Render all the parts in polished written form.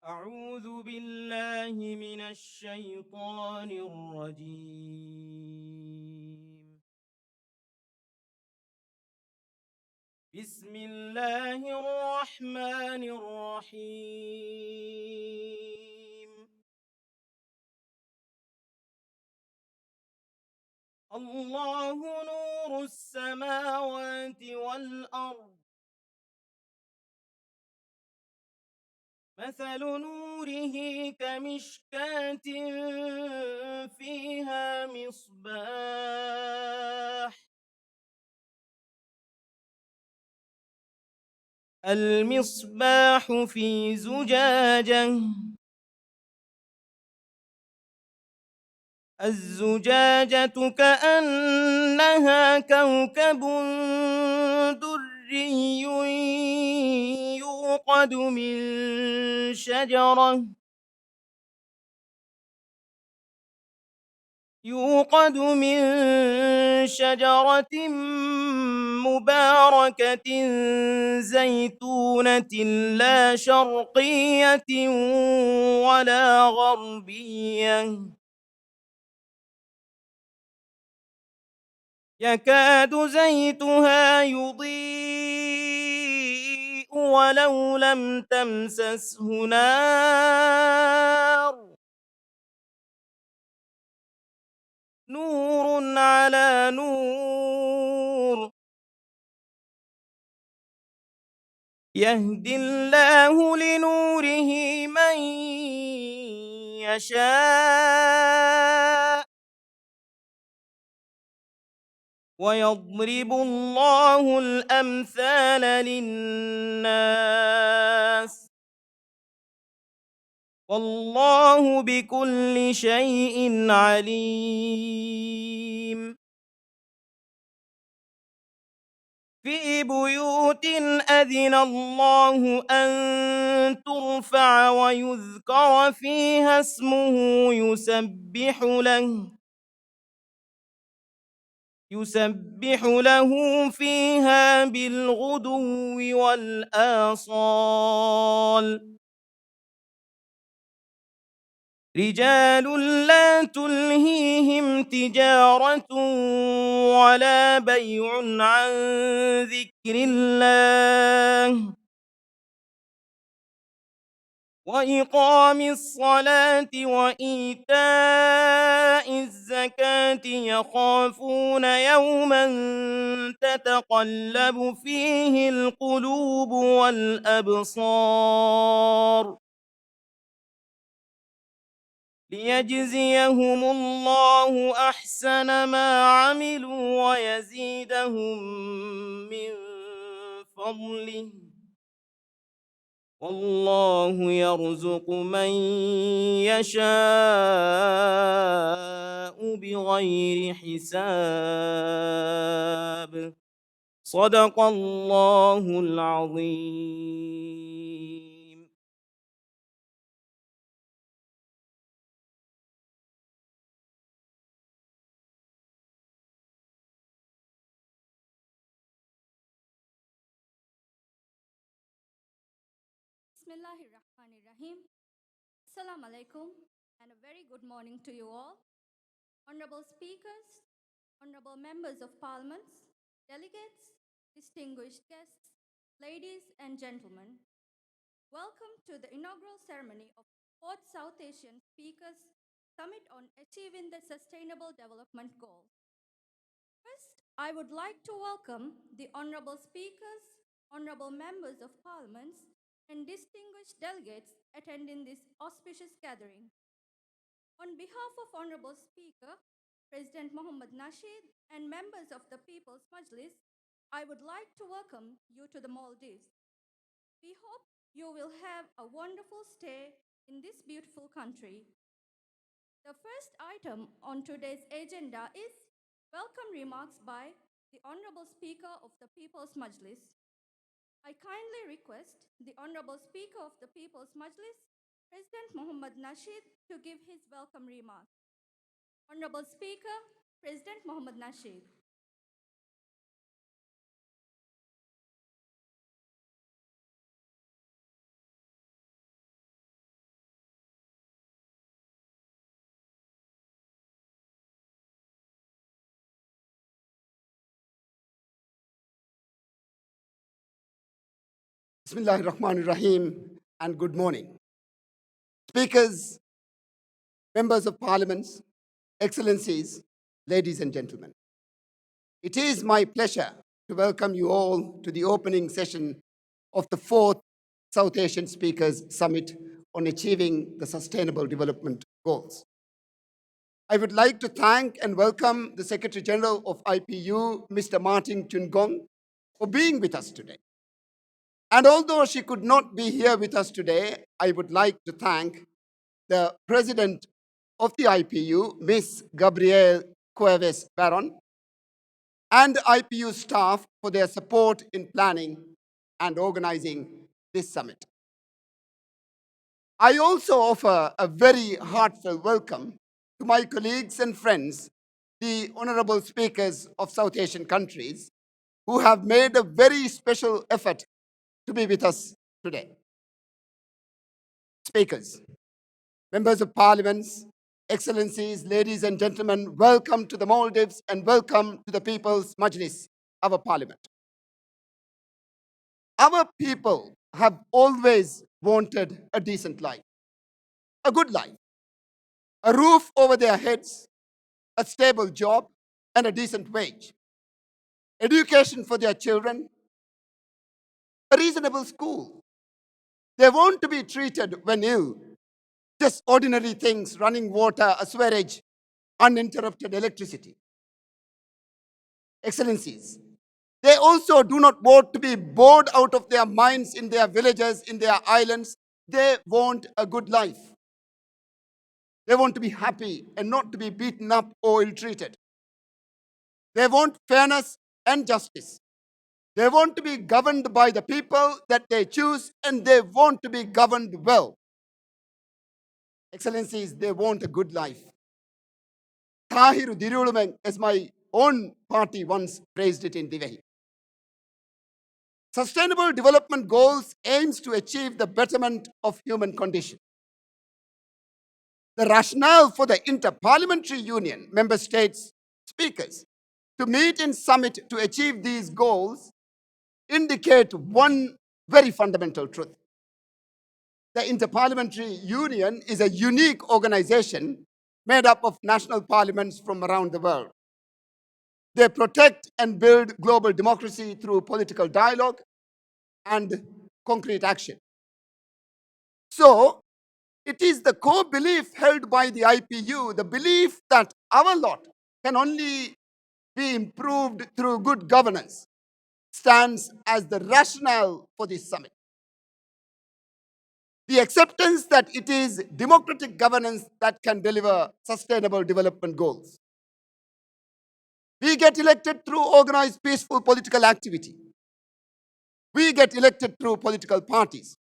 أعوذ بالله من الشيطان الرجيم. بسم الله الرحمن الرحيم. الله نور السماوات والأرض، مثل نوره كمشكاة فيها مصباح. المصباح في زجاجة، الزجاجة كأنها كوكب دري يوقد من شجرة مباركة زيتونة لا شرقية ولا غربية، يكاد زيتها يضيء ولو لم تمسسه نار، نور على نور، يهدي الله لنوره من يشاء، ويضرب الله الأمثال للناس، والله بكل شيء عليم. في بيوت أذن الله أن ترفع ويذكر فيها اسمه يسبح له فيها بالغدو والآصال، رجال لا تلهيهم تجارة ولا بيع عن ذكر الله وإقام الصلاة وإيتاء الزكاة، يخافون يوما تتقلب فيه القلوب والأبصار، ليجزيهم الله أحسن ما عملوا ويزيدهم من فضله، والله يرزق من يشاء بغير حساب. صدق الله العظيم. Bismillahirrahmanirrahim. Assalamu alaikum and a very good morning to you all. Honorable speakers, honorable members of parliament, delegates, distinguished guests, ladies and gentlemen. Welcome to the inaugural ceremony of 4th South Asian Speakers Summit on Achieving the Sustainable Development Goal. First, I would like to welcome the honorable speakers, honorable members of parliament, and distinguished delegates attending this auspicious gathering. On behalf of Honorable Speaker, President Mohammad Nasheed, and members of the People's Majlis, I would like to welcome you to the Maldives. We hope you will have a wonderful stay in this beautiful country. The first item on today's agenda is welcome remarks by the Honorable Speaker of the People's Majlis. I kindly request the Honorable Speaker of the People's Majlis, President Mohammad Nasheed, to give his welcome remarks. Honorable Speaker, President Mohammad Nasheed. Bismillahir Rahmanir Rahim, and good morning. Speakers, members of parliaments, excellencies, ladies and gentlemen. It is my pleasure to welcome you all to the opening session of the 4th South Asian Speakers Summit on Achieving the Sustainable Development Goals. I would like to thank and welcome the Secretary General of IPU, Mr. Martin Chungong, for being with us today. And although she could not be here with us today, I would like to thank the President of the IPU, Ms. Gabrielle Cuevas Baron, and IPU staff for their support in planning and organizing this summit. I also offer a very heartfelt welcome to my colleagues and friends, the honorable speakers of South Asian countries, who have made a very special effort to be with us today. Speakers, members of parliaments, excellencies, ladies and gentlemen, welcome to the Maldives and welcome to the People's Majlis, our parliament. Our people have always wanted a decent life, a good life, a roof over their heads, a stable job, and a decent wage, education for their children, a reasonable school. They want to be treated when ill, just ordinary things, running water, a sewerage, uninterrupted electricity. Excellencies, they also do not want to be bored out of their minds in their villages, in their islands. They want a good life. They want to be happy and not to be beaten up or ill-treated. They want fairness and justice. They want to be governed by the people that they choose, and they want to be governed well. Excellencies, they want a good life. Tahiru Dirulumeng, as my own party once praised it in Divehi. Sustainable Development Goals aims to achieve the betterment of human condition. The rationale for the Inter-Parliamentary Union, member states, speakers, to meet in summit to achieve these goals indicate one very fundamental truth. The Inter-Parliamentary Union is a unique organization made up of national parliaments from around the world. They protect and build global democracy through political dialogue and concrete action. So, it is the core belief held by the IPU, the belief that our lot can only be improved through good governance, stands as the rationale for this summit. The acceptance that it is democratic governance that can deliver sustainable development goals. We get elected through organized, peaceful political activity. We get elected through political parties.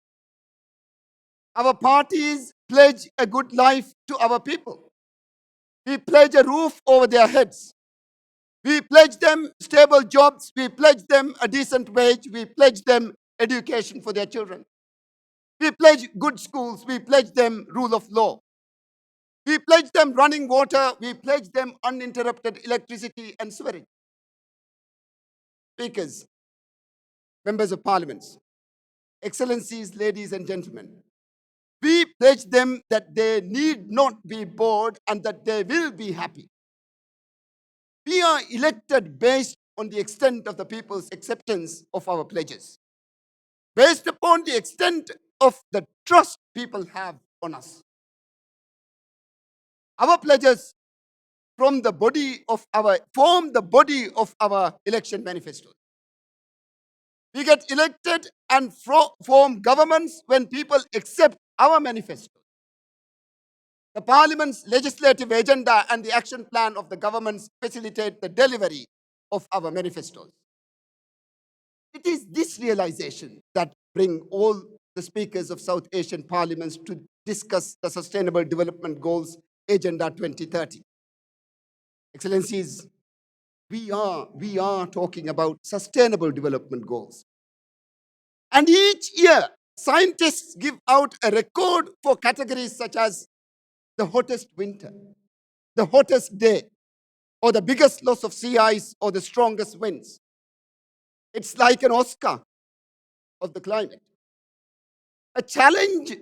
Our parties pledge a good life to our people. We pledge a roof over their heads. We pledge them stable jobs. We pledge them a decent wage. We pledge them education for their children. We pledge good schools. We pledge them rule of law. We pledge them running water. We pledge them uninterrupted electricity and sewerage. Speakers, members of parliaments, excellencies, ladies and gentlemen, we pledge them that they need not be bored and that they will be happy. We are elected based on the extent of the people's acceptance of our pledges, based upon the extent of the trust people have on us. Our pledges form the body of our election manifesto. We get elected and form governments when people accept our manifesto. The Parliament's legislative agenda and the action plan of the governments facilitate the delivery of our manifestos. It is this realization that brings all the speakers of South Asian parliaments to discuss the Sustainable Development Goals Agenda 2030. Excellencies, we are talking about sustainable development goals. And each year, scientists give out a record for categories such as the hottest winter, the hottest day, or the biggest loss of sea ice, or the strongest winds. It's like an Oscar of the climate. A challenge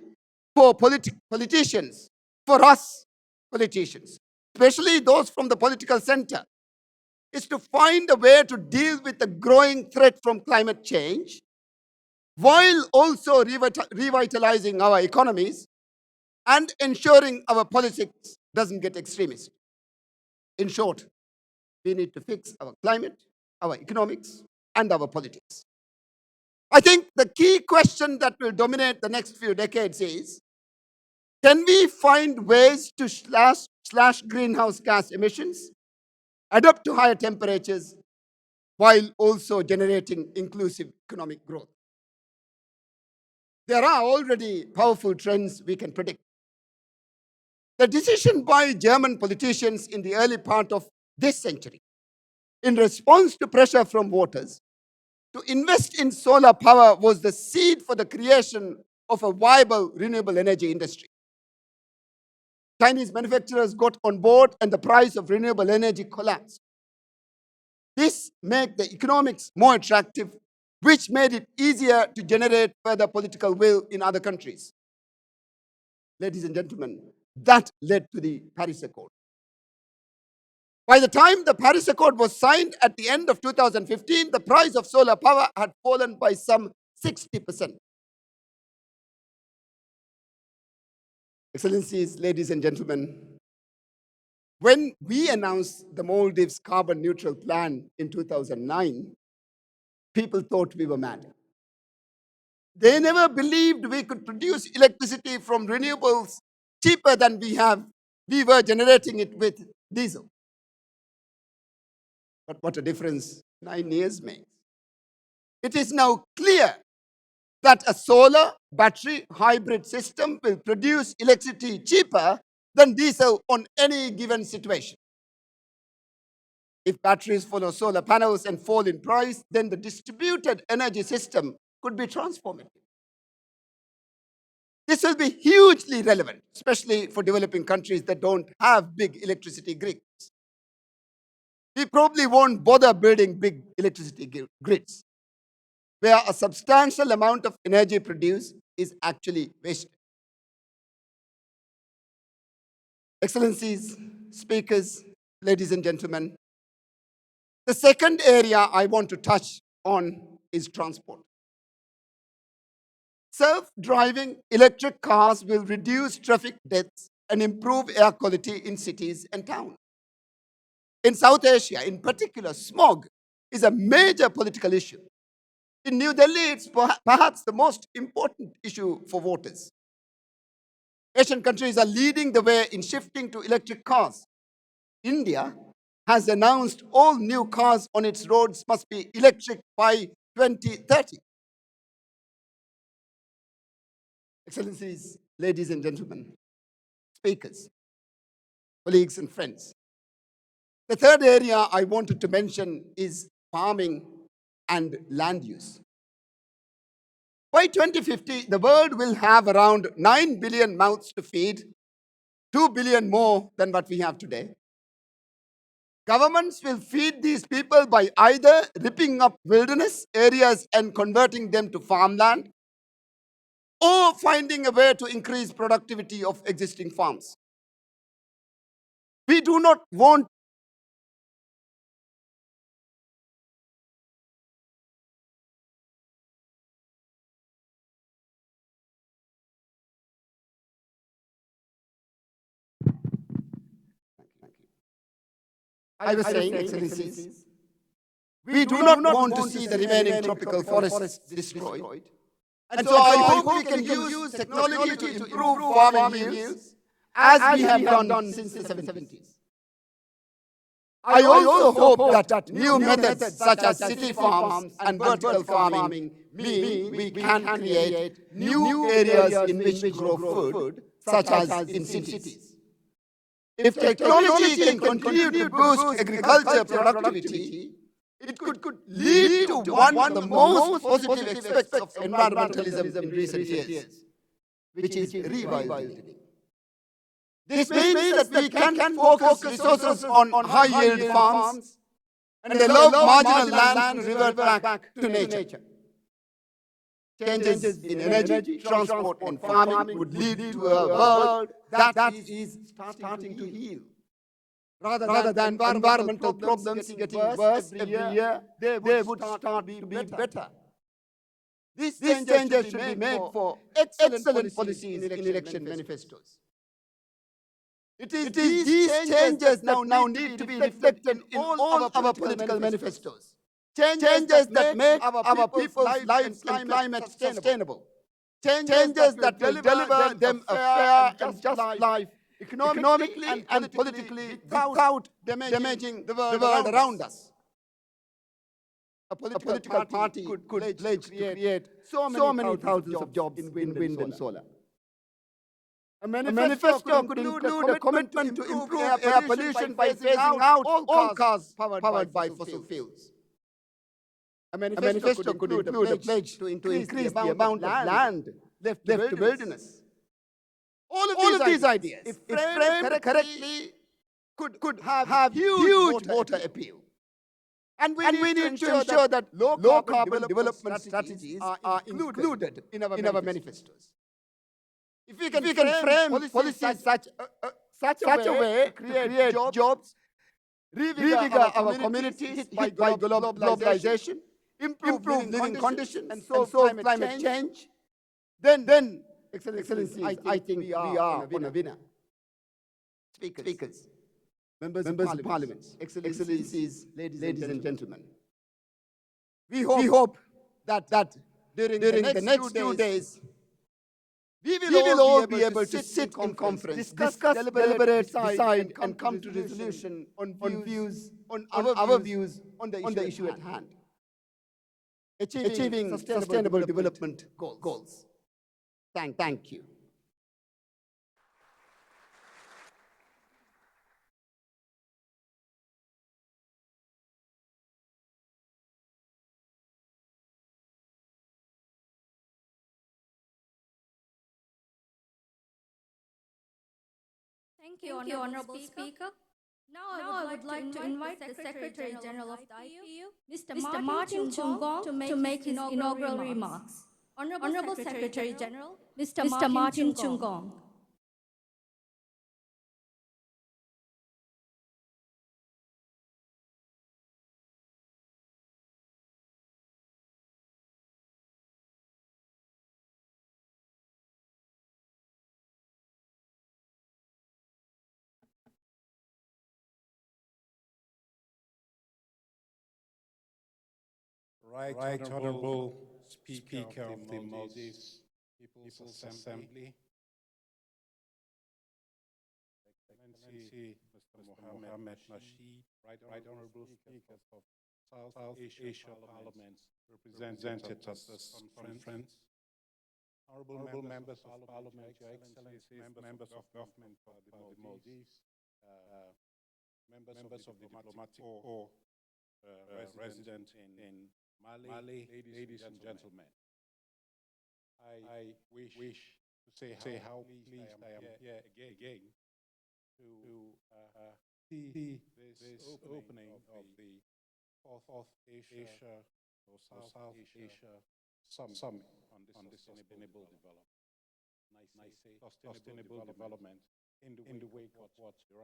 for politicians, for us politicians, especially those from the political center, is to find a way to deal with the growing threat from climate change while also revitalizing our economies and ensuring our politics doesn't get extremist. In short, we need to fix our climate, our economics, and our politics. I think the key question that will dominate the next few decades is, can we find ways to slash greenhouse gas emissions, adapt to higher temperatures, while also generating inclusive economic growth? There are already powerful trends we can predict. The decision by German politicians in the early part of this century, in response to pressure from voters, to invest in solar power was the seed for the creation of a viable renewable energy industry. Chinese manufacturers got on board and the price of renewable energy collapsed. This made the economics more attractive, which made it easier to generate further political will in other countries. Ladies and gentlemen, that led to the Paris Accord. By the time the Paris Accord was signed at the end of 2015, the price of solar power had fallen by some 60%. Excellencies, ladies and gentlemen, when we announced the Maldives carbon neutral plan in 2009, people thought we were mad. They never believed we could produce electricity from renewables cheaper than we were generating it with diesel. But what a difference 9 years makes. It is now clear that a solar battery hybrid system will produce electricity cheaper than diesel on any given situation. If batteries follow solar panels and fall in price, then the distributed energy system could be transformative. This will be hugely relevant, especially for developing countries that don't have big electricity grids. We probably won't bother building big electricity grids, where a substantial amount of energy produced is actually wasted. Excellencies, speakers, ladies and gentlemen, the second area I want to touch on is transport. Self-driving electric cars will reduce traffic deaths and improve air quality in cities and towns. In South Asia, in particular, smog is a major political issue. In New Delhi, it's perhaps the most important issue for voters. Asian countries are leading the way in shifting to electric cars. India has announced all new cars on its roads must be electric by 2030. Excellencies, ladies and gentlemen, speakers, colleagues and friends, the third area I wanted to mention is farming and land use. By 2050, the world will have around 9 billion mouths to feed, 2 billion more than what we have today. Governments will feed these people by either ripping up wilderness areas and converting them to farmland, or finding a way to increase productivity of existing farms. We do not want I was saying, Excellencies, we do not want to see the remaining tropical forests destroyed. And so I hope we can use technology to improve farming yields, as we have done since the 70s. I also hope that new methods such as city farms and vertical farming mean we can create new areas in which to grow food, such as in cities. If technology can continue to boost agriculture productivity, it could lead to one of the most positive aspects of environmentalism in recent years, which is rewilding. This means that we can focus resources on high-yield farms and allow marginal land to revert back to nature. changes in energy, transport, and farming would lead to a world that is starting to heal. Rather than environmental problems getting worse every year, they would start to be better. These changes should be made for excellent policies in election manifestos. It is these changes that now need to be reflected in all our political manifestos. Changes that make our people's lives and climate sustainable. Changes that will deliver them a fair and just life, economically and politically, without damaging the world around us. A political party could pledge to create so many thousands of jobs in wind and solar. A manifesto could include a commitment to improve air pollution by phasing out all cars powered by fossil fuels. A manifesto could include a pledge to increase the amount of land left to wilderness. All of these ideas, if framed correctly, could have huge voter appeal. And we need to ensure that low-carbon development strategies are included in our manifestos. If we can frame policies such a way to create jobs, revigorate our communities hit by globalization, improve living conditions, and solve climate change, then, Excellencies, I think we are on a winner. Speakers, members of Parliament, Excellencies, ladies and gentlemen, we hope that during the next 2 days, we will all be able to sit in conference, discuss, deliberate, decide, and come to resolution on our views on the issue at hand. Achieving sustainable development goals. Thank you. Thank you, Honorable Speaker. Now I would like to invite the Secretary General of the IPU, Mr. Martin Chungong, to make his inaugural remarks. Honorable Secretary General, Mr. Martin Chungong. Right Honorable Speaker of the Maldives People's Assembly, Excellency Mr. Mohammed Nasheed, Right Honorable Speakers of South Asia Parliaments represented at this conference, Honorable Members of Parliament, Your Excellencies, Members of Government of the Maldives, members of the diplomatic corps, resident in Mali, ladies and gentlemen, I wish to say how pleased I am here again to see this opening of the Fourth Asia or South Asia Summit on this sustainable development. And I say sustainable development in the wake of what the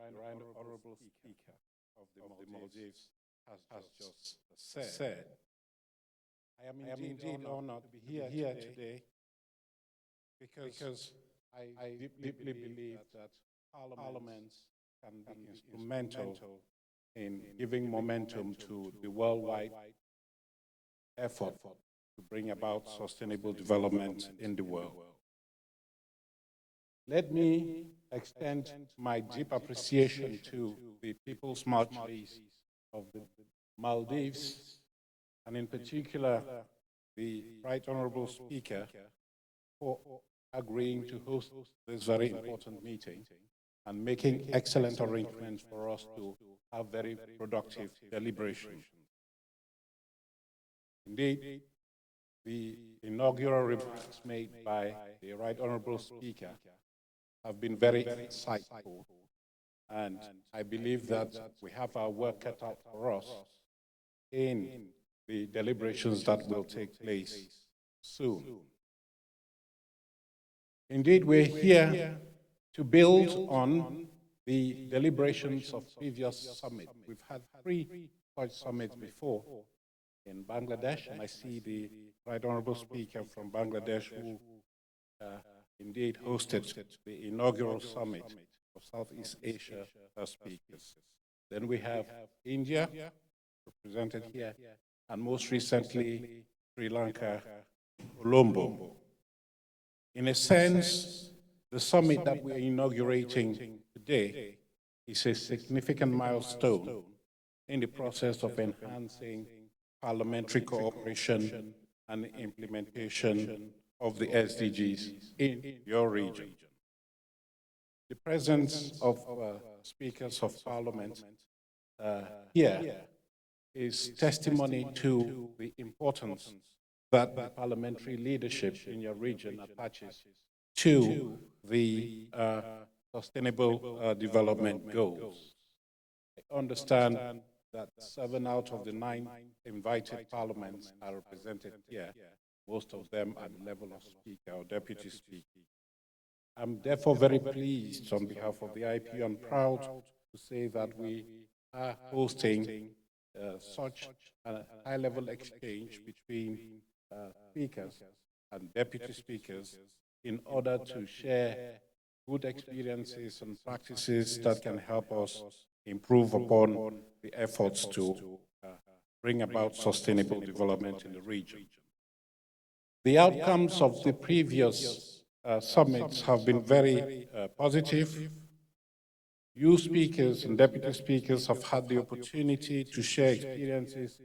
Honorable Speaker of the Maldives has just said. I am indeed honored to be here today because I deeply believe that parliaments can be instrumental in giving momentum to the worldwide effort to bring about sustainable development in the world. Let me extend my deep appreciation to the People's Majlis of the Maldives, and in particular, the Right Honorable Speaker for agreeing to host this very important meeting and making excellent arrangements for us to have very productive deliberations. Indeed, the inaugural remarks made by the Right Honorable Speaker have been very insightful, and I believe that we have our work cut out for us in the deliberations that will take place soon. Indeed, we're here to build on the deliberations of previous summits. We've had 3 such summits before in Bangladesh, and I see the Right Honorable Speaker from Bangladesh who indeed hosted the inaugural summit of Southeast Asia speakers. Then we have India, represented here, and most recently, Sri Lanka, Colombo. In a sense, the summit that we're inaugurating today is a significant milestone in the process of enhancing parliamentary cooperation and implementation of the SDGs in your region. The presence of speakers of parliament here is testimony to the importance that the parliamentary leadership in your region attaches to the sustainable development goals. I understand that 7 out of the 9 invited parliaments are represented here, most of them at the level of speaker or deputy speaker. I'm therefore very pleased on behalf of the IPU and proud to say that we are hosting such a high-level exchange between speakers and deputy speakers in order to share good experiences and practices that can help us improve upon the efforts to bring about sustainable development in the region. The outcomes of the previous summits have been very positive. You speakers and deputy speakers have had the opportunity to share experiences,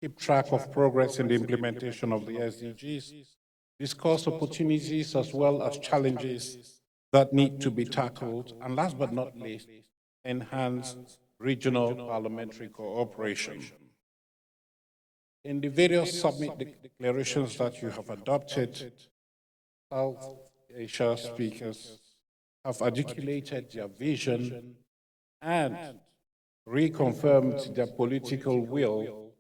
keep track of progress in the implementation of the SDGs, discuss opportunities as well as challenges that need to be tackled, and last but not least, enhance regional parliamentary cooperation. In the various summit declarations that you have adopted, South Asia speakers have articulated their vision and reconfirmed their political will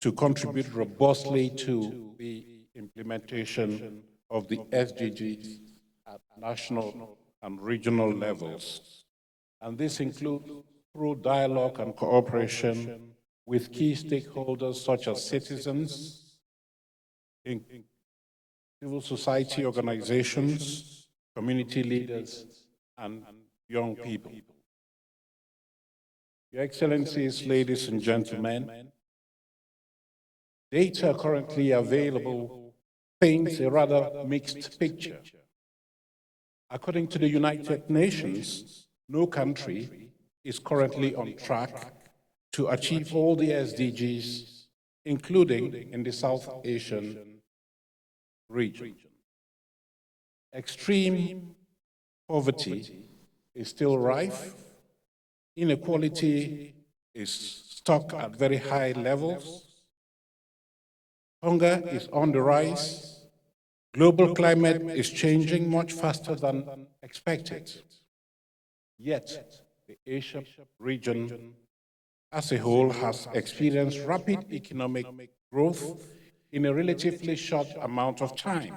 to contribute robustly to the implementation of the SDGs at national and regional levels. And this includes through dialogue and cooperation with key stakeholders such as citizens, civil society organizations, community leaders, and young people. Your Excellencies, ladies and gentlemen, data currently available paints a rather mixed picture. According to the United Nations, no country is currently on track to achieve all the SDGs, including in the South Asian region. Extreme poverty is still rife. Inequality is stuck at very high levels. Hunger is on the rise. Global climate is changing much faster than expected. Yet, the Asia region as a whole has experienced rapid economic growth in a relatively short amount of time.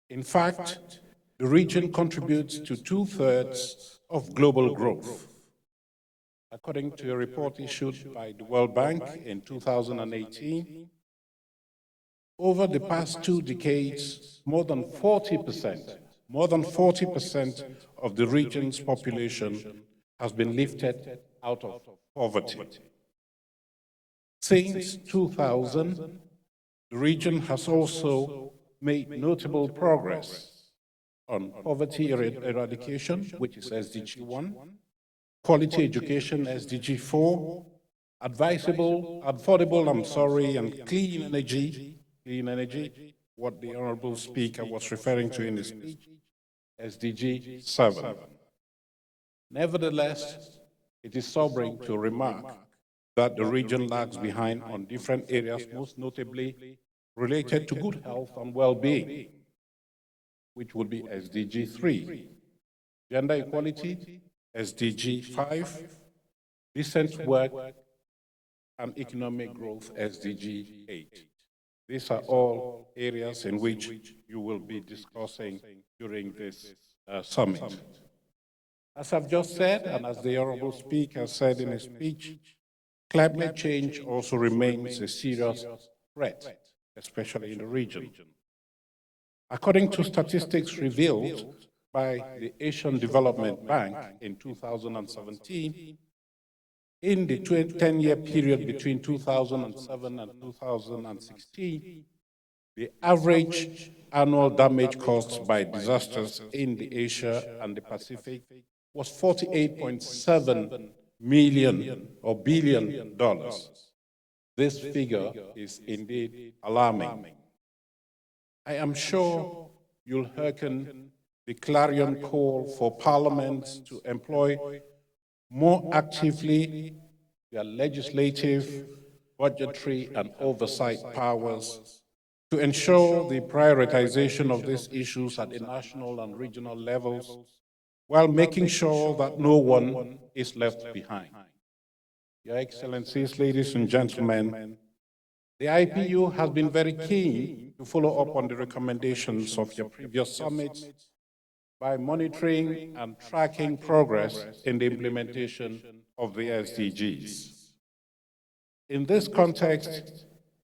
In fact, the region contributes to 2/3 of global growth. According to a report issued by the World Bank in 2018, over the past 2 decades, more than 40% of the region's population has been lifted out of poverty. Since 2000, the region has also made notable progress on poverty eradication, which is SDG 1, quality education, SDG 4, affordable, and clean energy, what the Honorable Speaker was referring to in his speech, SDG 7. Nevertheless, it is sobering to remark that the region lags behind on different areas, most notably related to good health and well-being, which would be SDG 3, gender equality, SDG 5, decent work and economic growth, SDG 8. These are all areas in which you will be discussing during this summit. As I've just said, and as the Honorable Speaker said in his speech, climate change also remains a serious threat, especially in the region. According to statistics revealed by the Asian Development Bank in 2017, in the 10-year period between 2007 and 2016, the average annual damage caused by disasters in the Asia and the Pacific was $48.7 million or billion dollars. This figure is indeed alarming. I am sure you'll hearken the clarion call for parliaments to employ more actively their legislative, budgetary, and oversight powers to ensure the prioritization of these issues at the national and regional levels, while making sure that no one is left behind. Your Excellencies, ladies and gentlemen, the IPU has been very keen to follow up on the recommendations of your previous summits by monitoring and tracking progress in the implementation of the SDGs. In this context,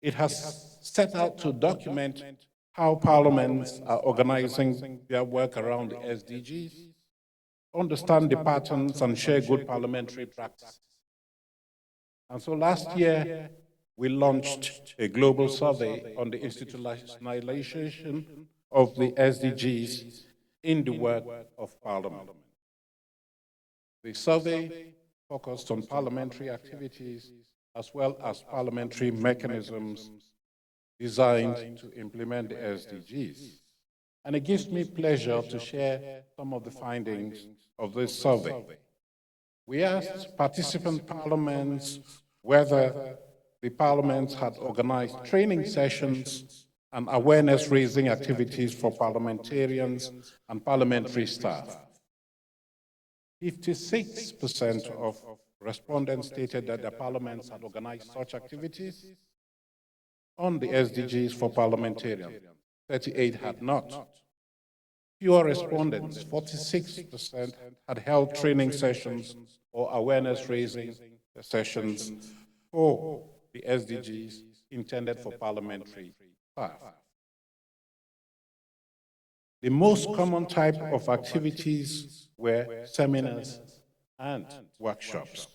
it has set out to document how parliaments are organizing their work around the SDGs, understand the patterns, and share good parliamentary practices. And so last year, we launched a global survey on the institutionalization of the SDGs in the work of Parliament. The survey focused on parliamentary activities as well as parliamentary mechanisms designed to implement the SDGs. And it gives me pleasure to share some of the findings of this survey. We asked participant parliaments whether the parliaments had organized training sessions and awareness-raising activities for parliamentarians and parliamentary staff. 56% of respondents stated that their parliaments had organized such activities on the SDGs for parliamentarians. 38 had not. Fewer respondents, 46%, had held training sessions or awareness-raising sessions for the SDGs intended for parliamentary staff. The most common type of activities were seminars and workshops.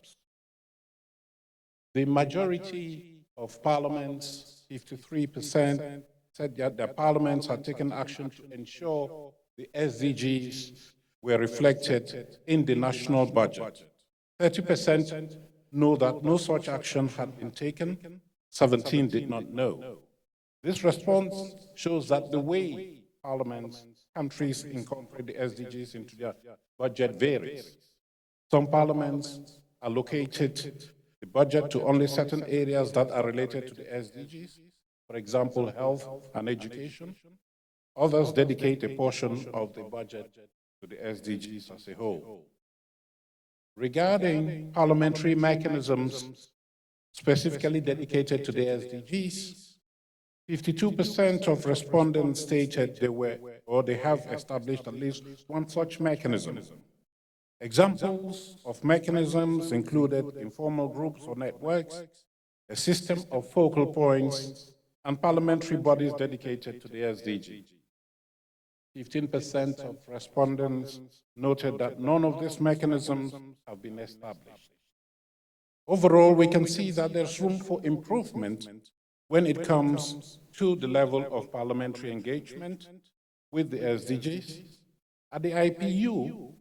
The majority of parliaments, 53%, said that their parliaments had taken action to ensure the SDGs were reflected in the national budget. 30% know that no such action had been taken. 17 did not know. This response shows that the way parliaments, countries incorporate the SDGs into their budget varies. Some parliaments allocated the budget to only certain areas that are related to the SDGs, for example, health and education. Others dedicate a portion of the budget to the SDGs as a whole. Regarding parliamentary mechanisms specifically dedicated to the SDGs, 52% of respondents stated they were or they have established at least one such mechanism. Examples of mechanisms included informal groups or networks, a system of focal points, and parliamentary bodies dedicated to the SDG. 15% of respondents noted that none of these mechanisms have been established. Overall, we can see that there's room for improvement when it comes to the level of parliamentary engagement with the SDGs. At the IPU,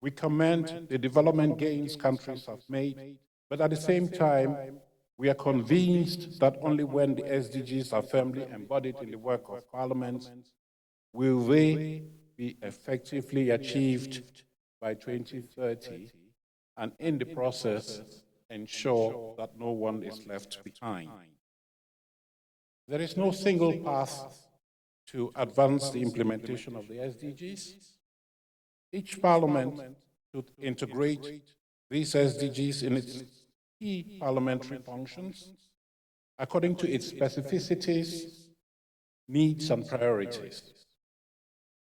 we commend the development gains countries have made, but at the same time, we are convinced that only when the SDGs are firmly embodied in the work of parliaments will they be effectively achieved by 2030, and in the process, ensure that no one is left behind. There is no single path to advance the implementation of the SDGs. Each parliament should integrate these SDGs in its key parliamentary functions according to its specificities needs and priorities.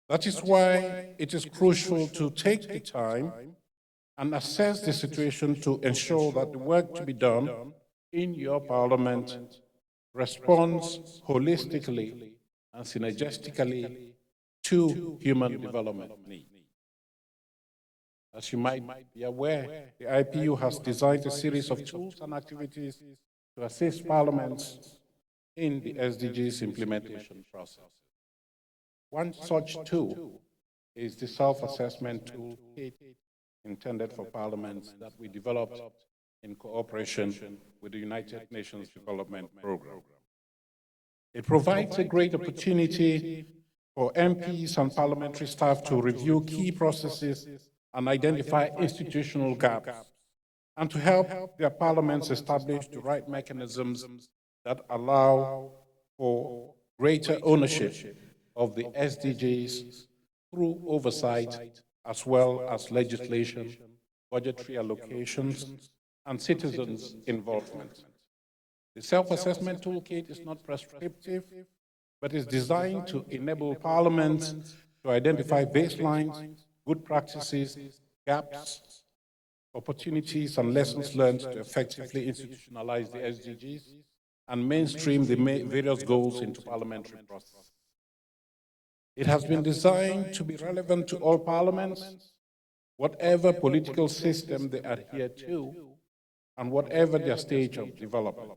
That is why it is crucial to take the time and assess the situation to ensure that the work to be done in your parliament responds holistically and synergistically to human development needs. As you might be aware, the IPU has designed a series of tools and activities to assist parliaments in the SDGs implementation process. One such tool is the self-assessment tool intended for parliaments that we developed in cooperation with the United Nations Development Programme. It provides a great opportunity for MPs and parliamentary staff to review key processes and identify institutional gaps, and to help their parliaments establish the right mechanisms that allow for greater ownership of the SDGs through oversight, as well as legislation, budgetary allocations, and citizens' involvement. The self-assessment toolkit is not prescriptive, but is designed to enable parliaments to identify baselines, good practices, gaps, opportunities, and lessons learned to effectively institutionalize the SDGs and mainstream the various goals into parliamentary process. It has been designed to be relevant to all parliaments, whatever political system they adhere to, and whatever their stage of development.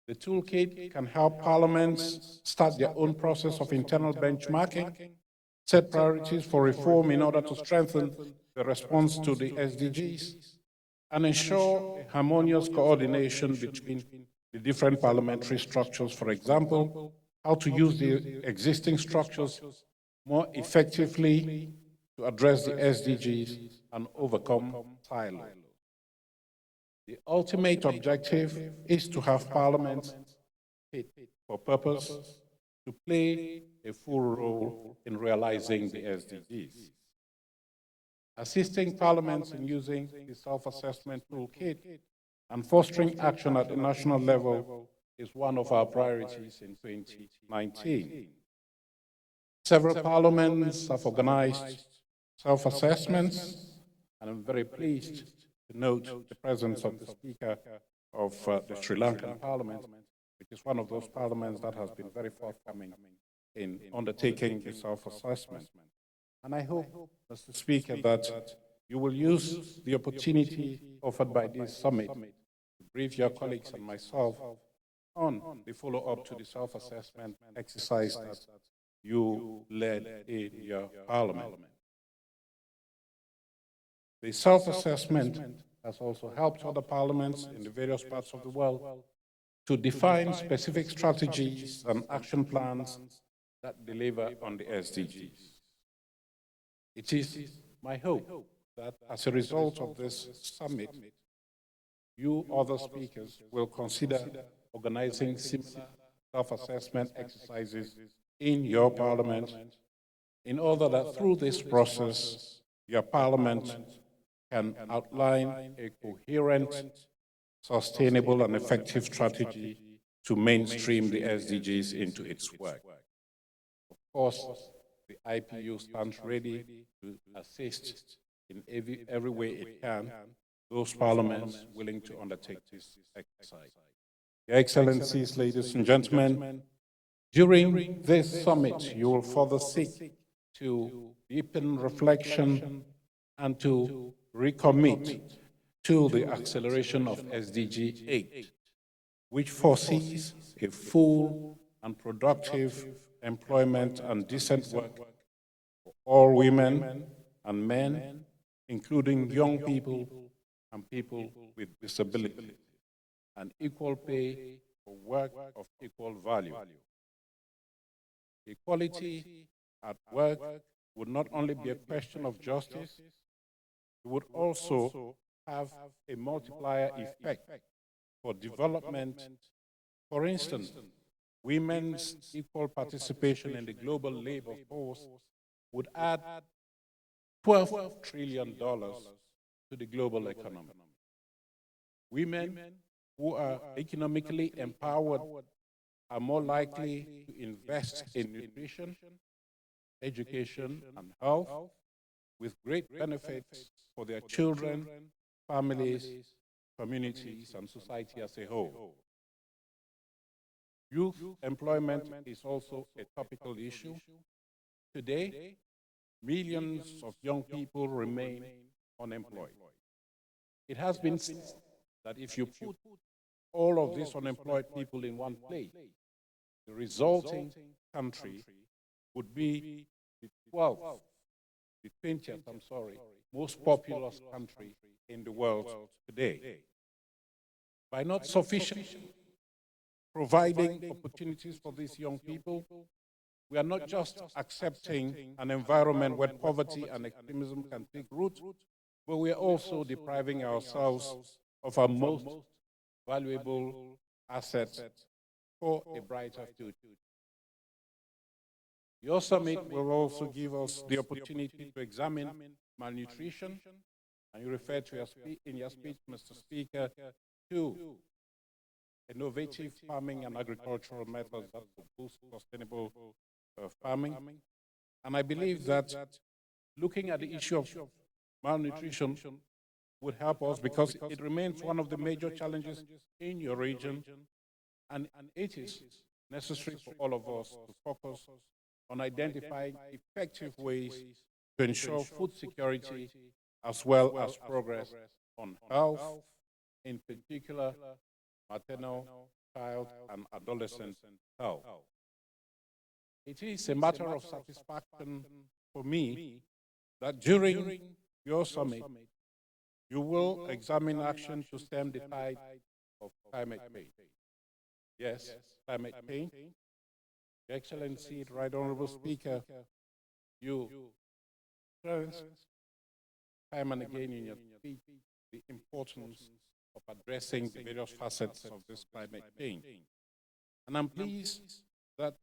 The toolkit can help parliaments start their own process of internal benchmarking, set priorities for reform in order to strengthen the response to the SDGs, and ensure a harmonious coordination between the different parliamentary structures. For example, how to use the existing structures more effectively to address the SDGs and overcome silos. The ultimate objective is to have parliaments fit for purpose to play a full role in realizing the SDGs. Assisting parliaments in using the self-assessment toolkit and fostering action at the national level is one of our priorities in 2019. Several parliaments have organized self-assessments, and I'm very pleased to note the presence of the Speaker of the Sri Lankan Parliament, which is one of those parliaments that has been very forthcoming in undertaking the self-assessment. And I hope, Mr. Speaker, that you will use the opportunity offered by this summit to brief your colleagues and myself on the follow-up to the self-assessment exercise that you led in your parliament. The self-assessment has also helped other parliaments in the various parts of the world to define specific strategies and action plans that deliver on the SDGs. It is my hope that as a result of this summit, you other speakers will consider organizing similar self-assessment exercises in your parliament in order that through this process, your parliament can outline a coherent, sustainable, and effective strategy to mainstream the SDGs into its work. Of course, the IPU stands ready to assist in every way it can those parliaments willing to undertake this exercise. Your Excellencies, ladies and gentlemen, during this summit, you will further seek to deepen reflection and to recommit to the acceleration of SDG 8, which foresees a full and productive employment and decent work for all women and men, including young people and people with disabilities, and equal pay for work of equal value. Equality at work would not only be a question of justice, it would also have a multiplier effect for development. For instance, women's equal participation in the global labor force would add $12 trillion to the global economy. Women who are economically empowered are more likely to invest in nutrition, education, and health, with great benefits for their children, families, communities, and society as a whole. Youth employment is also a topical issue. Today, millions of young people remain unemployed. It has been said that if you put all of these unemployed people in one place, the resulting country would be the 12th, the 20th, most populous country in the world today. By not sufficiently providing opportunities for these young people, we are not just accepting an environment where poverty and extremism can take root, but we are also depriving ourselves of our most valuable asset for a brighter future. Your summit will also give us the opportunity to examine malnutrition, and you referred to in your speech, Mr. Speaker, to innovative farming and agricultural methods that will boost sustainable farming. And I believe that looking at the issue of malnutrition would help us because it remains one of the major challenges in your region, and it is necessary for all of us to focus on identifying effective ways to ensure food security as well as progress on health, in particular maternal, child, and adolescent health. It is a matter of satisfaction for me that during your summit, you will examine action to stem the tide of climate change. Yes, climate change. Your Excellency, Right Honorable Speaker, you stressed time and again in your speech the importance of addressing the various facets of this climate change. And I'm pleased that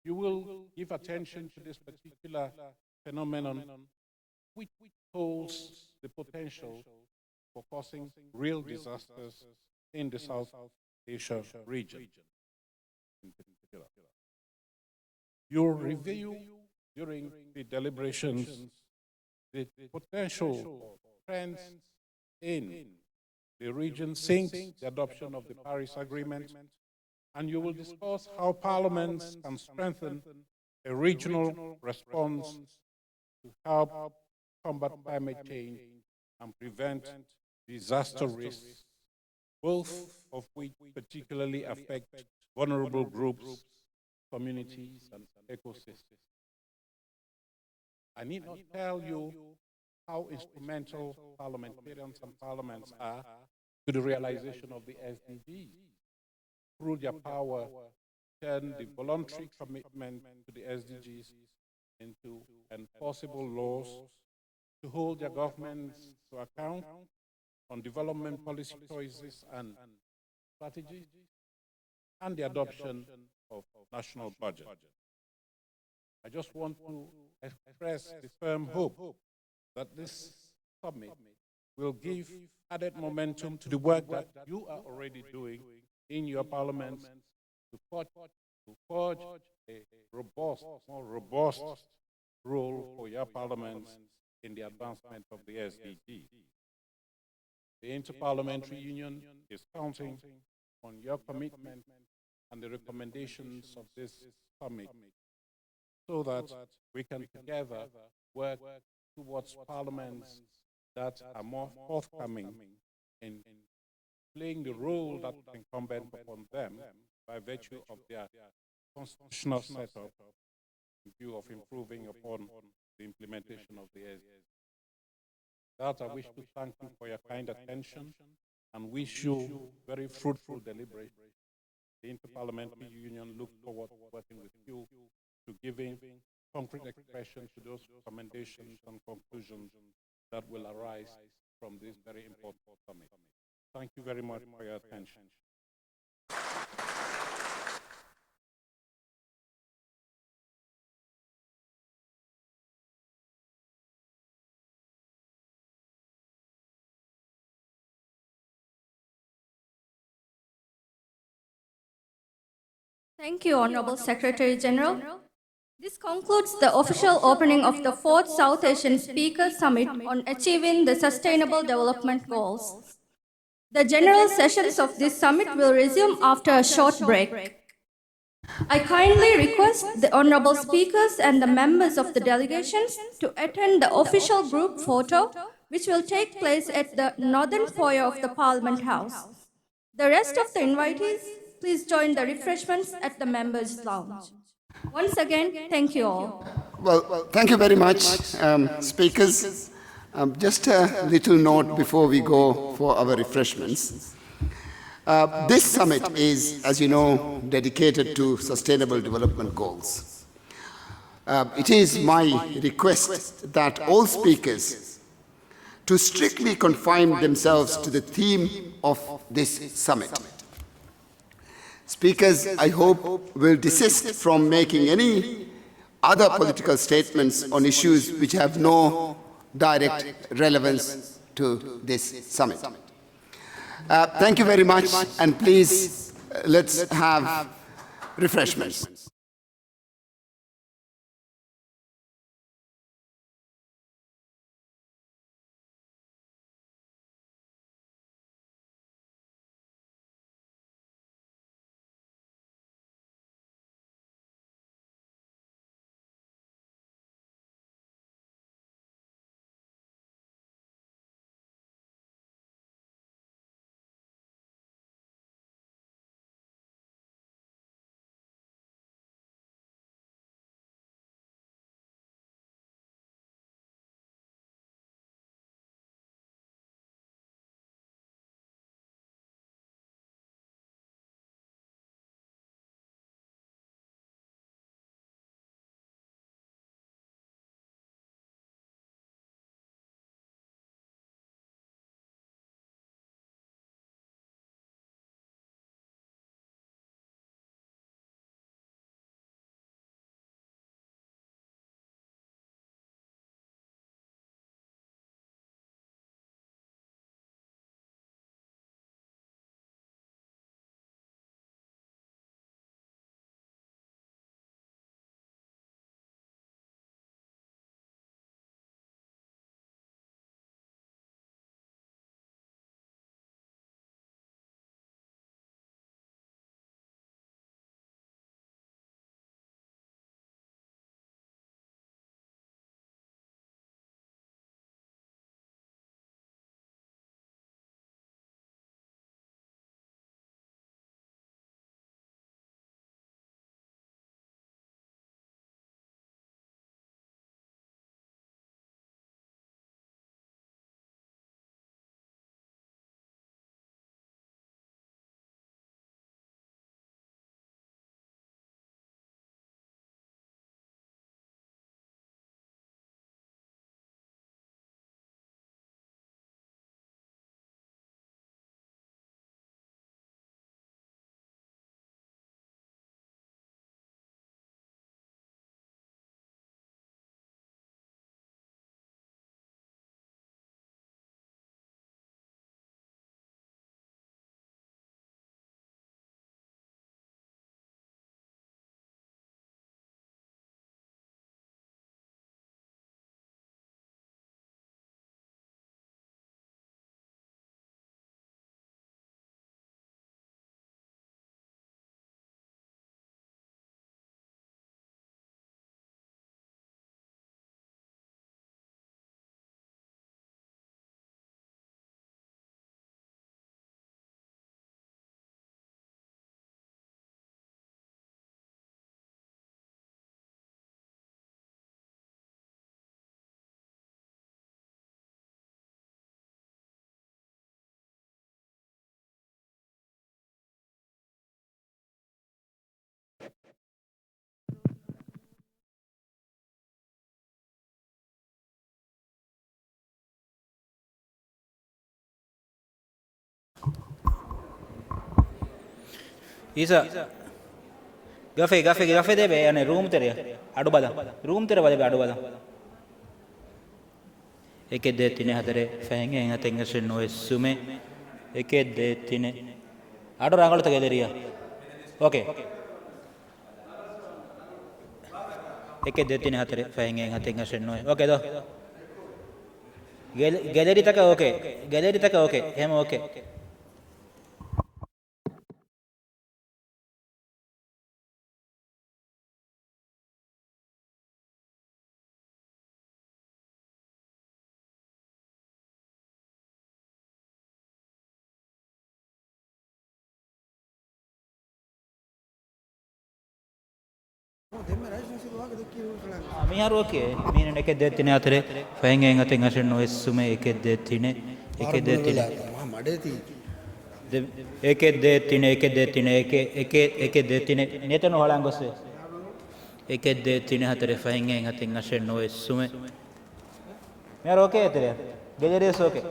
you will give attention to this particular phenomenon, which holds the potential for causing real disasters in the South Asia region in particular. You'll review during the deliberations the potential trends in the region since the adoption of the Paris Agreement, and you will discuss how parliaments can strengthen a regional response to help combat climate change and prevent disaster risks, both of which particularly affect vulnerable groups, communities, and ecosystems. I need not tell you how instrumental parliamentarians and parliaments are to the realization of the SDGs. Through their power, turn the voluntary commitment to the SDGs into enforceable laws to hold their governments to account on development policy choices and strategies, and the adoption of national budget. I just want to express the firm hope that this summit will give added momentum to the work that you are already doing in your parliaments to forge a more robust role for your parliaments in the advancement of the SDGs. The Interparliamentary Union is counting on your commitment and the recommendations of this summit so that we can together work towards parliaments that are more forthcoming in playing the role that is incumbent upon them by virtue of their constitutional setup in view of improving upon the implementation of the SDGs. That I wish to thank you for your kind attention and wish you very fruitful deliberation. The Interparliamentary Union looks forward to working with you to giving concrete expression to those recommendations and conclusions that will arise from this very important summit. Thank you very much for your attention. Thank you, Honorable Secretary General. This concludes the official opening of the 4th South Asian Speakers Summit on Achieving the Sustainable Development Goals. The general sessions of this summit will resume after a short break. I kindly request the honorable speakers and the members of the delegations to attend the official group photo, which will take place at the northern foyer of the Parliament House. The rest of the invitees, please join the refreshments at the members' lounge. Once again, thank you all. Well, thank you very much, speakers. Just a little note before we go for our refreshments. This summit is, as you know, dedicated to Sustainable Development Goals. It is my request that all speakers to strictly confine themselves to the theme of this summit. Speakers, I hope, will desist from making any other political statements on issues which have no direct relevance to this summit. Thank you very much, and please let's have refreshments. Isa, gafe debe ane room tere adu bada room tere bade adu bada eke de tine hadare fahenge enga tenga no esume eke de tine adu rangalo tage deriya okay 1 2 3 4 5 6 7 8 9 ඕකේද gallery තක okay gallery තක ඕකේ එහෙම ඕකේ Mihar okay. Minen 1 2 3 4 5 6 7 8 9 sume 1 2 3 1 2 3 1 2 3 1 2 3 1 1 2 3 netano holan gosse 1 2 3 4 5 6 7 8 9 sume Mihar okay etere Gelere is okay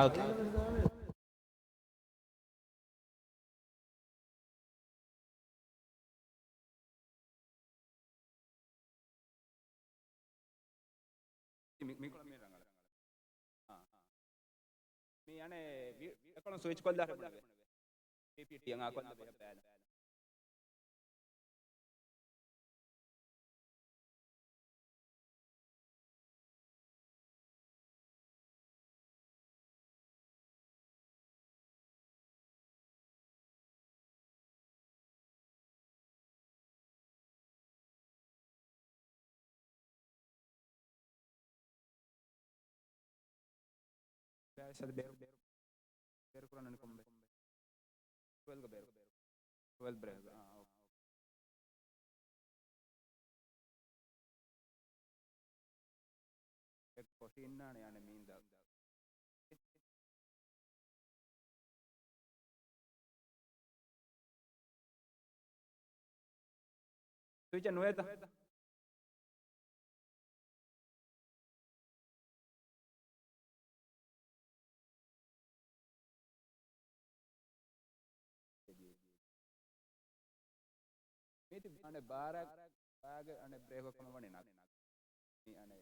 okay මේ යන්නේ අකලන් switch කොල්ලා හරි PPT yang aku ada beda Saya beru beru kurang ni kombe 12 beru 12 beru ek 14 na ne ane mean da switch no eta Itu ane barak ane break ko mane na ane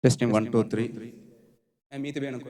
Testing 1, 2, 3. Mite bene.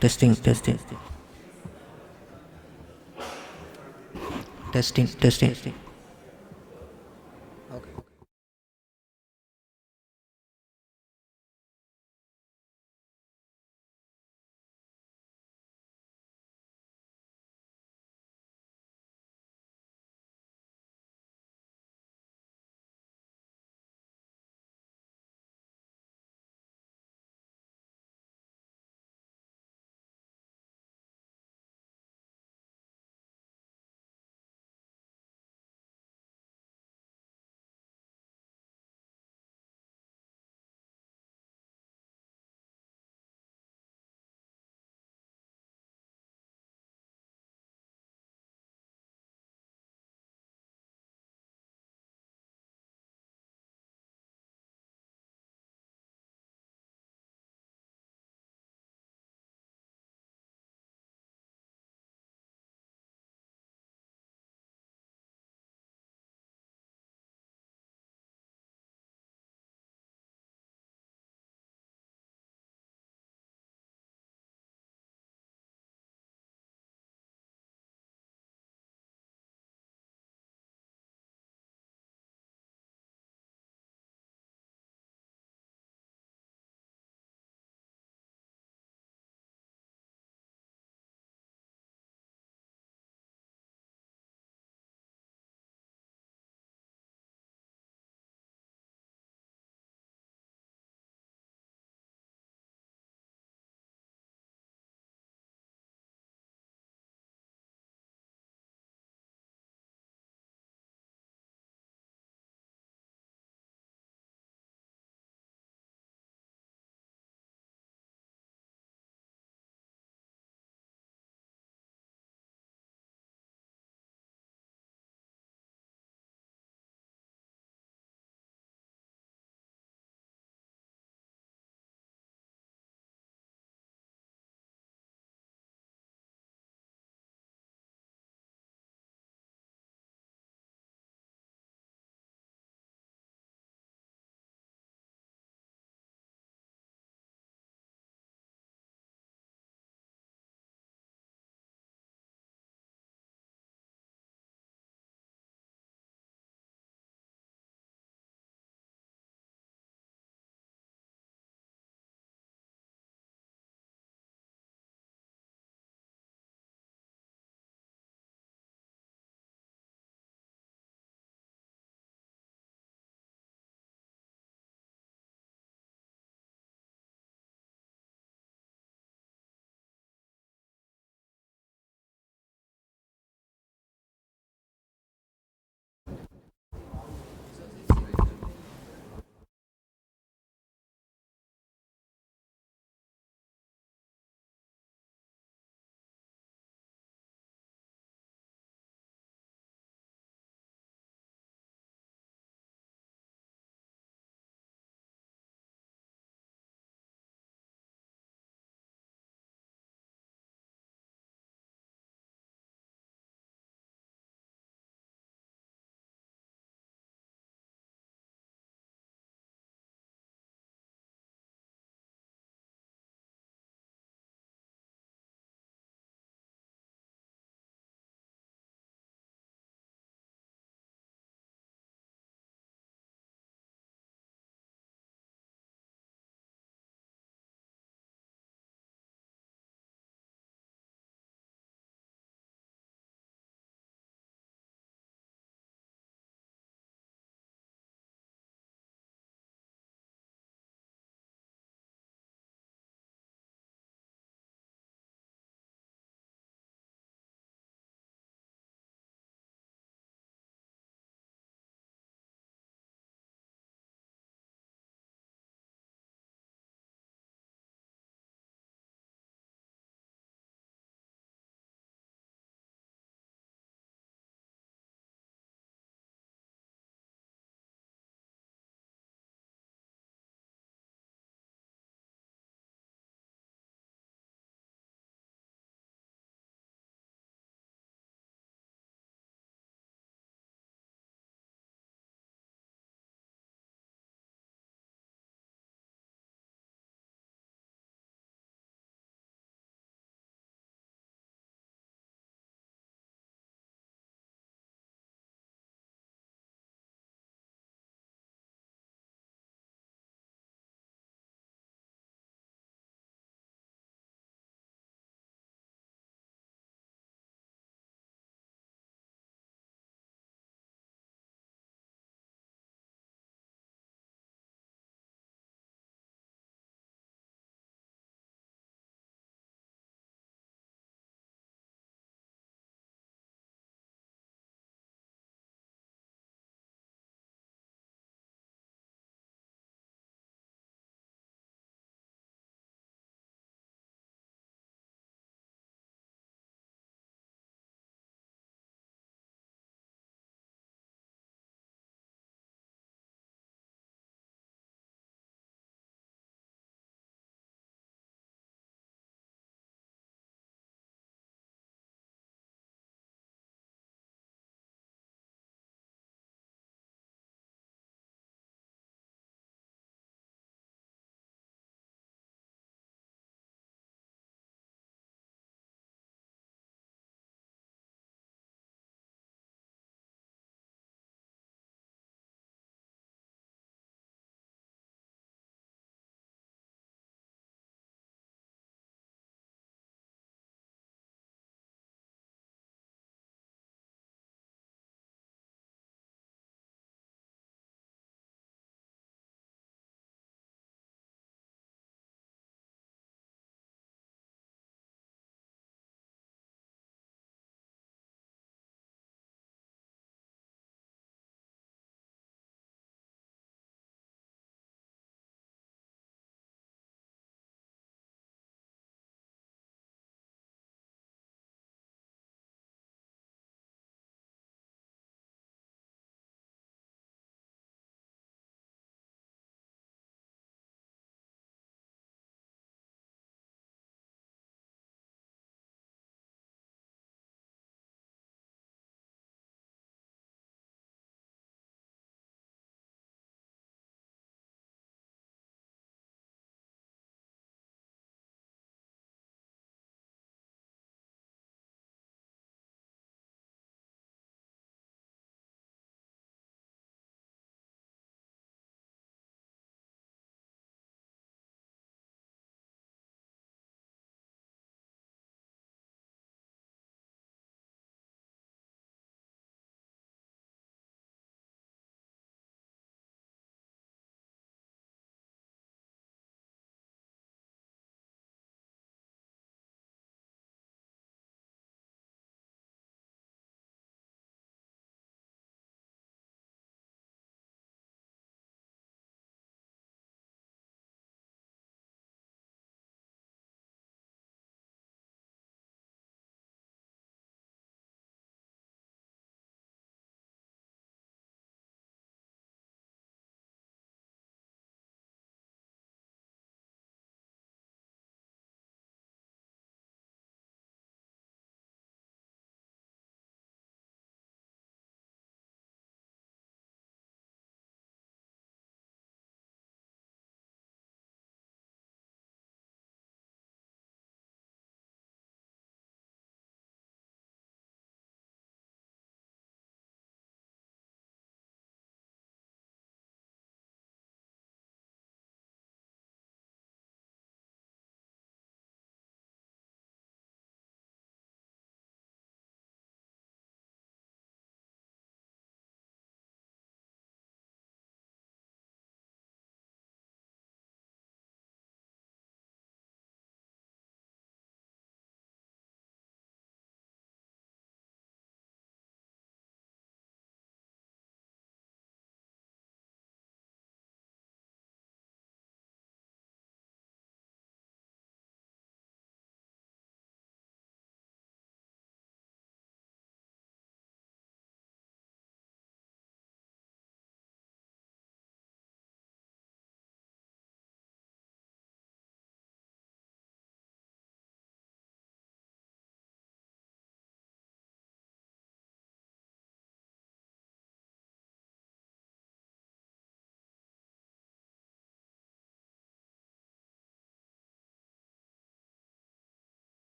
Testing, testing. Testing, testing.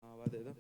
हाँ आवाज दे दो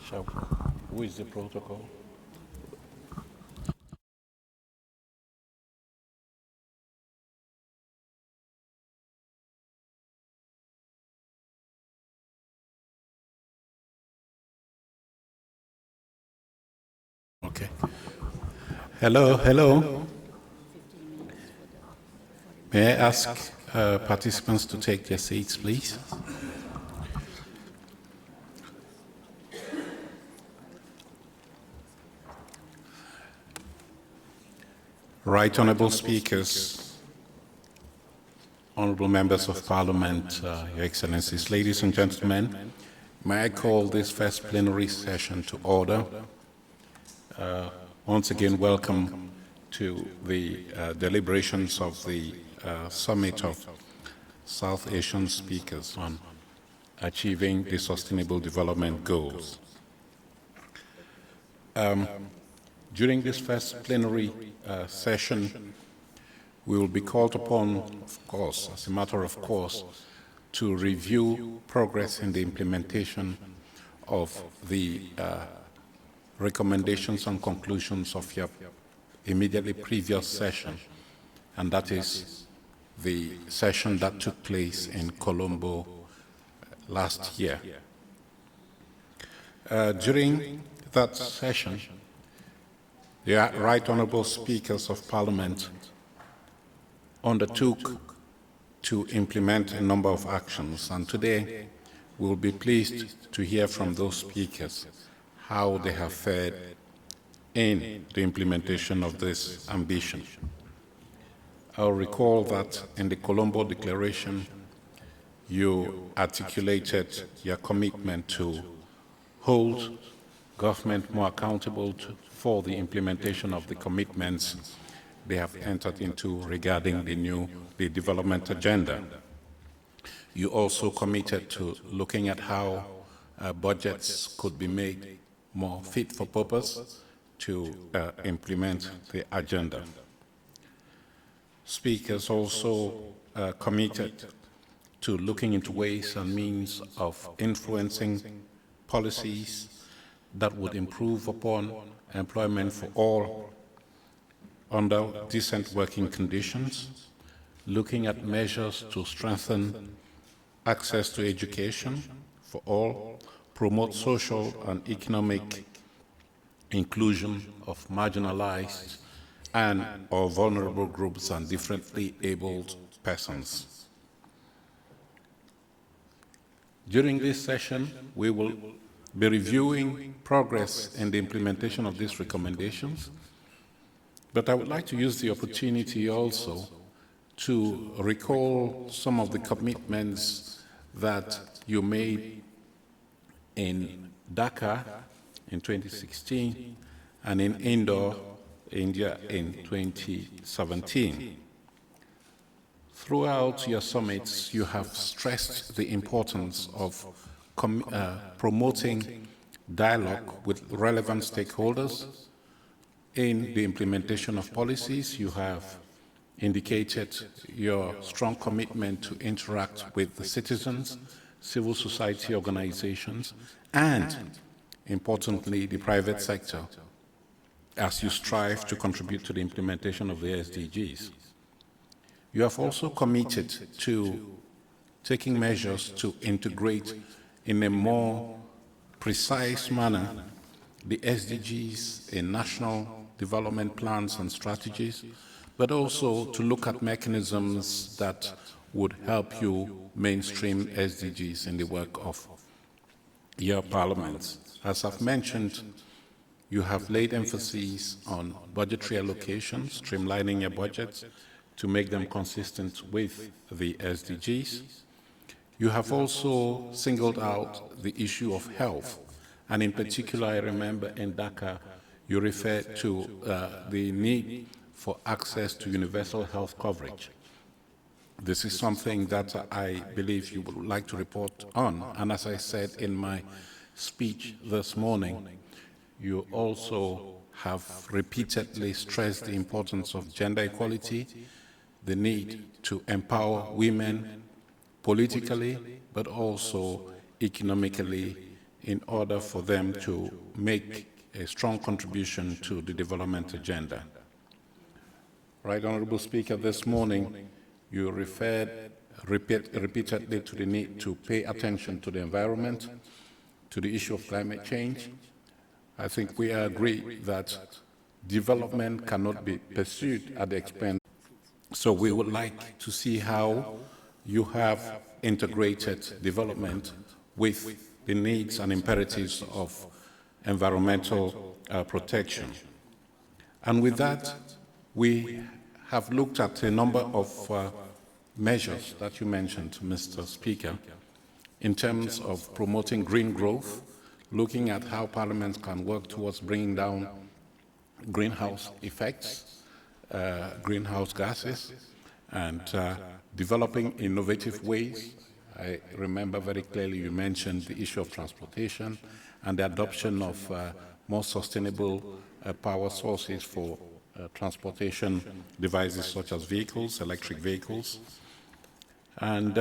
Who is the protocol? Okay. Hello, hello. May I ask participants to take their seats, please? Right Honourable Speakers, Honourable Members of Parliament, Your Excellencies, ladies and gentlemen, may I call this first plenary session to order. Once again, welcome to the deliberations of the Summit of South Asian Speakers on Achieving the Sustainable Development Goals. During this first plenary session, we will be called upon, of course, as a matter of course, to review progress in the implementation of the recommendations and conclusions of your immediately previous session, and that is the session that took place in Colombo last year. During that session, the Right Honourable Speakers of Parliament undertook to implement a number of actions, and today we will be pleased to hear from those speakers how they have fared in the implementation of this ambition. I'll recall that in the Colombo Declaration, you articulated your commitment to hold government more accountable for the implementation of the commitments they have entered into regarding the development agenda. You also committed to looking at how budgets could be made more fit for purpose to implement the agenda. Speakers also committed to looking into ways and means of influencing policies that would improve upon employment for all under decent working conditions, looking at measures to strengthen access to education for all, promote social and economic inclusion of marginalized and or vulnerable groups and differently abled persons. During this session, we will be reviewing progress in the implementation of these recommendations, but I would like to use the opportunity also to recall some of the commitments that you made in Dhaka in 2016 and in Indore, India in 2017. Throughout your summits, you have stressed the importance of promoting dialogue with relevant stakeholders in the implementation of policies. You have indicated your strong commitment to interact with the citizens, civil society organizations, and, importantly, the private sector, as you strive to contribute to the implementation of the SDGs. You have also committed to taking measures to integrate in a more precise manner the SDGs in national development plans and strategies, but also to look at mechanisms that would help you mainstream SDGs in the work of your parliaments. As I've mentioned, you have laid emphasis on budgetary allocations, streamlining your budgets to make them consistent with the SDGs. You have also singled out the issue of health, and in particular, I remember in Dhaka, you referred to the need for access to universal health coverage. This is something that I believe you would like to report on, and as I said in my speech this morning, you also have repeatedly stressed the importance of gender equality, the need to empower women politically, but also economically in order for them to make a strong contribution to the development agenda. Right, Honorable Speaker, this morning you referred repeatedly to the need to pay attention to the environment, to the issue of climate change. I think we agree that development cannot be pursued at the expense. So we would like to see how you have integrated development with the needs and imperatives of environmental protection. And with that, we have looked at a number of measures that you mentioned, Mr. Speaker, in terms of promoting green growth, looking at how Parliament can work towards bringing down greenhouse effects, greenhouse gases, and developing innovative ways. I remember very clearly you mentioned the issue of transportation and the adoption of more sustainable power sources for transportation devices such as vehicles, electric vehicles. And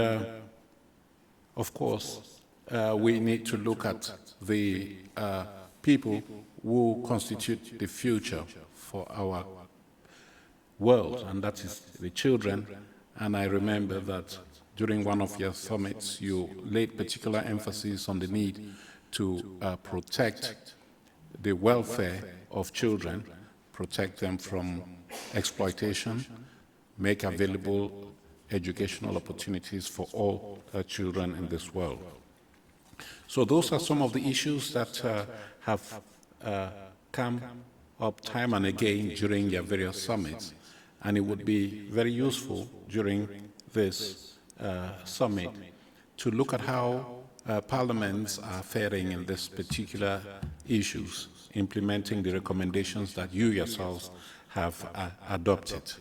of course, we need to look at the people who constitute the future for our world, and that is the children. And I remember that during one of your summits, you laid particular emphasis on the need to protect the welfare of children, protect them from exploitation, make available educational opportunities for all children in this world. So those are some of the issues that have come up time and again during your various summits, and it would be very useful during this summit to look at how parliaments are faring in these particular issues, implementing the recommendations that you yourselves have adopted.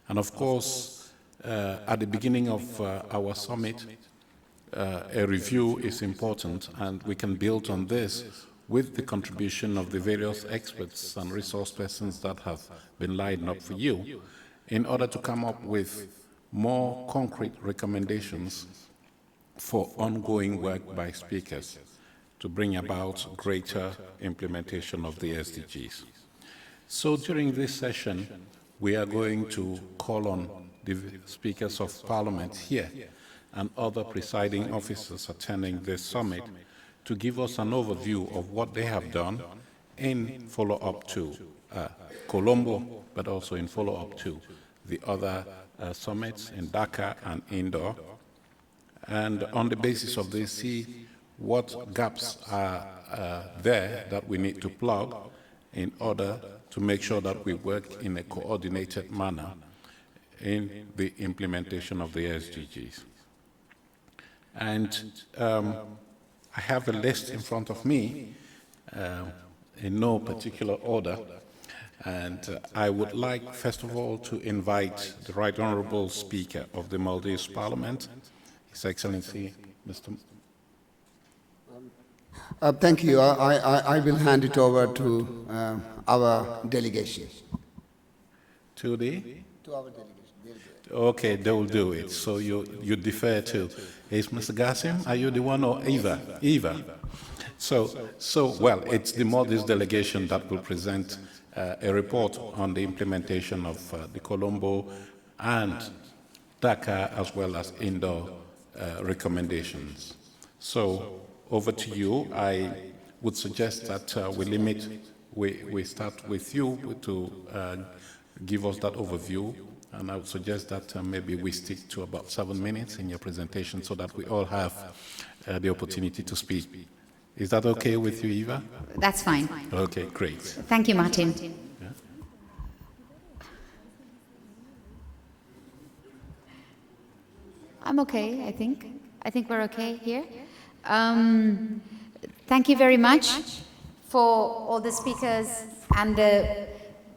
And of course, at the beginning of our summit, a review is important, and we can build on this with the contribution of the various experts and resource persons that have been lined up for you in order to come up with more concrete recommendations for ongoing work by speakers to bring about greater implementation of the SDGs. So during this session, we are going to call on the speakers of Parliament here and other presiding officers attending this summit to give us an overview of what they have done in follow-up to Colombo, but also in follow-up to the other summits in Dhaka and Indore. And on the basis of this, see what gaps are there that we need to plug in order to make sure that we work in a coordinated manner in the implementation of the SDGs. And I have a list in front of me in no particular order. And I would like, first of all, to invite the Right Honourable Speaker of the Maldives Parliament, His Excellency, Mr. Thank you. I will hand it over to our delegation. To the? To our delegation. Okay, they will do it. So you defer to. Is Mr. Gassim, are you the one, or Eva? Eva. So well, it's the Maldives delegation that will present a report on the implementation of the Colombo and Dhaka as well as Indore recommendations. So over to you. I would suggest that we start with you to give us that overview. And I would suggest that maybe we stick to about 7 minutes in your presentation so that we all have the opportunity to speak. Is that okay with you, Eva? That's fine. Okay, great. Thank you, Martin. Yeah. I'm okay, I think. I think we're okay here. Thank you very much for all the speakers and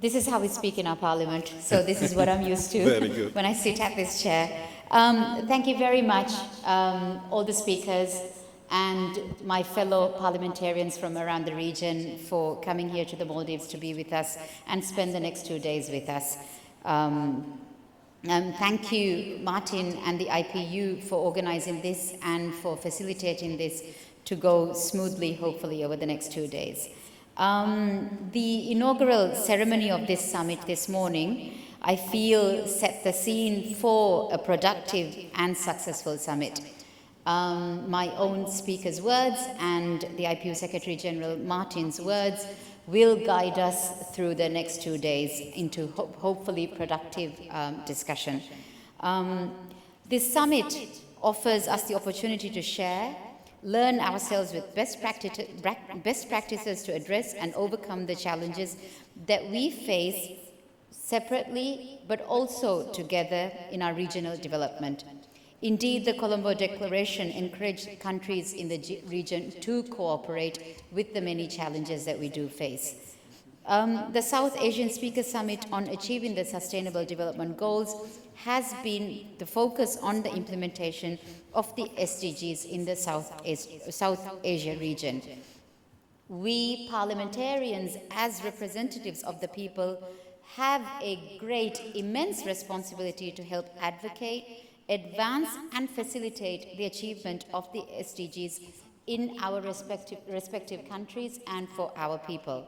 this is how we speak in our parliament, so this is what I'm used to Very good. when I sit at this chair. Thank you very much, all the speakers and my fellow parliamentarians from around the region for coming here to the Maldives to be with us and spend the next 2 days with us. Thank you, Martin and the IPU, for organizing this and for facilitating this to go smoothly, hopefully, over the next 2 days. The inaugural ceremony of this summit this morning, I feel, set the scene for a productive and successful summit. My own speaker's words and the IPU Secretary General Martin's words will guide us through the next 2 days into hopefully productive discussion. This summit offers us the opportunity to share, learn ourselves with best practices to address and overcome the challenges that we face separately but also together in our regional development. Indeed, the Colombo Declaration encouraged countries in the region to cooperate with the many challenges that we do face. The South Asian Speaker Summit on Achieving the Sustainable Development Goals has been the focus on the implementation of the SDGs in the South Asia region. We parliamentarians, as representatives of the people, have a great, immense responsibility to help advocate, advance and facilitate the achievement of the SDGs in our respective countries and for our people.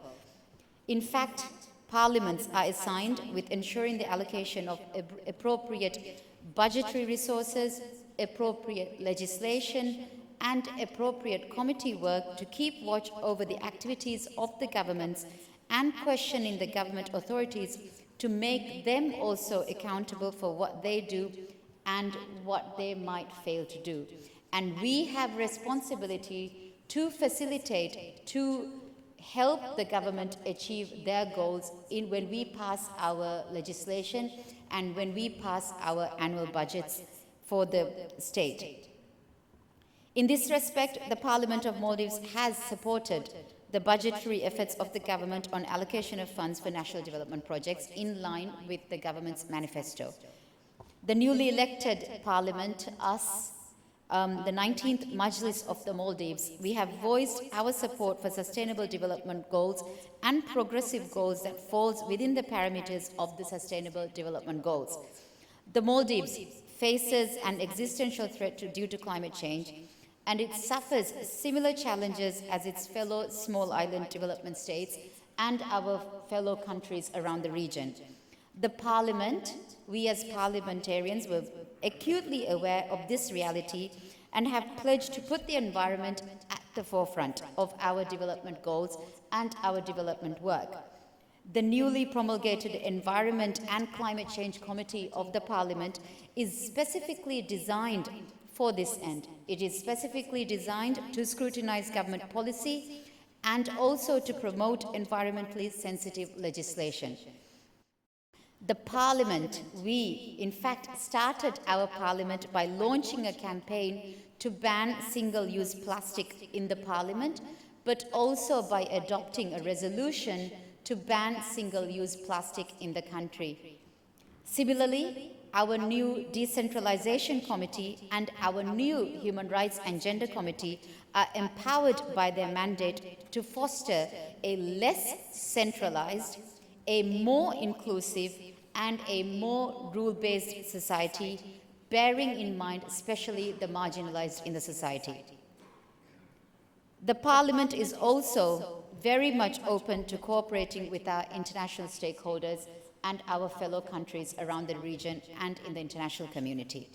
In fact, parliaments are assigned with ensuring the allocation of appropriate budgetary resources, appropriate legislation, and appropriate committee work to keep watch over the activities of the governments and questioning the government authorities to make them also accountable for what they do and what they might fail to do. And we have responsibility to facilitate, to help the government achieve their goals when we pass our legislation and when we pass our annual budgets for the state. In this respect, the Parliament of Maldives has supported the budgetary efforts of the government on allocation of funds for national development projects in line with the government's manifesto. The newly elected Parliament, us, the 19th Majlis of the Maldives, we have voiced our support for sustainable development goals and progressive goals that falls within the parameters of the sustainable development goals. The Maldives faces an existential threat due to climate change, and it suffers similar challenges as its fellow small island development states and our fellow countries around the region. The Parliament, we as parliamentarians were acutely aware of this reality and have pledged to put the environment at the forefront of our development goals and our development work. The newly promulgated Environment and Climate Change Committee of the Parliament is specifically designed for this end. It is specifically designed to scrutinize government policy and also to promote environmentally sensitive legislation. The Parliament, we in fact started our Parliament by launching a campaign to ban single-use plastic in the Parliament, but also by adopting a resolution to ban single-use plastic in the country. Similarly, our new Decentralization Committee and our new Human Rights and Gender Committee are empowered by their mandate to foster a less centralized, a more inclusive, and a more rule-based society, bearing in mind especially the marginalized in the society. The Parliament is also very much open to cooperating with our international stakeholders and our fellow countries around the region and in the international community.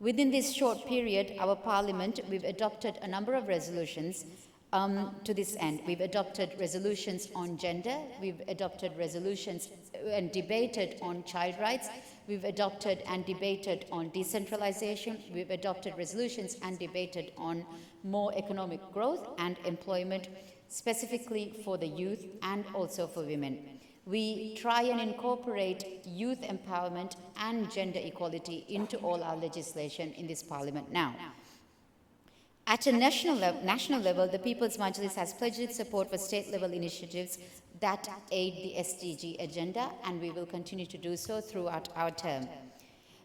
Within this short period, our Parliament, we've adopted a number of resolutions to this end. We've adopted resolutions on gender, we've adopted resolutions and debated on child rights, we've adopted and debated on decentralization, we've adopted resolutions and debated on more economic growth and employment, specifically for the youth and also for women. We try and incorporate youth empowerment and gender equality into all our legislation in this Parliament now. At a national level, the People's Majlis has pledged its support for state-level initiatives that aid the SDG agenda, and we will continue to do so throughout our term.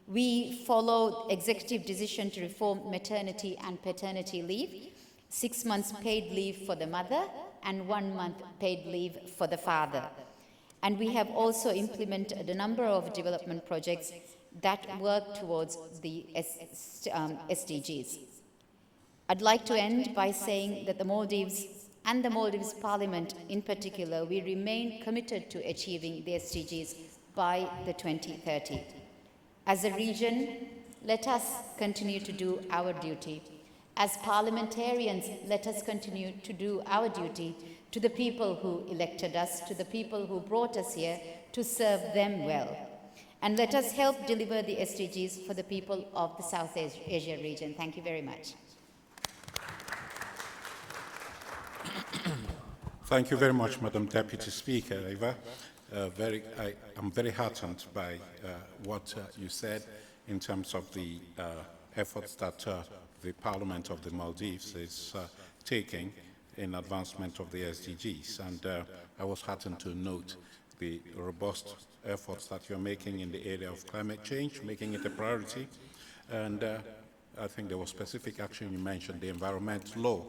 We follow executive decision to reform maternity and paternity leave, 6 months paid leave for the mother, and 1 month paid leave for the father. And we have also implemented a number of development projects that work towards the SDGs. I'd like to end by saying that the Maldives and the Maldives Parliament in particular, we remain committed to achieving the SDGs by the 2030. As a region, let us continue to do our duty. As parliamentarians, let us continue to do our duty to the people who elected us, to the people who brought us here, to serve them well. And let us help deliver the SDGs for the people of the South Asia region. Thank you very much. Thank you very much, Madam Deputy Speaker, Eva. I'm very heartened by what you said in terms of the efforts that the Parliament of the Maldives is taking in advancement of the SDGs. And I was heartened to note the robust efforts that you're making in the area of climate change, making it a priority. And I think there was specific action you mentioned, the environment law,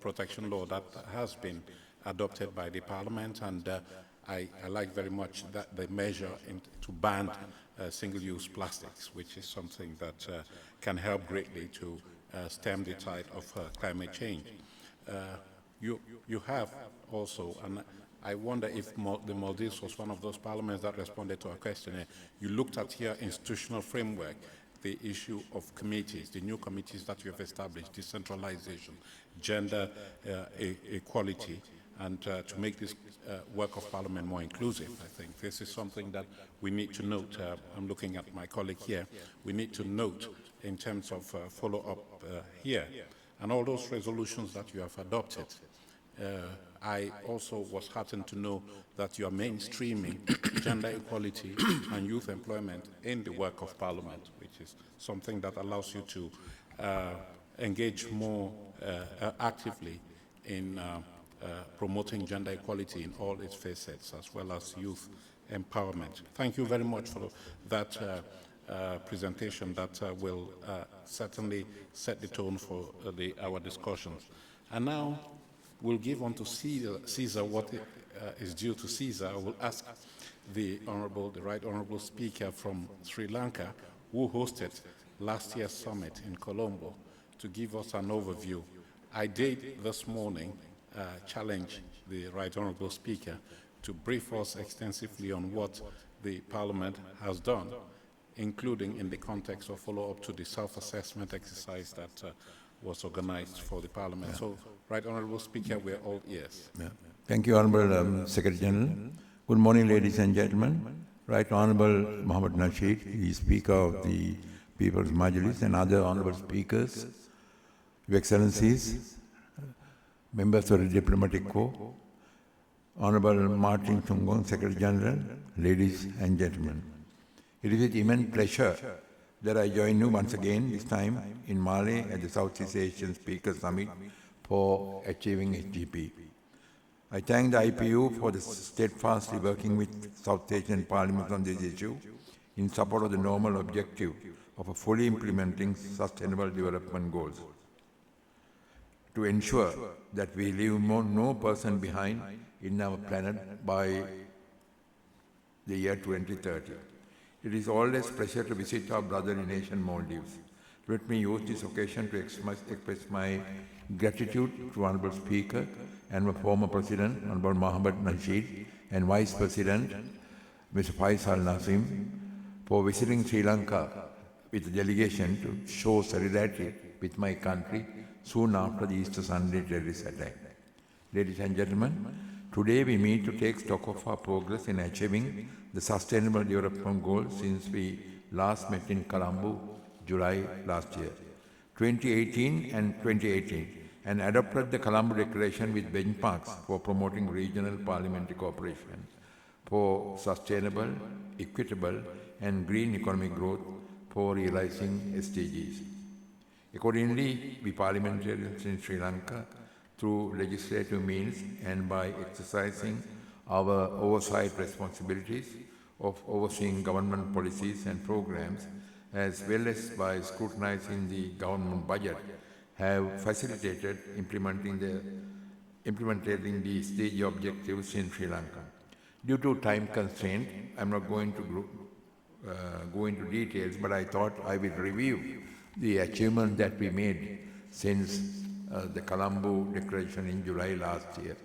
protection law that has been adopted by the Parliament, and I like very much that the measure to ban single-use plastics, which is something that can help greatly to stem the tide of climate change. You have also, and I wonder if the Maldives was one of those parliaments that responded to our questionnaire. You looked at here institutional framework, the issue of committees, the new committees that you have established, decentralization, gender equality, and to make this work of Parliament more inclusive. I think this is something that we need to note. I'm looking at my colleague here. We need to note in terms of follow-up here. And all those resolutions that you have adopted. I also was heartened to know that you are mainstreaming gender equality and youth employment in the work of Parliament, which is something that allows you to engage more actively in promoting gender equality in all its facets, as well as youth empowerment. Thank you very much for that presentation that will certainly set the tone for our discussions. And now we'll give on to Caesar what is due to Caesar. I will ask the Right Honourable Speaker from Sri Lanka, who hosted last year's summit in Colombo, to give us an overview. I did this morning challenge the Right Honourable Speaker to brief us extensively on what the Parliament has done, including in the context of follow-up to the self-assessment exercise that was organized for the Parliament. So, Right Honourable Speaker, we're all ears. Thank you, Honourable Secretary General. Good morning, ladies and gentlemen. Right Honourable Mohammed Nasheed, the Speaker of the People's Majlis, and other Honourable Speakers, Your Excellencies, members of the Diplomatic Corps, Honourable Martin Tungong, Secretary General, ladies and gentlemen. It is with immense pleasure that I join you once again, this time in Male at the Southeast Asian Speakers Summit for achieving SGP. I thank the IPU for steadfastly working with South Asian parliaments on this issue in support of the normal objective of fully implementing sustainable development goals, to ensure that we leave no person behind in our planet by the year 2030. It is always a pleasure to visit our brotherly nation, Maldives. Let me use this occasion to express my gratitude to Honourable Speaker and my former President, Honourable Mohammed Nasheed, and Vice President, Mr. Faisal Nasim, for visiting Sri Lanka with a delegation to show solidarity with my country soon after the Easter Sunday terrorist attack. Ladies and gentlemen, today we meet to take stock of our progress in achieving the Sustainable Development Goals since we last met in Colombo, July last year, 2018, and adopted the Colombo Declaration with benchmarks for promoting regional parliamentary cooperation for sustainable, equitable, and green economic growth for realizing SDGs. Accordingly, we parliamentarians in Sri Lanka, through legislative means and by exercising our oversight responsibilities of overseeing government policies and programs, as well as by scrutinizing the government budget, have facilitated implementing the SDG objectives in Sri Lanka. Due to time constraint, I'm not going to go into details, but I thought I will review the achievement that we made since the Colombo Declaration in July last year.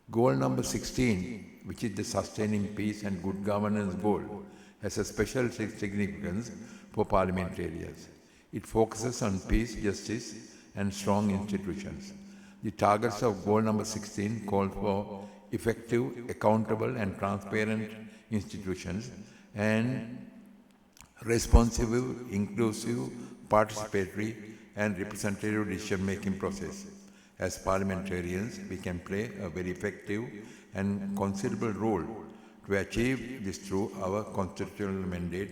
Goal number 16, which is the Sustaining Peace and Good Governance goal, has a special significance for parliamentarians. It focuses on peace, justice, and strong institutions. The targets of goal number 16 call for effective, accountable, and transparent institutions and responsive, inclusive, participatory, and representative decision-making process. As parliamentarians, we can play a very effective and considerable role to achieve this through our constitutional mandate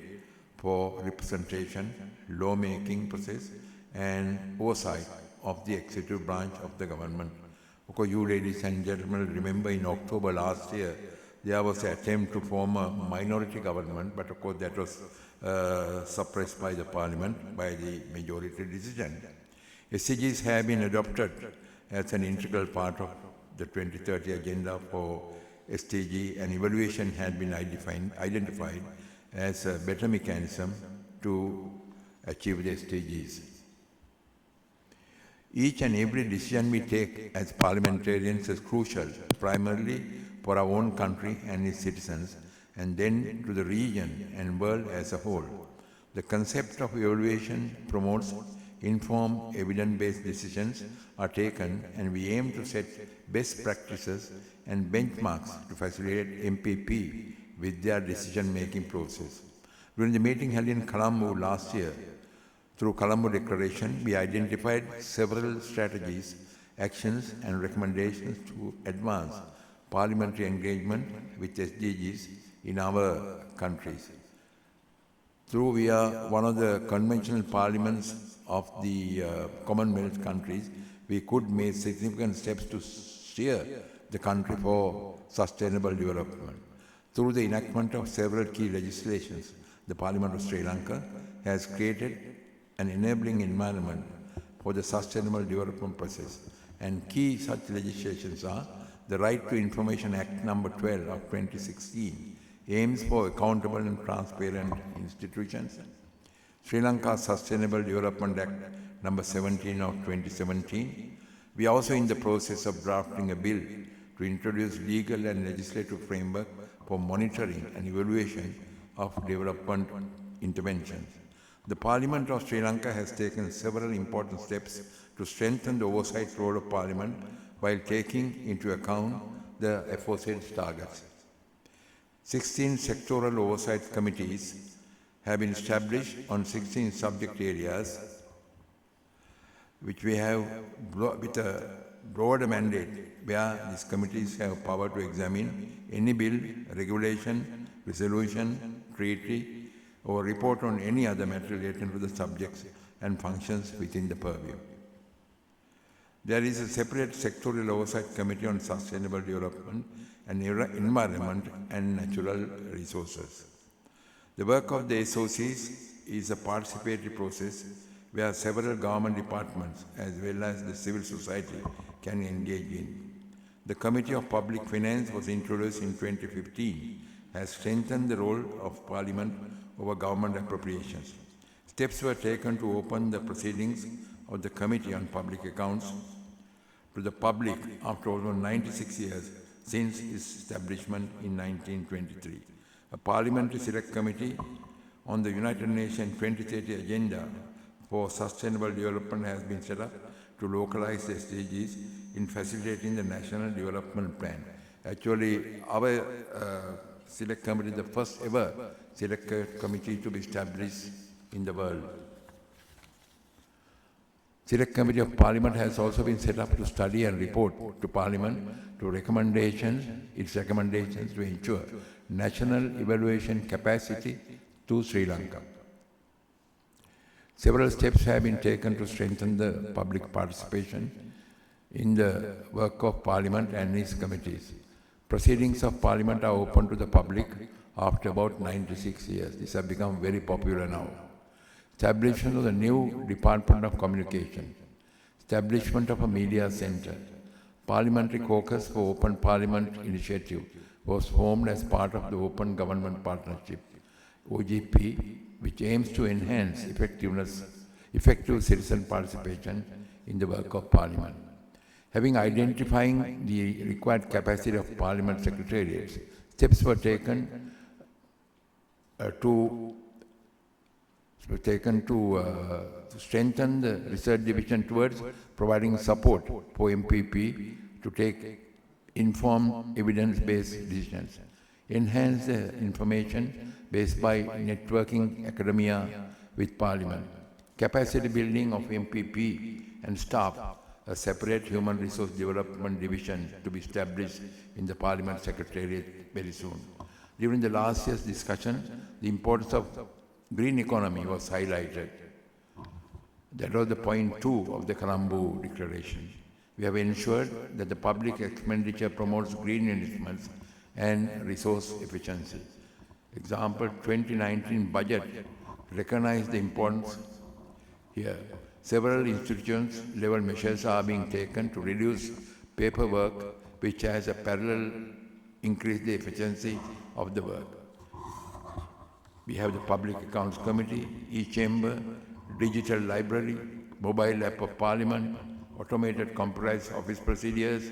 for representation, lawmaking process, and oversight of the executive branch of the government. Of course, you ladies and gentlemen remember in October last year, there was an attempt to form a minority government, but of course that was suppressed by the parliament by the majority decision. SDGs have been adopted as an integral part of the 2030 agenda for SDG, and evaluation had been identified as a better mechanism to achieve the SDGs. Each and every decision we take as parliamentarians is crucial, primarily for our own country and its citizens, and then to the region and world as a whole. The concept of evaluation promotes informed, evidence-based decisions are taken, and we aim to set best practices and benchmarks to facilitate MPP with their decision-making process. During the meeting held in Colombo last year, through Colombo Declaration, we identified several strategies, actions, and recommendations to advance parliamentary engagement with SDGs in our countries. Through we are one of the conventional parliaments of the Commonwealth countries, we could make significant steps to steer the country for sustainable development. Through the enactment of several key legislations, the Parliament of Sri Lanka has created an enabling environment for the sustainable development process. And key such legislations are the Right to Information Act number 12 of 2016, aims for accountable and transparent institutions. Sri Lanka's Sustainable Development Act number 17 of 2017. We are also in the process of drafting a bill to introduce legal and legislative framework for monitoring and evaluation of development interventions. The Parliament of Sri Lanka has taken several important steps to strengthen the oversight role of Parliament while taking into account the aforesaid targets. 16 sectoral oversight committees have been established on 16 subject areas, which we have with a broader mandate, where these committees have power to examine any bill, regulation, resolution, treaty, or report on any other matter related to the subjects and functions within the purview. There is a separate sectoral oversight committee on sustainable development and environment and natural resources. The work of the SOCs is a participatory process where several government departments as well as the civil society can engage in. The Committee of Public Finance was introduced in 2015, has strengthened the role of Parliament over government appropriations. Steps were taken to open the proceedings of the Committee on Public Accounts to the public after over 96 years since its establishment in 1923. A Parliamentary Select Committee on the United Nations 2030 Agenda for Sustainable Development has been set up to localize the SDGs in facilitating the National Development Plan. Actually, our Select Committee is the first ever Select Committee to be established in the world. Select Committee of Parliament has also been set up to study and report to Parliament to its recommendations to ensure national evaluation capacity to Sri Lanka. Several steps have been taken to strengthen the public participation in the work of Parliament and its committees. Proceedings of Parliament are open to the public after about 96 years. These have become very popular now. Establishment of the new Department of Communication, establishment of a media center, Parliamentary Caucus for Open Parliament Initiative was formed as part of the Open Government Partnership, OGP, which aims to enhance effective citizen participation in the work of Parliament. Having identifying the required capacity of Parliament secretariats, steps were taken to strengthen the research division towards providing support for MPP to take informed, evidence-based decisions, enhance the information based by networking academia with Parliament, capacity building of MPP and staff, a separate human resource development division to be established in the Parliament Secretariat very soon. During the last year's discussion, the importance of green economy was highlighted. That was the point 2 of the Colombo Declaration. We have ensured that the public expenditure promotes green investments and resource efficiency. Example, 2019 budget recognized the importance here. Several institutions level measures are being taken to reduce paperwork, which has a parallel increase the efficiency of the work. We have the Public Accounts Committee, e-chamber, digital library, mobile app of Parliament, automated computerized office procedures,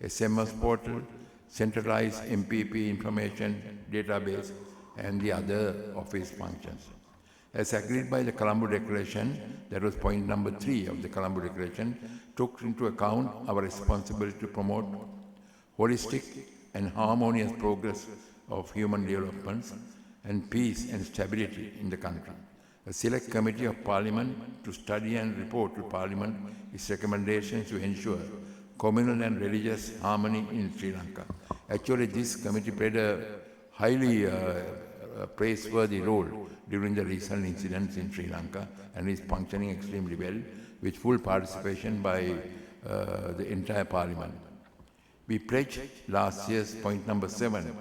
SMS portal, centralized MPP information database, and the other office functions. As agreed by the Colombo Declaration, that was point number 3 of the Colombo Declaration, took into account our responsibility to promote holistic and harmonious progress of human development and peace and stability in the country. A select committee of Parliament to study and report to Parliament its recommendations to ensure communal and religious harmony in Sri Lanka. Actually, this committee played a highly praiseworthy role during the recent incidents in Sri Lanka and is functioning extremely well with full participation by the entire Parliament. We pledged last year's point number 7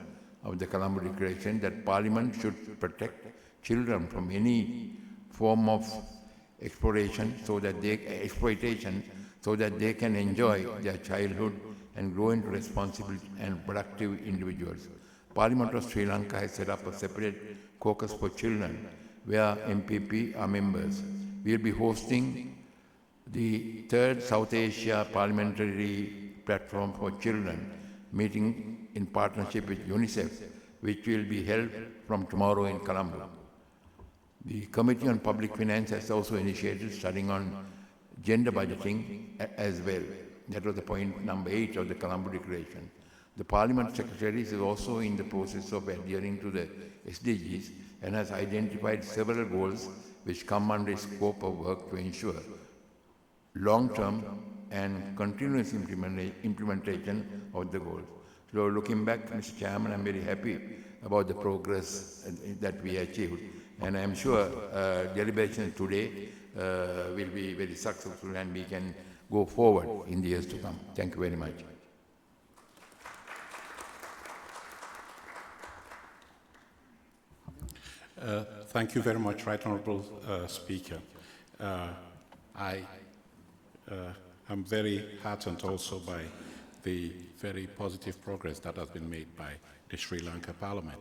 of the Colombo Declaration that Parliament should protect children from any form of exploitation so that they can enjoy their childhood and grow into responsible and productive individuals. Parliament of Sri Lanka has set up a separate caucus for children where MPP are members. We will be hosting the 3rd South Asia Parliamentary Platform for Children meeting in partnership with UNICEF, which will be held from tomorrow in Colombo. The Committee on Public Finance has also initiated studying on gender budgeting as well. That was the point number 8 of the Colombo Declaration. The Parliament Secretary is also in the process of adhering to the SDGs and has identified several goals which come under its scope of work to ensure long-term and continuous implementation of the goals. So looking back, Mr. Chairman, I'm very happy about the progress that we achieved. And I'm sure deliberations today will be very successful and we can go forward in the years to come. Thank you very much. Thank you very much, Right Honourable Speaker. I am very heartened also by the very positive progress that has been made by the Sri Lanka Parliament.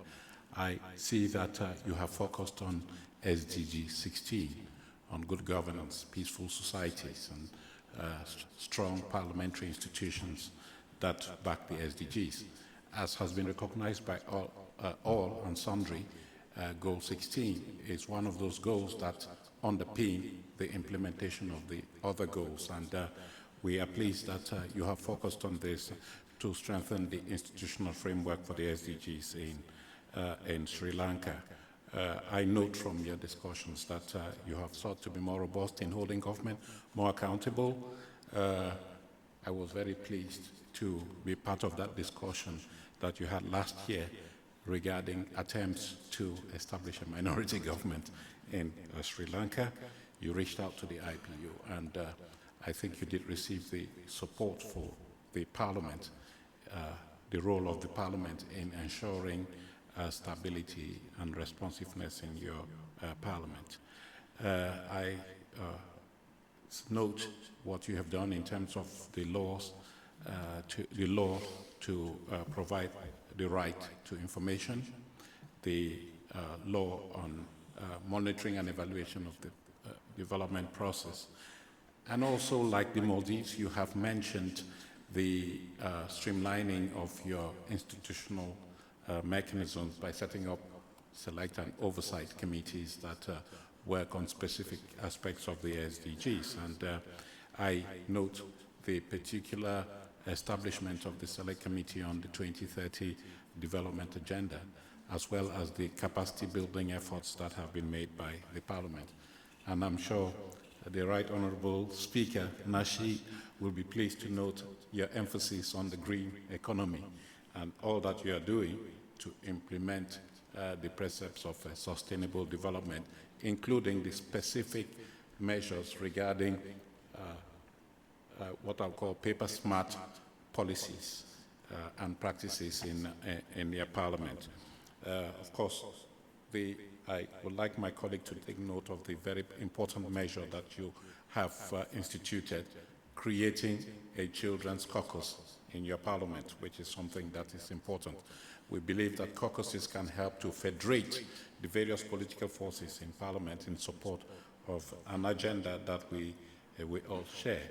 I see that you have focused on SDG 16, on good governance, peaceful societies, and strong parliamentary institutions that back the SDGs. As has been recognized by all and sundry, Goal 16 is one of those goals that underpin the implementation of the other goals, and we are pleased that you have focused on this to strengthen the institutional framework for the SDGs in Sri Lanka. I note from your discussions that you have sought to be more robust in holding government more accountable. I was very pleased to be part of that discussion that you had last year regarding attempts to establish a minority government in Sri Lanka. You reached out to the IPU, and I think you did receive the support for the Parliament, the role of the Parliament in ensuring stability and responsiveness in your Parliament. I note what you have done in terms of the law to provide the right to information, the law on monitoring and evaluation of the development process. And also, like the Maldives, you have mentioned the streamlining of your institutional mechanisms by setting up select and oversight committees that work on specific aspects of the SDGs. And I note the particular establishment of the Select Committee on the 2030 Development Agenda, as well as the capacity building efforts that have been made by the Parliament. And I'm sure the Right Honourable Speaker, Nashi, will be pleased to note your emphasis on the green economy and all that you are doing to implement the precepts of sustainable development, including the specific measures regarding what I'll call paper smart policies and practices in your Parliament. Of course, I would like my colleague to take note of the very important measure that you have instituted, creating a children's caucus in your Parliament, which is something that is important. We believe that caucuses can help to federate the various political forces in Parliament in support of an agenda that we all share.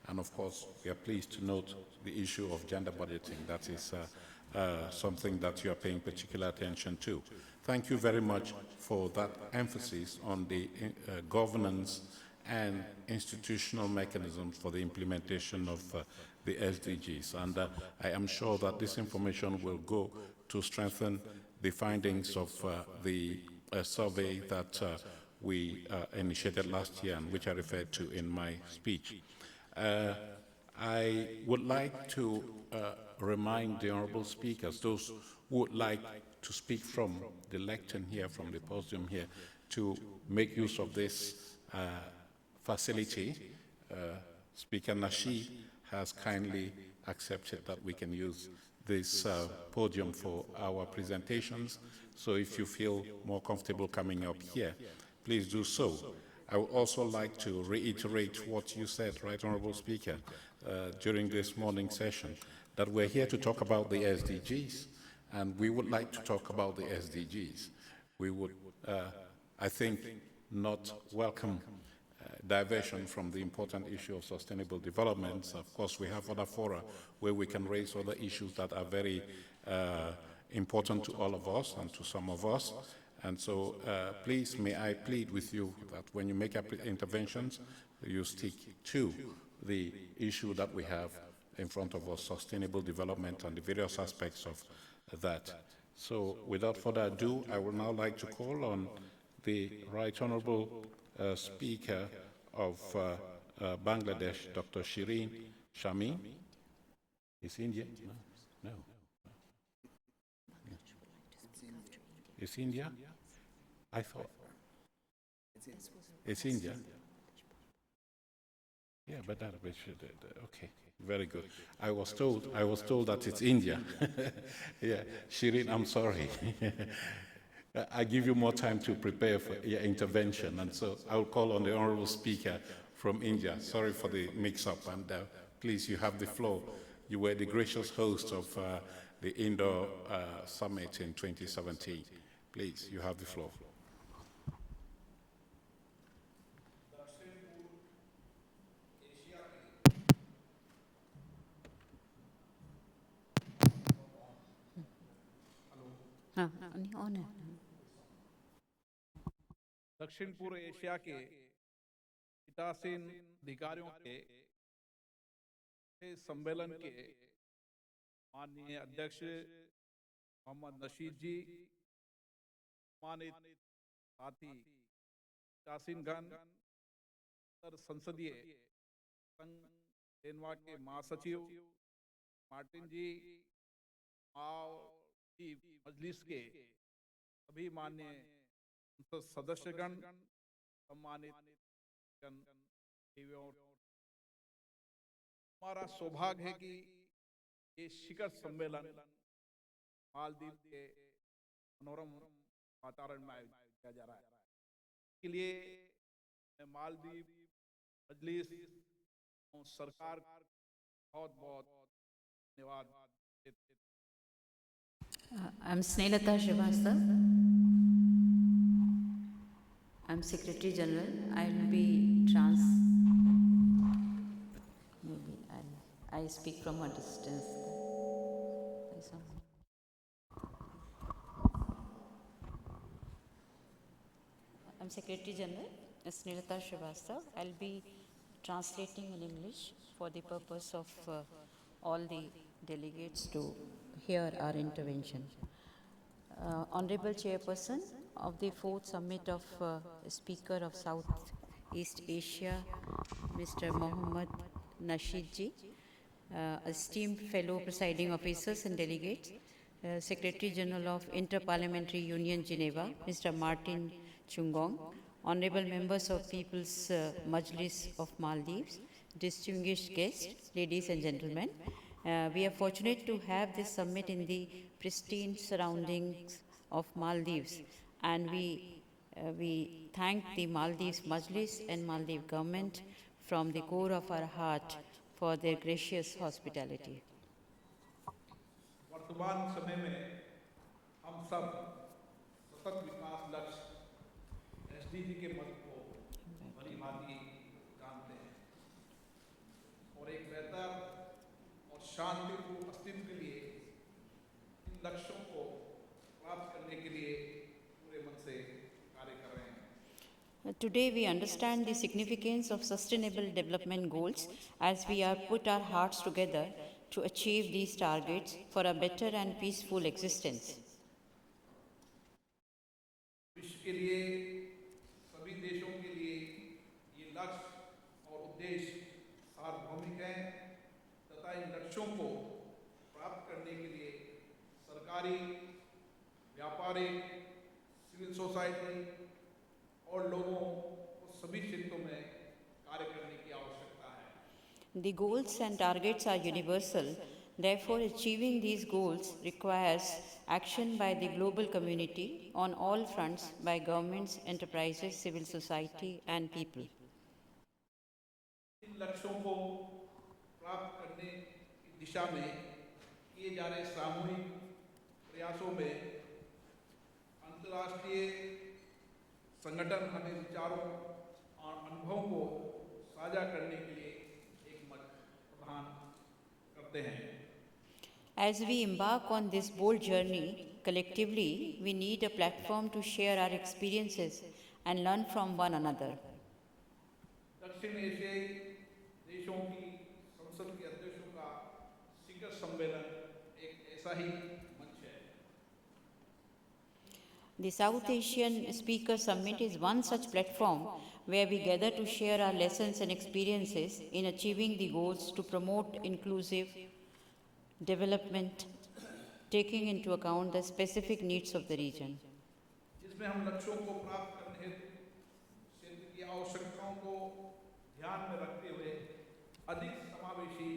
And of course, we are pleased to note the issue of gender budgeting. That is something that you are paying particular attention to. Thank you very much for that emphasis on the governance and institutional mechanisms for the implementation of the SDGs. And I am sure that this information will go to strengthen the findings of the survey that we initiated last year and which I referred to in my speech. I would like to remind the honorable speakers, those who would like to speak from the lectern here, from the podium here, to make use of this facility. Speaker Nashi has kindly accepted that we can use this podium for our presentations. So if you feel more comfortable coming up here, please do so. I would also like to reiterate what you said, Right Honourable Speaker, during this morning session, that we're here to talk about the SDGs, and we would like to talk about the SDGs. We would, I think, not welcome diversion from the important issue of sustainable development. Of course, we have other fora where we can raise other issues that are very important to all of us and to some of us. And so, please, may I plead with you that when you make interventions, you stick to the issue that we have in front of us, sustainable development and the various aspects of that. So, without further ado, I would now like to call on the Right Honourable Speaker of Bangladesh, Dr. Shireen Shamim. Is India? No. Is India? I thought. It's India. Yeah, but that we should. Okay, very good. I was told that it's India. Yeah, Shireen, I'm sorry. I give you more time to prepare for your intervention, and so I'll call on the honourable speaker from India. Sorry for the mix-up, and please, you have the floor. You were the gracious host of the Indoor Summit in 2017. Please, you have the floor. दक्षिण पूर्व Asia के पीठासीन अधिकारियों के सम्मेलन के माननीय अध्यक्ष मोहम्मद नशीद जी, सम्मानित साथी पीठासीनगण, संसदीय संघ डेनवा के महासचिव मार्टिन जी, की मजलिस के सभी माननीय सदस्यगण, सम्मानित हमारा सौभाग्य है कि ये शिखर सम्मेलन मालदीव के मनोरम वातावरण में आयोजित किया जा रहा है। इसके लिए मैं मालदीव मजलिस और सरकार बहुत बहुत धन्यवाद देते। I'm Snelata Srivastava. I'm Secretary General. I'll be maybe I speak from a distance. I'm Secretary General, Snilata Srivastava. I'll be translating in English for the purpose of all the delegates to hear our intervention. Honorable Chairperson of the 4th Summit of Speaker of Southeast Asia, Mr. Mohammad Nasheed ji, esteemed fellow presiding officers and delegates, Secretary General of Inter-Parliamentary Union Geneva, Mr. Martin Chungong, honorable members of People's Majlis of Maldives, distinguished guests, ladies and gentlemen. We are fortunate to have this summit in the pristine surroundings of Maldives, and we thank the Maldives Majlis and Maldives government from the core of our heart for their gracious hospitality. वर्तमान समय में हम सब सतत विकास लक्ष्य SDG के महत्व को भली भांति जानते हैं और एक बेहतर और शांतिपूर्ण अस्तित्व के लिए इन लक्ष्यों को प्राप्त करने के लिए पूरे मन से कार्य कर रहे हैं। Today we understand the significance of sustainable development goals as we are put our hearts together to achieve these targets for a better and peaceful existence. विश्व के लिए सभी देशों के लिए ये लक्ष्य और उद्देश्य सार्वभौमिक हैं तथा इन लक्ष्यों को प्राप्त करने के लिए सरकारी, व्यापारिक, सिविल सोसाइटी और लोगों को सभी क्षेत्रों में कार्य करने की आवश्यकता है। The goals and targets are universal. Therefore, achieving these goals requires action by the global community on all fronts by governments, enterprises, civil society, and people. इन लक्ष्यों को प्राप्त करने की दिशा में किए जा रहे सामूहिक प्रयासों में अंतर्राष्ट्रीय संगठन हमें विचारों और अनुभवों को साझा करने के लिए एक मंच प्रदान करते हैं। As we embark on this bold journey, collectively, we need a platform to share our experiences and learn from one another. दक्षिण एशियाई देशों की संसद के अध्यक्षों का शिखर सम्मेलन एक ऐसा ही मंच है। The South Asian Speaker Summit is one such platform where we gather to share our lessons and experiences in achieving the goals to promote inclusive development, taking into account the specific needs of the region. जिसमें हम लक्ष्यों को प्राप्त करने हेतु क्षेत्र की आवश्यकताओं को ध्यान में रखते हुए अधिक समावेशी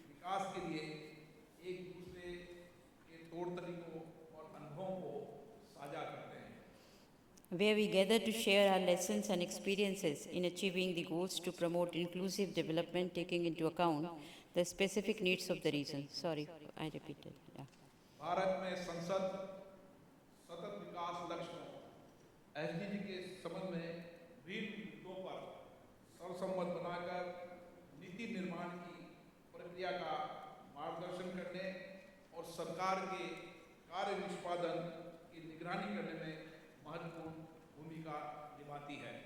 विकास के लिए एक दूसरे के तौर तरीकों और अनुभवों को साझा करते हैं। Where we gather to share our lessons and experiences in achieving the goals to promote inclusive development, taking into account the specific needs of the region. Sorry, I repeated. Yeah. Bharat में संसद सतत विकास लक्ष्यों एसडीजी के संबंध में विभिन्न मुद्दों पर सर्वसम्मत बनाकर नीति निर्माण की प्रक्रिया का मार्गदर्शन करने और सरकार के कार्य निष्पादन की निगरानी करने में महत्वपूर्ण भूमिका निभाती है।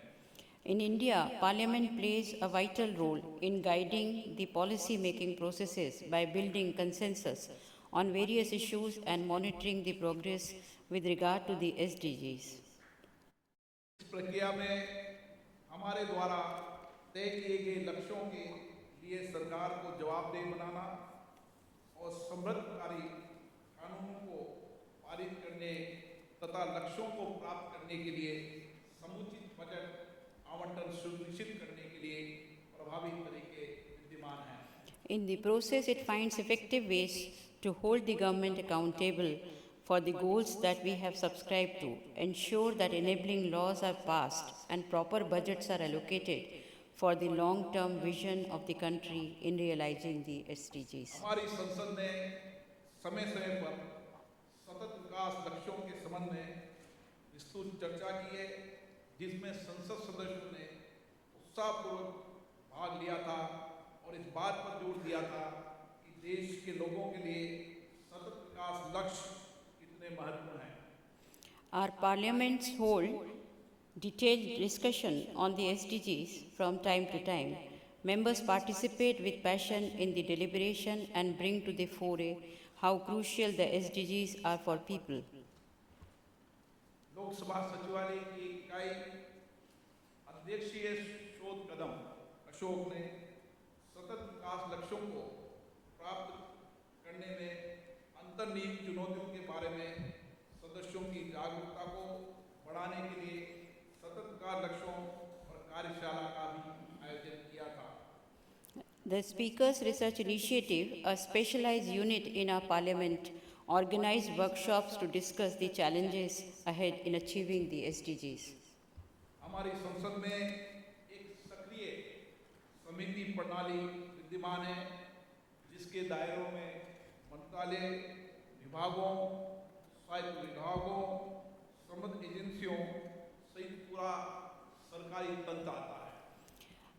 In India, Parliament plays a vital role in guiding the policy-making processes by building consensus on various issues and monitoring the progress with regard to the SDGs. इस प्रक्रिया में हमारे द्वारा तय किए गए लक्ष्यों के लिए सरकार को जवाबदेह बनाना और समृद्धकारी कानूनों को पारित करने तथा लक्ष्यों को प्राप्त करने के लिए समुचित बजट आवंटन सुनिश्चित करने के लिए प्रभावी तरीके विद्यमान हैं। In the process, it finds effective ways to hold the government accountable for the goals that we have subscribed to, ensure that enabling laws are passed and proper budgets are allocated for the long-term vision of the country in realizing the SDGs. हमारी संसद ने समय-समय पर सतत विकास लक्ष्यों के संबंध में विस्तृत चर्चा की है जिसमें संसद सदस्यों ने उत्साहपूर्वक भाग लिया था और इस बात पर जोर दिया था कि देश के लोगों के लिए सतत विकास लक्ष्य कितने महत्वपूर्ण हैं। Our parliaments hold detailed discussion on the SDGs from time to time. Members participate with passion in the deliberation and bring to the fore how crucial the SDGs are for people. Lok Sabha सचिवालय की इकाई अध्यक्षीय शोध कदम अशोक ने सतत विकास लक्ष्यों को प्राप्त करने में अंतर्निहित चुनौतियों के बारे में सदस्यों की जागरूकता को बढ़ाने के लिए सतत विकास लक्ष्यों और कार्यशाला का भी आयोजन किया था। The Speaker's Research Initiative, a specialized unit in our parliament, organized workshops to discuss the challenges ahead in achieving the SDGs. हमारी संसद में एक सक्रिय समिति प्रणाली विद्यमान है जिसके दायरों में मंत्रालय, विभागों, स्वायत्त विभागों, संबद्ध एजेंसियों सहित पूरा सरकारी तंत्र आता है।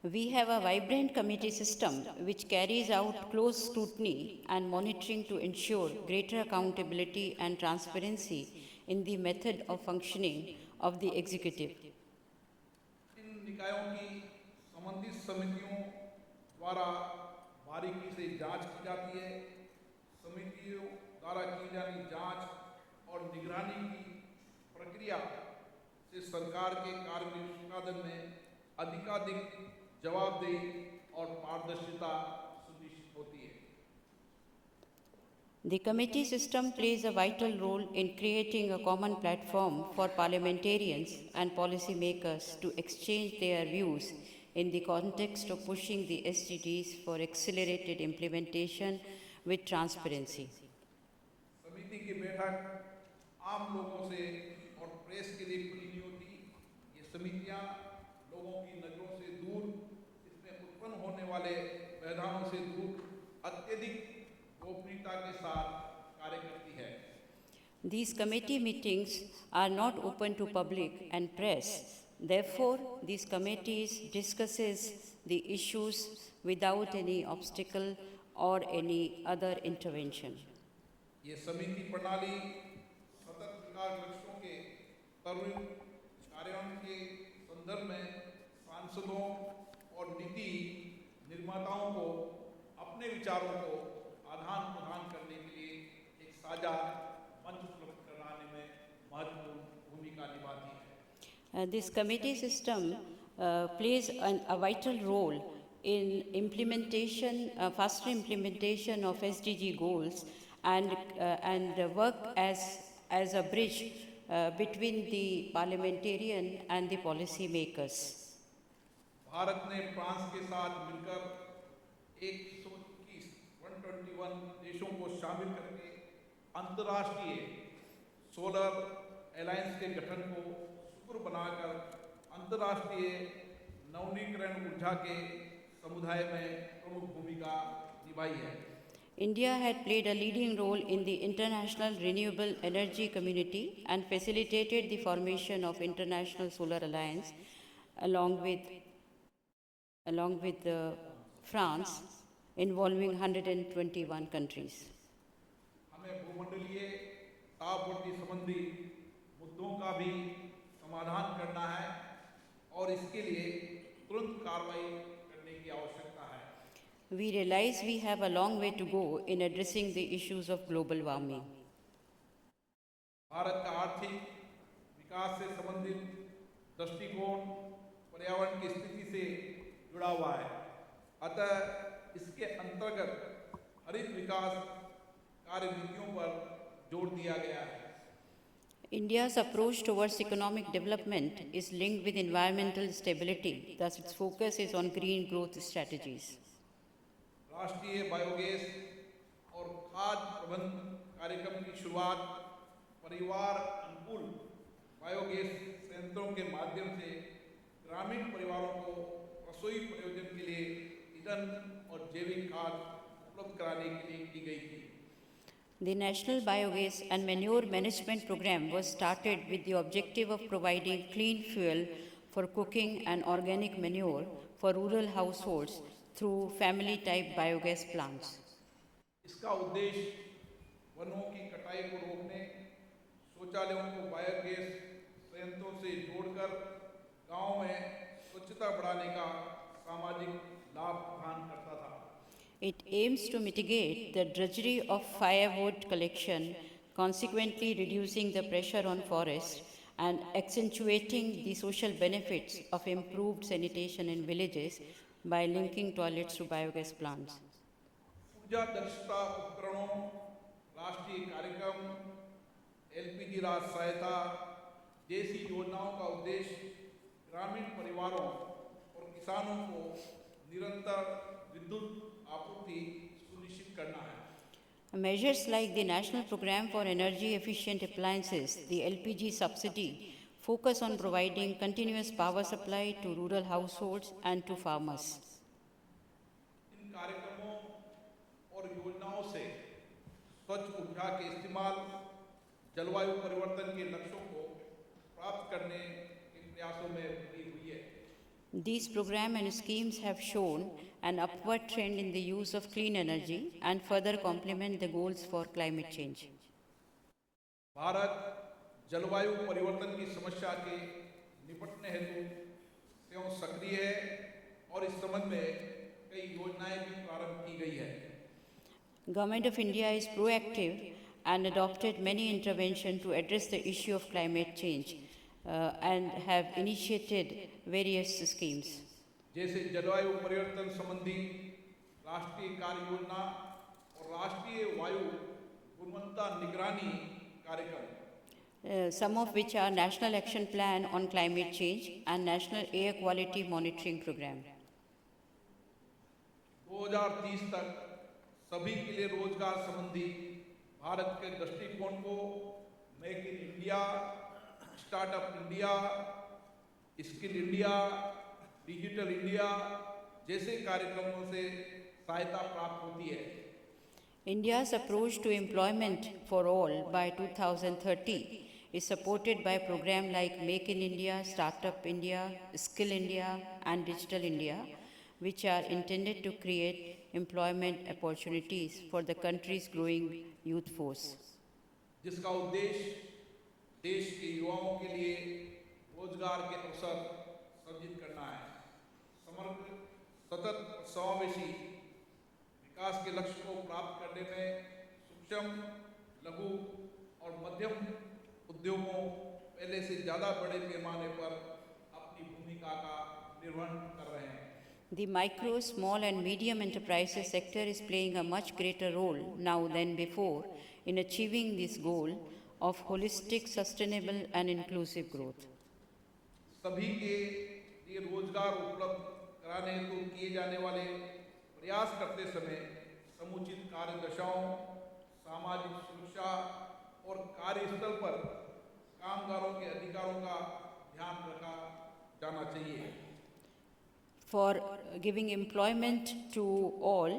We have a vibrant committee system which carries out close scrutiny and monitoring to ensure greater accountability and transparency in the method of functioning of the executive. इन निकायों की संबंधित समितियों द्वारा बारीकी से जांच की जाती है। समितियों द्वारा की जाने जांच और निगरानी की प्रक्रिया से सरकार के कार्य निष्पादन में अधिकाधिक जवाबदेही और पारदर्शिता सुनिश्चित होती है। The committee system plays a vital role in creating a common platform for parliamentarians and policymakers to exchange their views in the context of pushing the SDGs for accelerated implementation with transparency. समिति की बैठक आम लोगों से और press के लिए खुली नहीं होती। ये समितियां लोगों की नजरों से दूर, इसमें उत्पन्न होने वाले व्यवधानों से दूर अत्यधिक गोपनीयता के साथ कार्य करती है। These committee meetings are not open to public and press. Therefore, these committees discusses the issues without any obstacle or any other intervention. ये समिति प्रणाली सतत विकास लक्ष्यों के त्वरित कार्यान्वयन के संदर्भ में सांसदों और नीति निर्माताओं को अपने विचारों को आदान प्रदान करने के लिए एक साझा मंच उपलब्ध कराने में महत्वपूर्ण भूमिका निभाती है। This committee system plays a vital role in implementation, faster implementation of SDG goals and work as a bridge between the parliamentarian and the policy makers. Bharat ने फ्रांस के साथ मिलकर 121 देशों को शामिल करके अंतर्राष्ट्रीय सोलर अलायंस के गठन को सुपुर बनाकर अंतर्राष्ट्रीय नवीकरण ऊर्जा के समुदाय में प्रमुख भूमिका निभाई है। India had played a leading role in the international renewable energy community and facilitated the formation of International Solar Alliance along with France, involving 121 countries. हमें भूमंडलीय तापवर्ती संबंधी मुद्दों का भी समाधान करना है और इसके लिए तुरंत कार्रवाई करने की आवश्यकता है। We realize we have a long way to go in addressing the issues of global warming. Bharat का आर्थिक विकास से संबंधित दृष्टिकोण पर्यावरण की स्थिति से जुड़ा हुआ है। अतः इसके अंतर्गत हरित विकास कार्यनीतियों पर जोर दिया गया है। India's approach towards economic development is linked with environmental stability, thus its focus is on green growth strategies. राष्ट्रीय बायोगैस और खाद्य प्रबंधन कार्यक्रम की शुरुआत परिवार अनुकूल बायोगैस संयंत्रों के माध्यम से ग्रामीण परिवारों को रसोई प्रयोजन के लिए ईंधन और जैविक खाद उपलब्ध कराने के लिए की गई थी। The National Biogas and Manure Management Program was started with the objective of providing clean fuel for cooking and organic manure for rural households through family-type biogas plants. इसका उद्देश्य वनों की कटाई को रोकने, शौचालयों को बायोगैस संयंत्रों से जोड़कर गांव में स्वच्छता बढ़ाने का सामाजिक लाभ प्रदान करता था। It aims to mitigate the drudgery of firewood collection, consequently reducing the pressure on forests and accentuating the social benefits of improved sanitation in villages by linking toilets to biogas plants. ऊर्जा दक्षता उपकरणों, राष्ट्रीय कार्यक्रम, LPG राहत सहायता जैसी योजनाओं का उद्देश्य ग्रामीण परिवारों और किसानों को निरंतर विद्युत आपूर्ति सुनिश्चित करना है। Measures like the National Program for Energy Efficient Appliances, the LPG subsidy, focus on providing continuous power supply to rural households and to farmers. इन कार्यक्रमों और योजनाओं से स्वच्छ ऊर्जा के इस्तेमाल, जलवायु परिवर्तन के लक्ष्यों को प्राप्त करने के प्रयासों में वृद्धि हुई है। These programs and schemes have shown an upward trend in the use of clean energy and further complement the goals for climate change. Bharat जलवायु परिवर्तन की समस्या के निपटने हेतु स्वयं सक्रिय है और इस संबंध में कई योजनाएं भी प्रारंभ की गई है। Government of India is proactive and adopted many interventions to address the issue of climate change and have initiated various schemes. जैसे जलवायु परिवर्तन संबंधी राष्ट्रीय कार्य योजना और राष्ट्रीय वायु गुणवत्ता निगरानी कार्यक्रम, Some of which are National Action Plan on Climate Change and National Air Quality Monitoring Program. 2030 तक सभी के लिए रोजगार संबंधी भारत के दृष्टिकोण को make in India, startup India, skill India, digital India जैसे कार्यक्रमों से सहायता प्राप्त होती है। India's approach to employment for all by 2030 is supported by programs like Make in India, Startup India, Skill India, and Digital India, which are intended to create employment opportunities for the country's growing youth force. जिसका उद्देश्य देश के युवाओं के लिए रोजगार के अवसर सृजित करना है। समग्र सतत समावेशी विकास के लक्ष्य को प्राप्त करने में सूक्ष्म, लघु और मध्यम उद्योगों पहले से ज़्यादा बड़े पैमाने पर अपनी भूमिका का निर्वहन कर रहे हैं। The micro, small and medium enterprises sector is playing a much greater role now than before in achieving this goal of holistic, sustainable and inclusive growth. सभी के लिए रोजगार उपलब्ध कराने हेतु किए जाने वाले प्रयास करते समय समुचित कार्य दशाओं, सामाजिक सुरक्षा और कार्यस्थल पर कामगारों के अधिकारों का ध्यान रखा जाना चाहिए। For giving employment to all,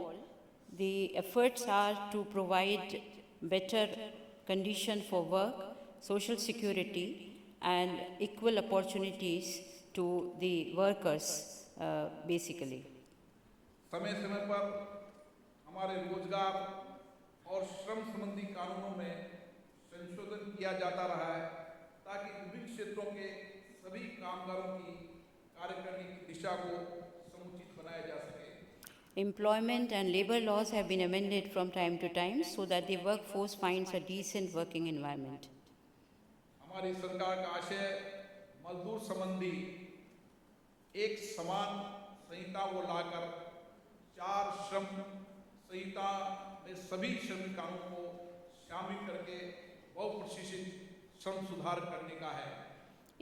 the efforts are to provide better condition for work, social security and equal opportunities to the workers basically. समय समय पर हमारे रोजगार और श्रम संबंधी कानूनों में संशोधन किया जाता रहा है ताकि विभिन्न क्षेत्रों के सभी कामगारों की कार्य करने की दिशा को समुचित बनाया जा सके। Employment and labor laws have been amended from time to time so that the workforce finds a decent working environment. हमारी सरकार का आशय मजदूर संबंधी एक समान संहिता को लाकर 4 श्रम संहिता में सभी श्रमिकों को शामिल करके बहुप्रशिक्षित श्रम सुधार करने का है।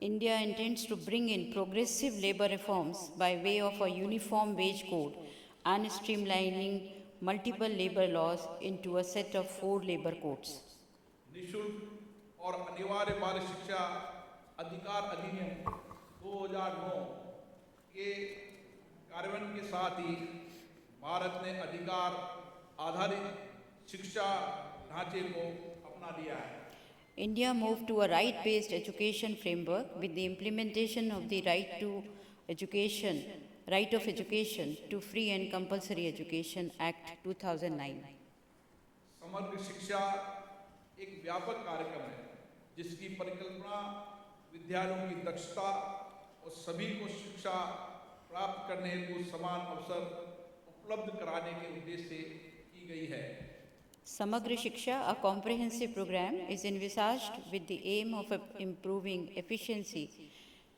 India intends to bring in progressive labor reforms by way of a uniform wage code and streamlining multiple labor laws into a set of 4 labor codes. निःशुल्क और अनिवार्य बाल शिक्षा अधिकार अधिनियम 2009 के कार्यान्वयन के साथ ही भारत ने अधिकार आधारित शिक्षा ढांचे को अपना लिया है। India moved to a right-based education framework with the implementation of the right of education to free and compulsory education Act 2009. समग्र शिक्षा एक व्यापक कार्यक्रम है जिसकी परिकल्पना विद्यालयों की दक्षता और सभी को शिक्षा प्राप्त करने हेतु समान अवसर उपलब्ध कराने के उद्देश्य से की गई है। Samagra Shiksha, a comprehensive program, is envisaged with the aim of improving efficiency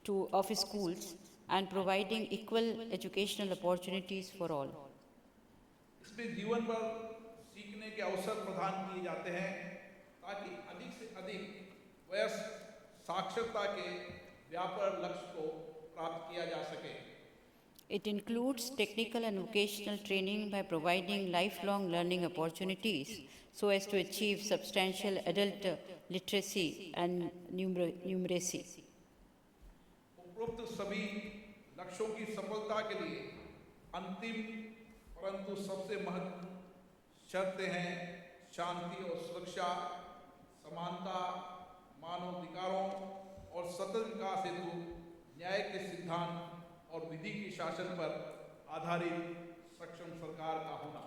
of schools and providing equal educational opportunities for all. इसमें जीवन भर सीखने के अवसर प्रदान किए जाते हैं ताकि अधिक से अधिक वयस्क साक्षरता के व्यापक लक्ष्य को प्राप्त किया जा सके। It includes technical and vocational training by providing lifelong learning opportunities so as to achieve substantial adult literacy and numeracy. उपरोक्त सभी लक्ष्यों की सफलता के लिए अंतिम परंतु सबसे महत्वपूर्ण शर्तें हैं शांति और सुरक्षा, समानता, मानवाधिकारों और सतत विकास हेतु न्याय के सिद्धांत और विधि के शासन पर आधारित सक्षम सरकार का होना।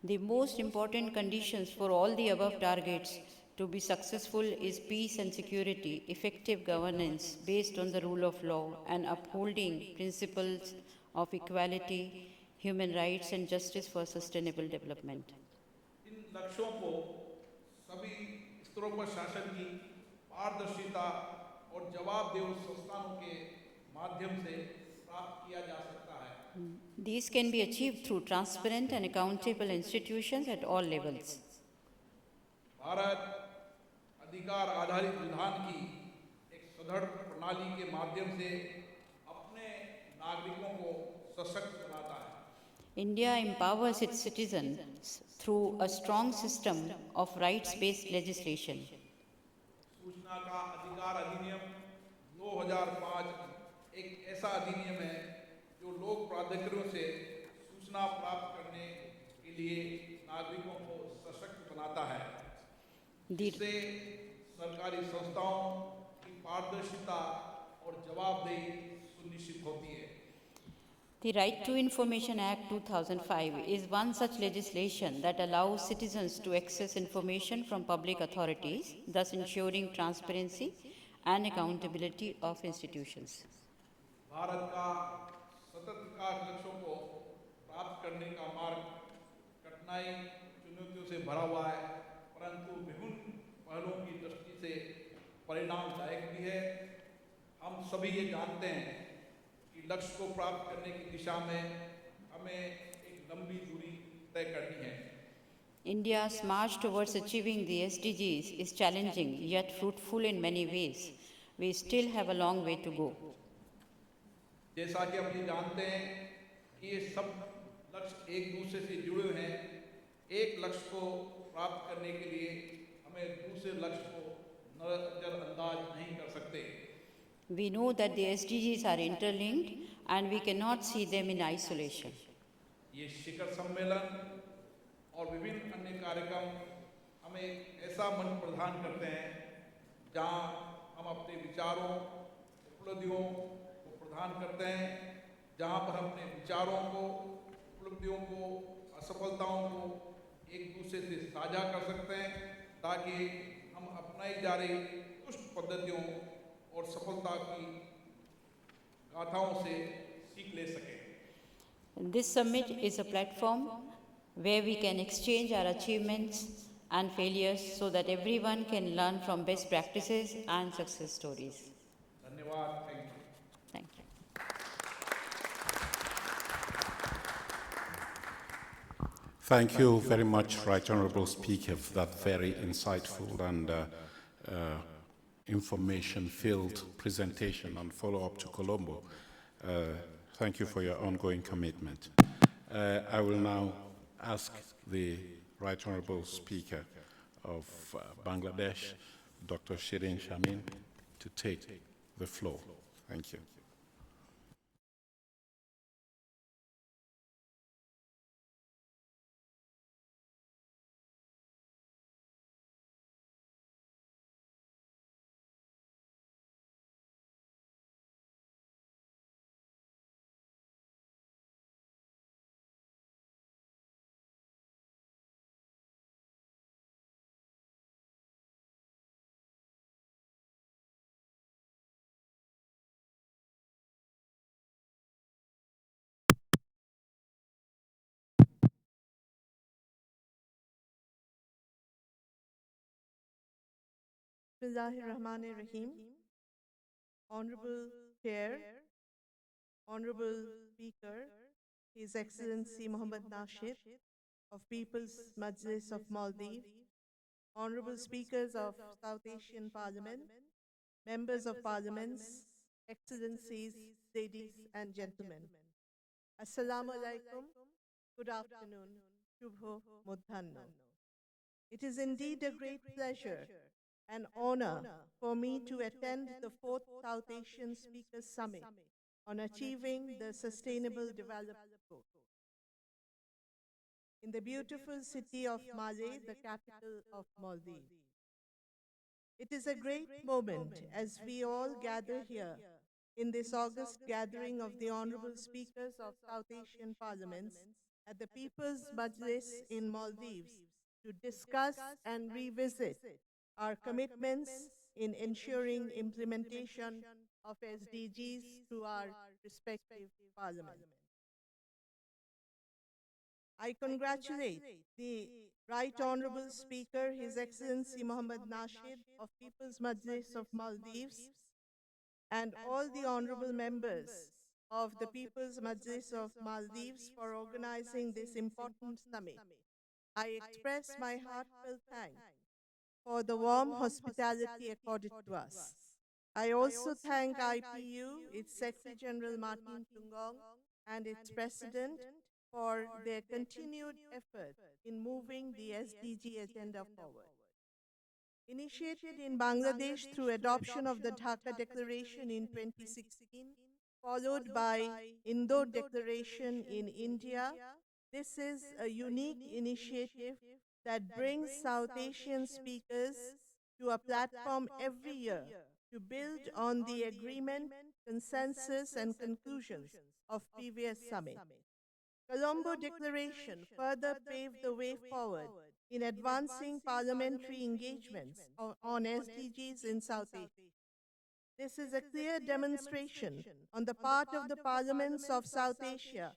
The most important conditions for all the above targets to be successful is peace and security, effective governance based on the rule of law, and upholding principles of equality, human rights, and justice for sustainable development. इन लक्ष्यों को सभी स्तरों पर शासन की पारदर्शिता और जवाबदेह संस्थानों के माध्यम से प्राप्त किया जा सकता है। These can be achieved through transparent and accountable institutions at all levels. Bharat अधिकार आधारित विधान की एक सुदृढ़ प्रणाली के माध्यम से अपने नागरिकों को सशक्त बनाता है। India empowers its citizens through a strong system of rights-based legislation. सूचना का अधिकार अधिनियम 2005 एक ऐसा अधिनियम है जो लोक प्राधिकरणों से सूचना प्राप्त करने के लिए नागरिकों को सशक्त बनाता है। इससे सरकारी संस्थाओं की पारदर्शिता और जवाबदेही सुनिश्चित होती है। The Right to Information Act 2005 is one such legislation that allows citizens to access information from public authorities, thus ensuring transparency and accountability of institutions. Bharat का सतत विकास लक्ष्यों को प्राप्त करने का मार्ग कठिनाई चुनौतियों से भरा हुआ है, परंतु विभिन्न पहलों की दृष्टि से परिणामदायक भी है। हम सभी ये जानते हैं कि लक्ष्य को प्राप्त करने की दिशा में हमें एक लंबी दूरी तय करनी है। India's march towards achieving the SDGs is challenging yet fruitful in many ways. We still have a long way to go. जैसा कि हम ये जानते हैं कि ये सब लक्ष्य एक दूसरे से जुड़े हुए हैं। एक लक्ष्य को प्राप्त करने के लिए हमें दूसरे लक्ष्य को नजरअंदाज नहीं कर सकते। We know that the SDGs are interlinked and we cannot see them in isolation. ये शिखर सम्मेलन और विभिन्न अन्य कार्यक्रम हमें एक ऐसा मंच प्रदान करते हैं जहां हम अपने विचारों, उपलब्धियों को प्रदान करते हैं, जहां पर हम अपने विचारों को, उपलब्धियों को, असफलताओं को एक दूसरे से साझा कर सकते हैं ताकि हम अपनाई जा रही दुष्ट पद्धतियों और सफलता की गाथाओं से सीख ले सकें। This summit is a platform where we can exchange our achievements and failures so that everyone can learn from best practices and success stories. धन्यवाद। Thank you. Thank you. Thank you very much, Right Honourable Speaker, for that very insightful and information-filled presentation and follow-up to Colombo. Thank you for your ongoing commitment. I will now ask the Right Honourable Speaker of Bangladesh, Dr. Shirin Shamin, to take the floor. Thank you. Bismillahirrahmanirrahim. Honorable Chair, Honorable Speaker, His Excellency Mohammad Nasheed of People's Majlis of Maldives, Honorable Speakers of South Asian Parliament, Members of Parliaments, Excellencies, ladies and gentlemen. Assalamu alaikum. Good afternoon. Shubho Mudhanno. It is indeed a great pleasure and honor for me to attend the 4th South Asian Speakers Summit on achieving the Sustainable Development Goals in the beautiful city of Malé, the capital of Maldives. It is a great moment as we all gather here in this August gathering of the honorable speakers of South Asian parliaments at the People's Majlis in Maldives to discuss and revisit our commitments in ensuring implementation of SDGs through our respective parliaments. I congratulate the Right Honorable Speaker, His Excellency Mohammad Nasheed of People's Majlis of Maldives, and all the honorable members of the People's Majlis of Maldives for organizing this important summit. I express my heartfelt thanks for the warm hospitality accorded to us. I also thank IPU, its Secretary General Martin Tungong, and its President for their continued effort in moving the SDG agenda forward. Initiated in Bangladesh through adoption of the Dhaka Declaration in 2016, followed by Indore Declaration in India, this is a unique initiative that brings South Asian speakers to a platform every year to build on the agreement, consensus, and conclusions of previous summits. Colombo Declaration further paved the way forward in advancing parliamentary engagements on SDGs in South Asia. This is a clear demonstration on the part of the parliaments of South Asia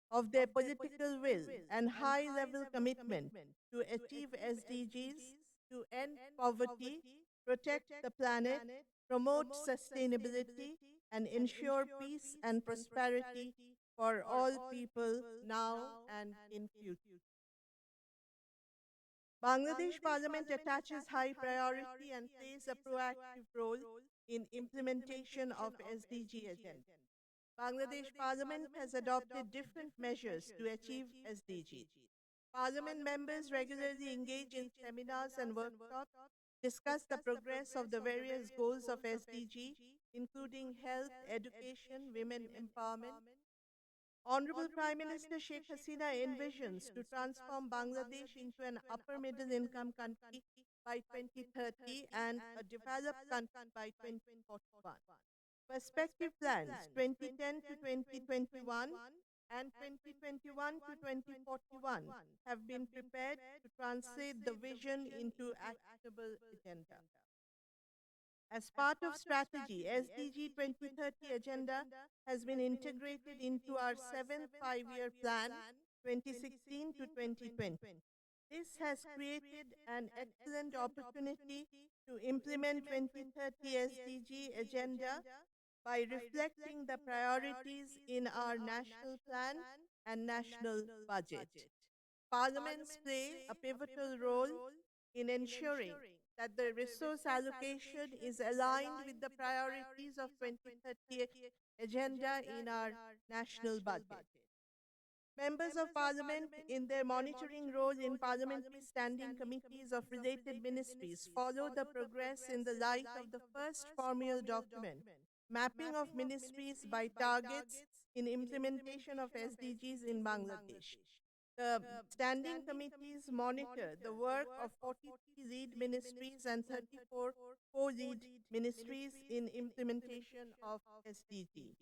of their political will and high-level commitment to achieve SDGs, to end poverty, protect the planet, promote sustainability, and ensure peace and prosperity for all people now and in future. Bangladesh Parliament attaches high priority and plays a proactive role in implementation of SDG agenda. Bangladesh Parliament has adopted different measures to achieve SDGs. Parliament members regularly engage in seminars and workshops, discuss the progress of the various goals of SDG, including health, education, women empowerment. Honorable Prime Minister Sheikh Hasina envisions to transform Bangladesh into an upper middle income country by 2030 and a developed country by 2041. Perspective plans 2010 to 2021 and 2021 to 2041 have been prepared to translate the vision into actionable agenda. As part of strategy, SDG 2030 agenda has been integrated into our 7th five-year plan, 2016 to 2020. This has created an excellent opportunity to implement 2030 SDG agenda by reflecting the priorities in our national plan and national budget. Parliaments play a pivotal role in ensuring that the resource allocation is aligned with the priorities of 2030 agenda in our national budget. Members of Parliament, in their monitoring role in parliamentary standing committees of related ministries, follow the progress in the light of the first formal document, mapping of ministries by targets in implementation of SDGs in Bangladesh. The standing committees monitor the work of 43 lead ministries and 34 co-lead ministries in implementation of SDG.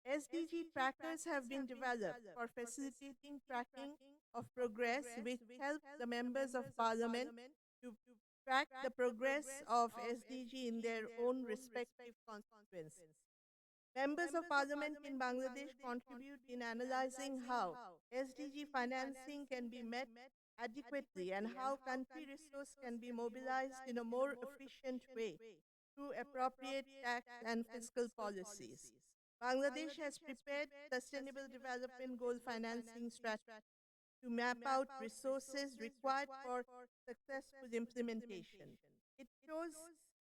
SDG trackers have been developed for facilitating tracking of progress, which help the members of parliament to track the progress of SDG in their own respective constituencies. Members of Parliament in Bangladesh contribute in analyzing how SDG financing can be met adequately and how country resource can be mobilized in a more efficient way through appropriate tax and fiscal policies. Bangladesh has prepared Sustainable Development Goal financing strategy to map out resources required for successful implementation. It shows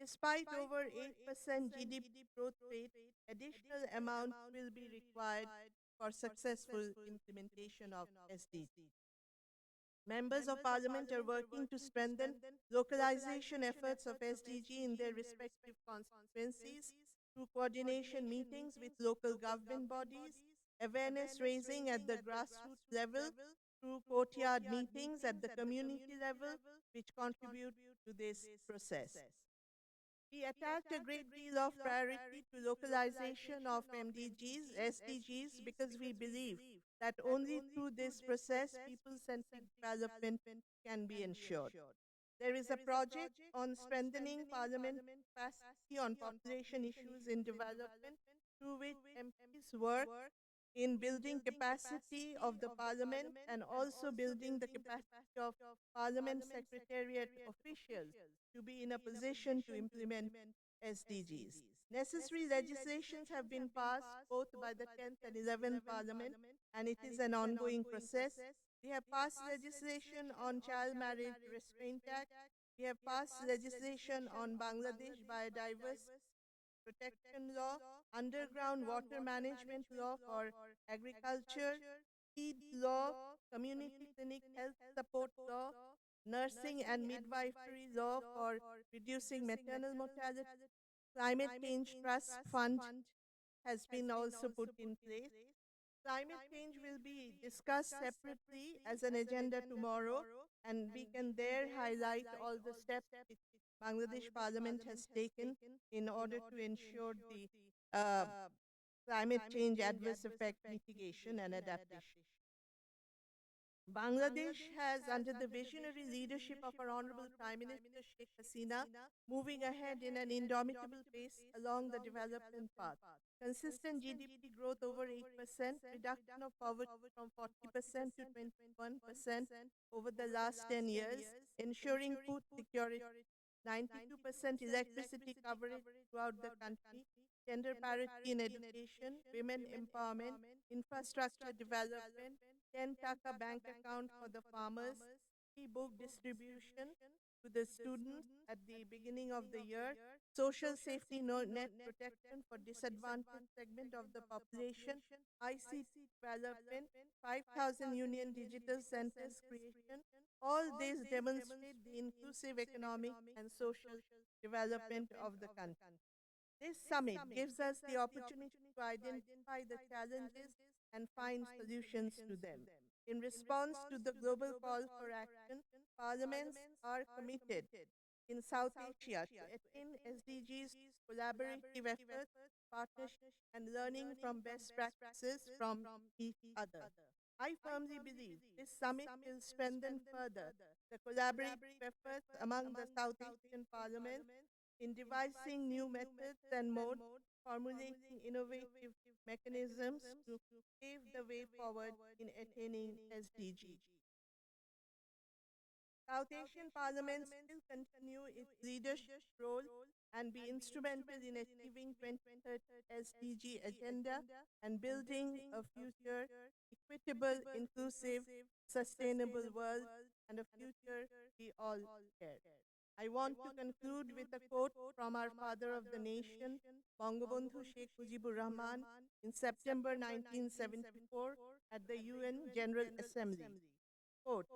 despite over 8% GDP growth rate, additional amounts will be required for successful implementation of SDGs. Members of Parliament are working to strengthen localization efforts of SDG in their respective constituencies through coordination meetings with local government bodies, awareness raising at the grassroots level through courtyard meetings at the community level, which contribute to this process. We attach a great deal of priority to localization of SDGs, because we believe that only through this process people-centered development can be ensured. There is a project on strengthening Parliament capacity on population issues in development, through which MPs work in building capacity of the Parliament and also building the capacity of Parliament Secretariat officials to be in a position to implement SDGs. Necessary legislations have been passed both by the 10th and 11th Parliament, and it is an ongoing process. We have passed legislation on Child Marriage Restraint Act. We have passed legislation on Bangladesh Biodiversity Protection Law, Underground Water Management Law for Agriculture, Seed Law, Community Clinic Health Support Law, Nursing and Midwifery Law for reducing maternal mortality. Climate Change Trust Fund has been also put in place. Climate change will be discussed separately as an agenda tomorrow, and we can there highlight all the steps which Bangladesh Parliament has taken in order to ensure the climate change adverse effect mitigation and adaptation. Bangladesh has, under the visionary leadership of our Honorable Prime Minister Sheikh Hasina, moving ahead in an indomitable pace along the development path. Consistent GDP growth over 8%, reduction of poverty from 40% to 21% over the last 10 years, ensuring food security, 92% electricity coverage throughout the country, gender parity in education, women empowerment, infrastructure development, 10 Taka bank account for the farmers, free book distribution to the students at the beginning of the year, social safety net protection for disadvantaged segment of the population, ICT development, 5,000 union digital centers creation. All these demonstrate the inclusive economic and social development of the country. This summit gives us the opportunity to identify the challenges and find solutions to them. In response to the global call for action, parliaments are committed in South Asia to attain SDGs collaborative efforts, partnership, and learning from best practices from each other. I firmly believe this summit will strengthen further the collaborative efforts among the South Asian parliaments in devising new methods and modes, formulating innovative mechanisms to pave the way forward in attaining SDGs. South Asian parliaments will continue its leadership role and be instrumental in achieving 2030 SDG agenda and building a future equitable, inclusive, sustainable world and a future we all share. I want to conclude with a quote from our father of the nation, Bangabandhu Sheikh Mujibur Rahman, in September 1974 at the UN General Assembly. Quote,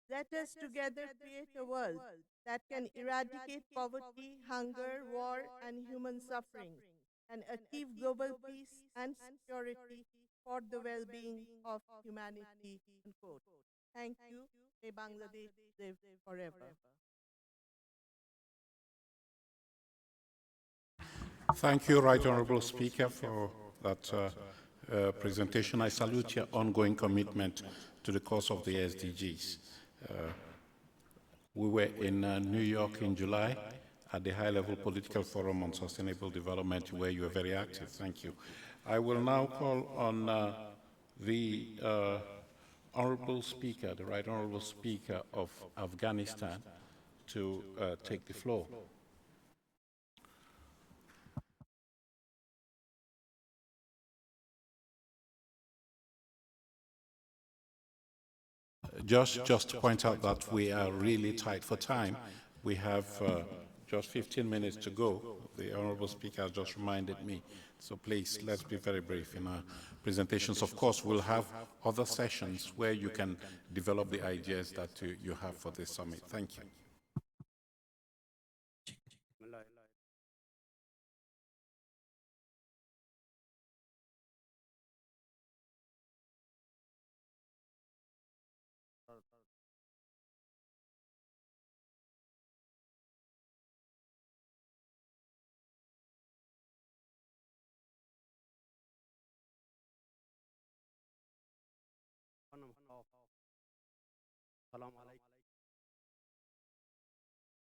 "Let us together create a world that can eradicate poverty, hunger, war, and human suffering, and achieve global peace and security for the well-being of humanity." Unquote. Thank you. May Bangladesh live forever. Thank you, Right Honourable Speaker, for that presentation. I salute your ongoing commitment to the cause of the SDGs. We were in New York in July at the high-level political forum on sustainable development, where you were very active. Thank you. I will now call on the Honorable Speaker, the Right Honorable Speaker of Afghanistan, to take the floor. Just to point out that we are really tight for time. We have just 15 minutes to go. The Honorable Speaker has just reminded me. So please, let's be very brief in our presentations. Of course, we'll have other sessions where you can develop the ideas that you have for this summit. Thank you.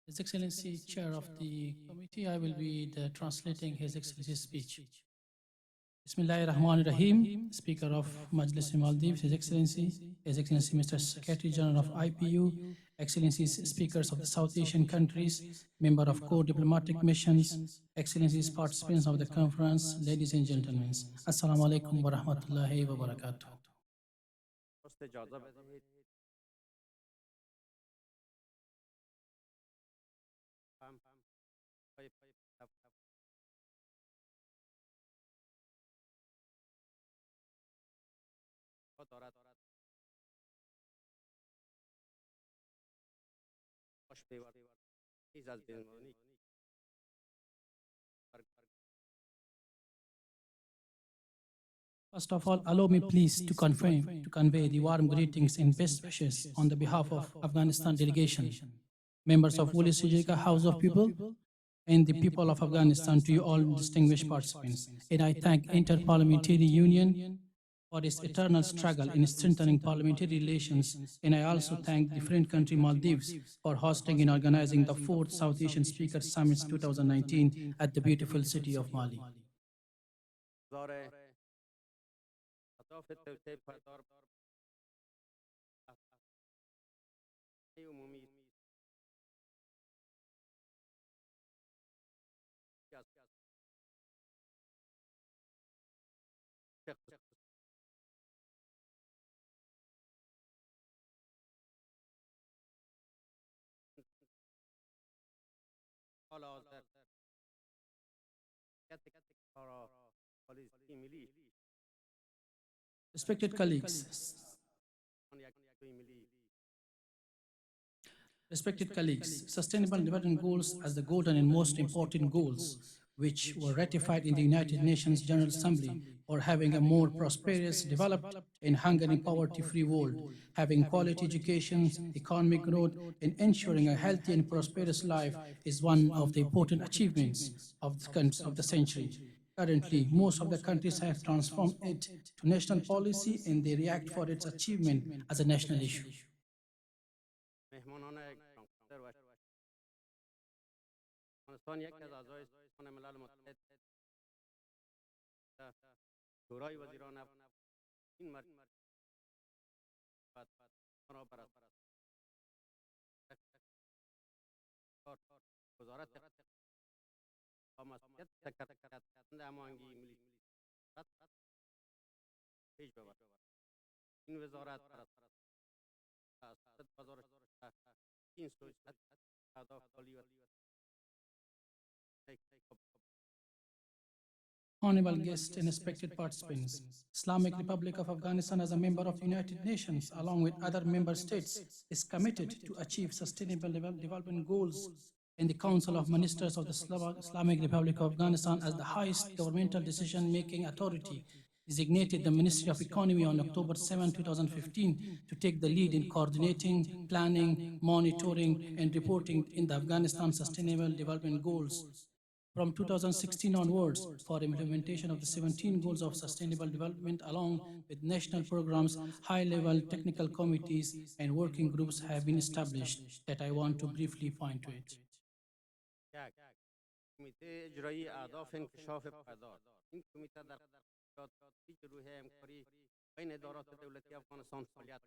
His Excellency, Chair of the Committee, I will be translating His Excellency's speech. Bismillahir Rahmanir Rahim, Speaker of Majlis Maldives, His Excellency Mr. Secretary General of IPU, Excellencies Speakers of the South Asian countries, Member of Core Diplomatic Missions, Excellencies participants of the conference, ladies and gentlemen, Assalamu alaikum wa rahmatullahi wa barakatuh. First of all, allow me please to convey the warm greetings and best wishes on the behalf of Afghanistan delegation, members of Wuli Sijika House of People, and the people of Afghanistan, to you all distinguished participants. And I thank Inter-Parliamentary Union for its eternal struggle in strengthening parliamentary relations, and I also thank the friend country Maldives for hosting and organizing the 4th South Asian Speakers Summit 2019 at the beautiful city of Mali. Respected colleagues, Sustainable Development Goals as the golden and most important goals, which were ratified in the United Nations General Assembly, for having a more prosperous, developed, and hunger and poverty-free world, having quality education, economic growth, and ensuring a healthy and prosperous life is one of the important achievements of the century. Currently, most of the countries have transformed it to national policy, and they react for its achievement as a national issue. Honorable guests and respected participants, Islamic Republic of Afghanistan, as a member of the United Nations, along with other member states, is committed to achieve sustainable development goals, and the Council of Ministers of the Islamic Republic of Afghanistan, as the highest governmental decision-making authority, designated the Ministry of Economy on October 7, 2015 to take the lead in coordinating, planning, monitoring, and reporting in the Afghanistan Sustainable Development Goals from 2016 onwards for implementation of the 17 goals of sustainable development, along with national programs. High-level technical committees and working groups have been established that I want to briefly point to it. بین ادارات دولتی افغانستان فعالیت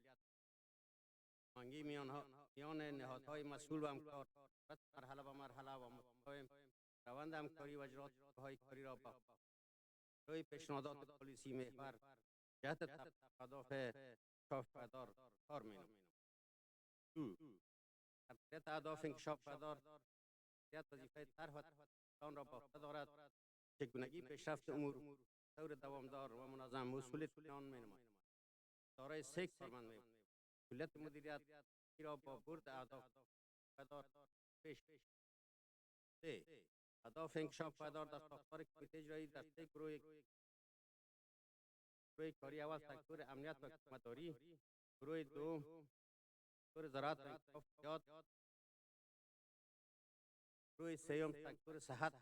منگی میان نهادهای مسئول و همکار مرحله به مرحله و متفاهم روند همکاری و اجرات های کاری را با روی پیشنهادات پلیسی محور جهت تحقیق اهداف انکشاف پایدار کار می‌نماید. 2. تقویت اهداف انکشاف پایدار وظیفه طرح و آن را با خود دارد. چگونگی پیشرفت امور طور دوامدار و منظم مسئولیت آن می‌نماید. دارای 3 کارمند می‌باشد. مسئولیت مدیریت را با برد اهداف پایدار پیش 3. اهداف انکشاف پایدار در ساختار کمیته اجرایی در 3 گروه کاری اول سکتور امنیت و حکومتداری، گروه دوم سکتور زراعت و انکشافات، گروه سوم سکتور صحت،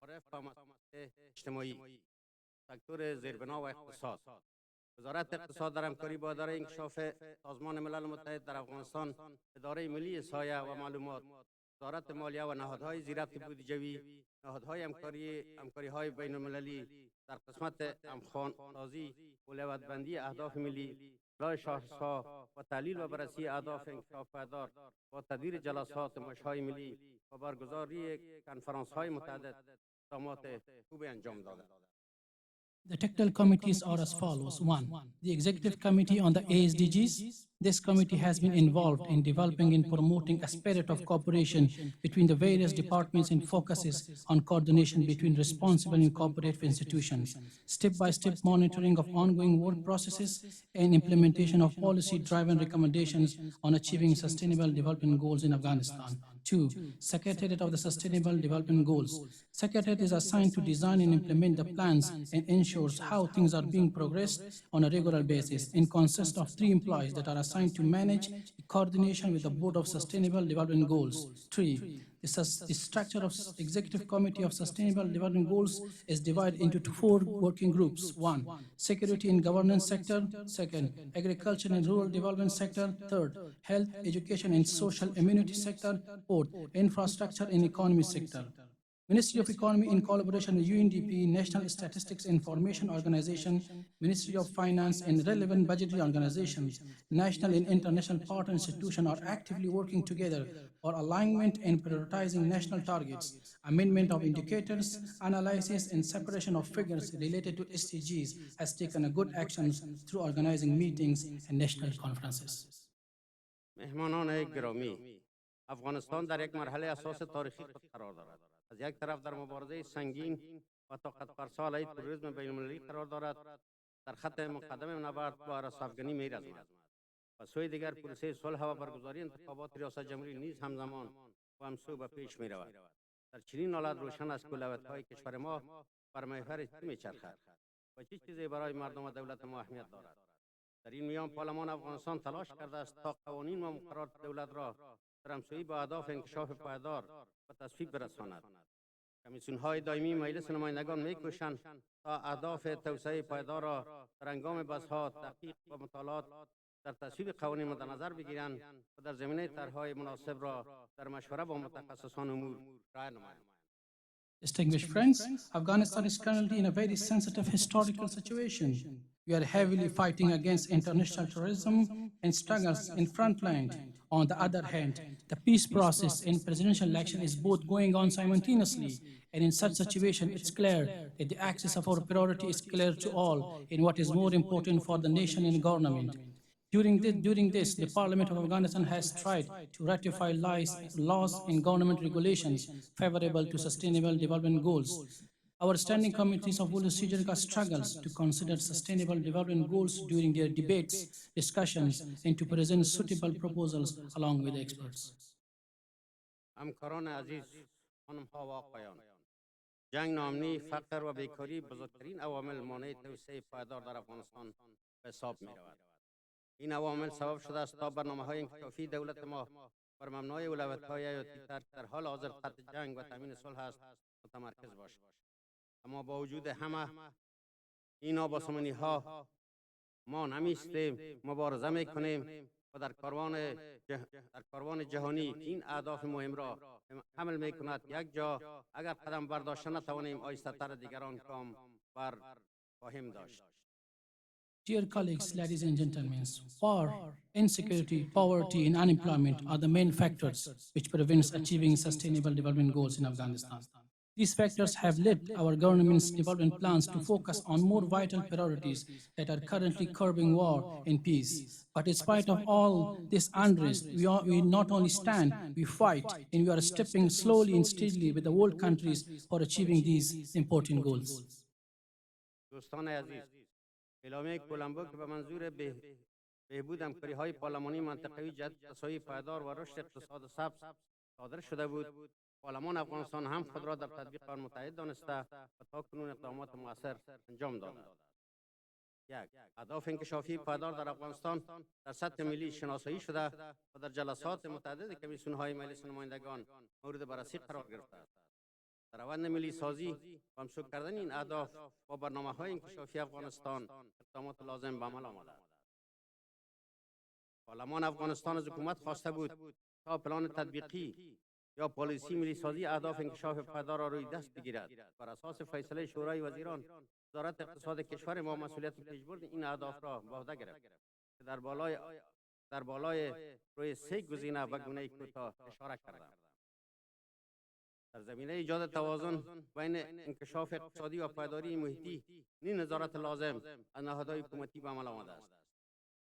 معارف و مسائل اجتماعی، سکتور زیربنا و اقتصاد. وزارت اقتصاد در همکاری با اداره انکشاف سازمان ملل متحد در افغانستان، اداره ملی احصایه و معلومات، وزارت مالیه و نهادهای زیربط بودجوی، نهادهای همکاری های بین المللی در قسمت امخوانسازی و لودبندی اهداف ملی، اصلاح شاخصها و تحلیل و بررسی اهداف انکشاف پایدار با تدویر جلسات مشهای ملی و برگزاری کنفرانس های متعدد اقدامات خوبی انجام داده. The technical committees are as follows. 1. The Executive Committee on the ASDGs. This committee has been involved in developing and promoting a spirit of cooperation between the various departments and focuses on coordination between responsible and cooperative institutions, step-by-step monitoring of ongoing work processes, and implementation of policy-driven recommendations on achieving sustainable development goals in Afghanistan. 2. Secretariat of the Sustainable Development Goals. Secretariat is assigned to design and implement the plans and ensures how things are being progressed on a regular basis and consists of 3 employees that are assigned to manage coordination with the Board of Sustainable Development Goals. 3. The structure of Executive Committee of Sustainable Development Goals is divided into 4 working groups. 1. Security and Governance Sector. 2. Agriculture and Rural Development Sector. 3. Health, Education and Social Immunity Sector. 4. Infrastructure and Economy Sector. Ministry of Economy in collaboration with UNDP, National Statistics Information Organization, Ministry of Finance and relevant budgetary organizations, national and international partner institutions are actively working together for alignment and prioritizing national targets, amendment of indicators, analysis and separation of figures related to SDGs has taken a good actions through organizing meetings and national conferences. مهمانان گرامی، افغانستان در یک مرحله اساس تاریخی خود قرار دارد. از یک طرف در مبارزه سنگین و طاقت فرسا علیه تروریسم بین المللی قرار دارد، در خط مقدم نبرد با افغانی می‌رزمد. و سوی دیگر پروسه صلح و برگزاری انتخابات ریاست جمهوری نیز همزمان و همسو به پیش می‌رود. در چنین حالت روشن است که اولویت‌های کشور ما بر محور چه می‌چرخد و چه چیزی برای مردم و دولت ما اهمیت دارد. در این میان پارلمان افغانستان تلاش کرده است تا قوانین و مقررات دولت را در همسویی با اهداف انکشاف پایدار و تصویب برساند. کمیسیون‌های دائمی مجلس نمایندگان می‌کوشند تا اهداف توسعه پایدار را در هنگام بحث‌ها، تحقیق و مطالعات در تصویب قوانین مد نظر بگیرند و در زمینه طرح‌های مناسب را در مشوره با متخصصان امور رای نمایند. Distinguished friends, Afghanistan is currently in a very sensitive historical situation. We are heavily fighting against international terrorism and struggles in frontline. On the other hand, the peace process and presidential election is both going on simultaneously. And in such situation, it's clear that the axis of our priority is clear to all in what is more important for the nation and government. During this, the Parliament of Afghanistan has tried to ratify laws and government regulations favorable to sustainable development goals. Our standing committees of Wul-Sijirga struggles to consider sustainable development goals during their debates, discussions, and to present suitable proposals along with experts. همکاران عزیز، خانم‌ها و آقایان، جنگ، ناامنی، فقر و بیکاری بزرگترین عوامل مانع توسعه پایدار در افغانستان به حساب می‌رود. این عوامل سبب شده است تا برنامه‌های انکشافی دولت ما بر مبنای اولویت‌های حیاتی در حال حاضر خط جنگ و تامین صلح است متمرکز باشد. اما با وجود همه این آباسمانی‌ها ما نمی‌ایستیم، مبارزه می‌کنیم و در کاروان جهانی که این اهداف مهم را حمل می‌کند یک جا اگر قدم برداشته نتوانیم آهسته‌تر دیگران گام بر خواهیم داشت. Dear colleagues, ladies and gentlemen, war, insecurity, poverty, and unemployment are the main factors which prevents achieving sustainable development goals in Afghanistan. These factors have led our government's development plans to focus on more vital priorities that are currently curbing war and peace. But in spite of all this unrest, we not only stand, we fight, and we are stepping slowly and steadily with the world countries for achieving these important goals. دوستان عزیز، اعلامیه کلمبو که به منظور بهبود همکاری‌های پارلمانی منطقه‌ای جهت تساوی پایدار و رشد اقتصاد سبز صادر شده بود، پارلمان افغانستان هم خود را در تطبیق آن متحد دانسته و تاکنون اقدامات مؤثر انجام داده. یک، اهداف انکشافی پایدار در افغانستان در سطح ملی شناسایی شده و در جلسات متعدد کمیسیون‌های مجلس نمایندگان مورد بررسی قرار گرفته است. در روند ملی سازی و همسو کردن این اهداف با برنامه‌های انکشافی افغانستان اقدامات لازم به عمل آمده است. پارلمان افغانستان از حکومت خواسته بود تا پلان تطبیقی یا پالیسی ملی سازی اهداف انکشاف پایدار را روی دست بگیرد. بر اساس فیصله شورای وزیران، وزارت اقتصاد کشور ما مسئولیت پیشبرد این اهداف را به عهده گرفت که در بالای روی سه گزینه و گونه کوتاه اشاره کردم. در زمینه ایجاد توازن بین انکشاف اقتصادی و پایداری محیطی، این نظارت لازم از نهادهای حکومتی به عمل آمده است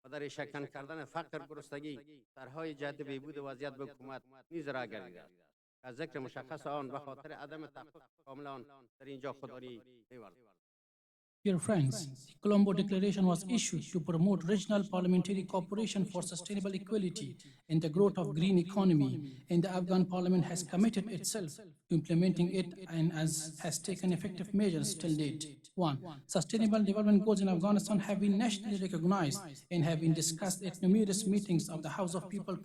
و در شکن کردن فقر، گرسنگی، طرح‌های جهت بهبود وضعیت به حکومت نیز راه گردیده است. از ذکر مشخص آن به خاطر عدم تحقق کامل آن در اینجا خودداری می‌ورزد. Dear friends, the Colombo Declaration was issued to promote regional parliamentary cooperation for sustainable equality and the growth of green economy, and the Afghan parliament has committed itself to implementing it and has taken effective measures till date. 1. Sustainable development goals in Afghanistan have been nationally recognized and have been discussed at numerous meetings of the House of People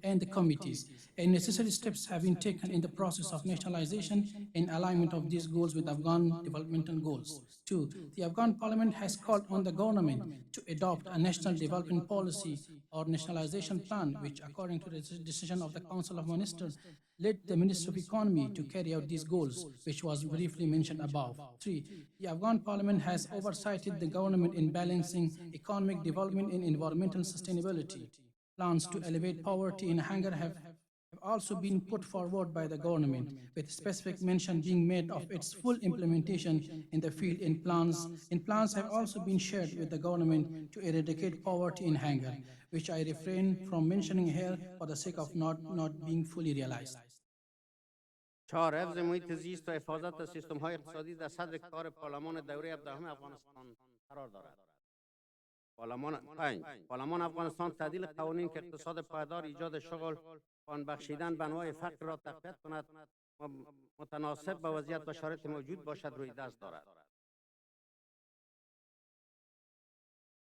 and the committees, and necessary steps have been taken in the process of nationalization and alignment of these goals with Afghan developmental goals. 2. The Afghan parliament has called on the government to adopt a national development policy or nationalization plan, which, according to the decision of the Council of Ministers, led the Ministry of Economy to carry out these goals, which was briefly mentioned above. 3. The Afghan parliament has oversighted the government in balancing economic development and environmental sustainability. Plans to elevate poverty and hunger have also been put forward by the government, with specific mention being made of its full implementation in the field, and plans have also been shared with the government to eradicate poverty and hunger, which I refrain from mentioning here for the sake of not being fully realized. 4. حفظ محیط زیست و حفاظت از سیستم‌های اقتصادی در صدر کار پارلمان دوره 17 افغانستان قرار دارد. 5. پارلمان افغانستان تعدیل قوانین که اقتصاد پایدار، ایجاد شغل، آن بخشیدن به انواع فقر را تقویت کند و متناسب با وضعیت و شرایط موجود باشد روی دست دارد.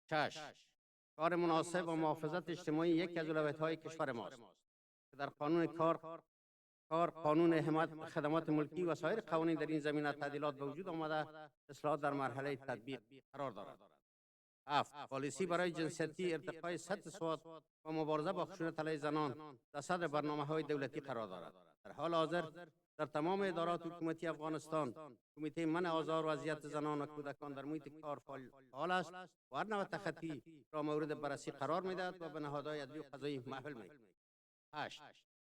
6. کار مناسب و محافظت اجتماعی یکی از اولویت‌های کشور ماست که در قانون کار، قانون حمایت خدمات ملکی و سایر قوانین در این زمینه تعدیلات به وجود آمده، اصلاحات در مرحله تطبیق قرار دارد. 7. پالیسی برای جنسیتی، ارتقای سطح سواد و مبارزه با خشونت علیه زنان در صدر برنامه‌های دولتی قرار دارد. در حال حاضر در تمام ادارات حکومتی افغانستان، کمیته منع آزار و اذیت زنان و کودکان در محیط کار فعال است و هر نوع تخطی را مورد بررسی قرار می‌دهد و به نهادهای عدلی و قضایی محول می‌کند. 8.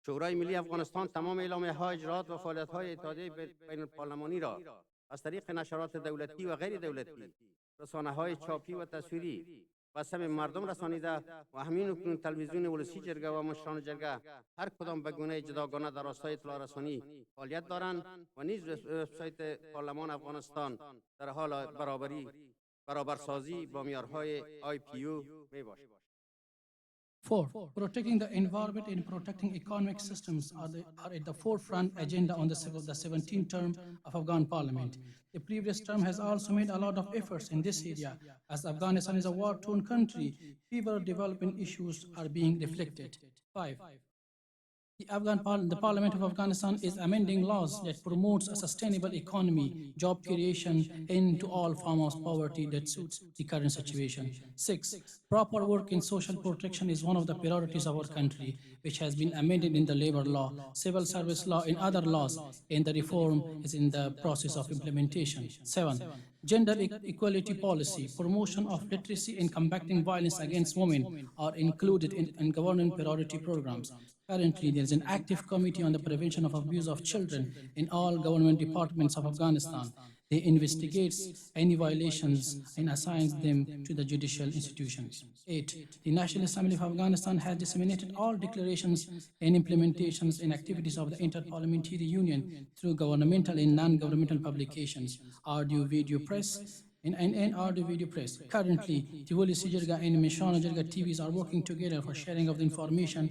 شورای ملی افغانستان تمام اعلامیه‌های، اجراءات و فعالیت‌های اتحادیه بین‌الپارلمانی را از طریق نشرات دولتی و غیر دولتی، رسانه‌های چاپی و تصویری و سهم مردم رسانیده و همین اکنون تلویزیون ولسی جرگه و مشران جرگه هر کدام به گونه جداگانه در راستای اطلاع رسانی فعالیت دارند و نیز وبسایت پارلمان افغانستان در حال برابرسازی با معیارهای IPU میباشد. 4. Protecting the environment and protecting economic systems are at the forefront agenda on the 17th term of Afghan Parliament. The previous term has also made a lot of efforts in this area. As Afghanistan is a war-torn country, several development issues are being reflected. 5. The Parliament of Afghanistan is amending laws that promotes a sustainable economy, job creation, end to all forms of poverty that suits the current situation. 6. Proper work in social protection is one of the priorities of our country. which has been amended in the labor law, civil service law, and other laws, and the reform is in the process of implementation. 7. Gender equality policy, promotion of literacy and combating violence against women are included in government priority programs. Currently, there is an active committee on the prevention of abuse of children in all government departments of Afghanistan. They investigate any violations and assigns them to the judicial institutions. 8. The National Assembly of Afghanistan has disseminated all declarations and implementations and activities of the Inter-Parliamentary Union through governmental and non-governmental publications, audio, video press, and audio video press. Currently, Tivoli Sijirga and Mishana Jirga TVs are working together for sharing of the information,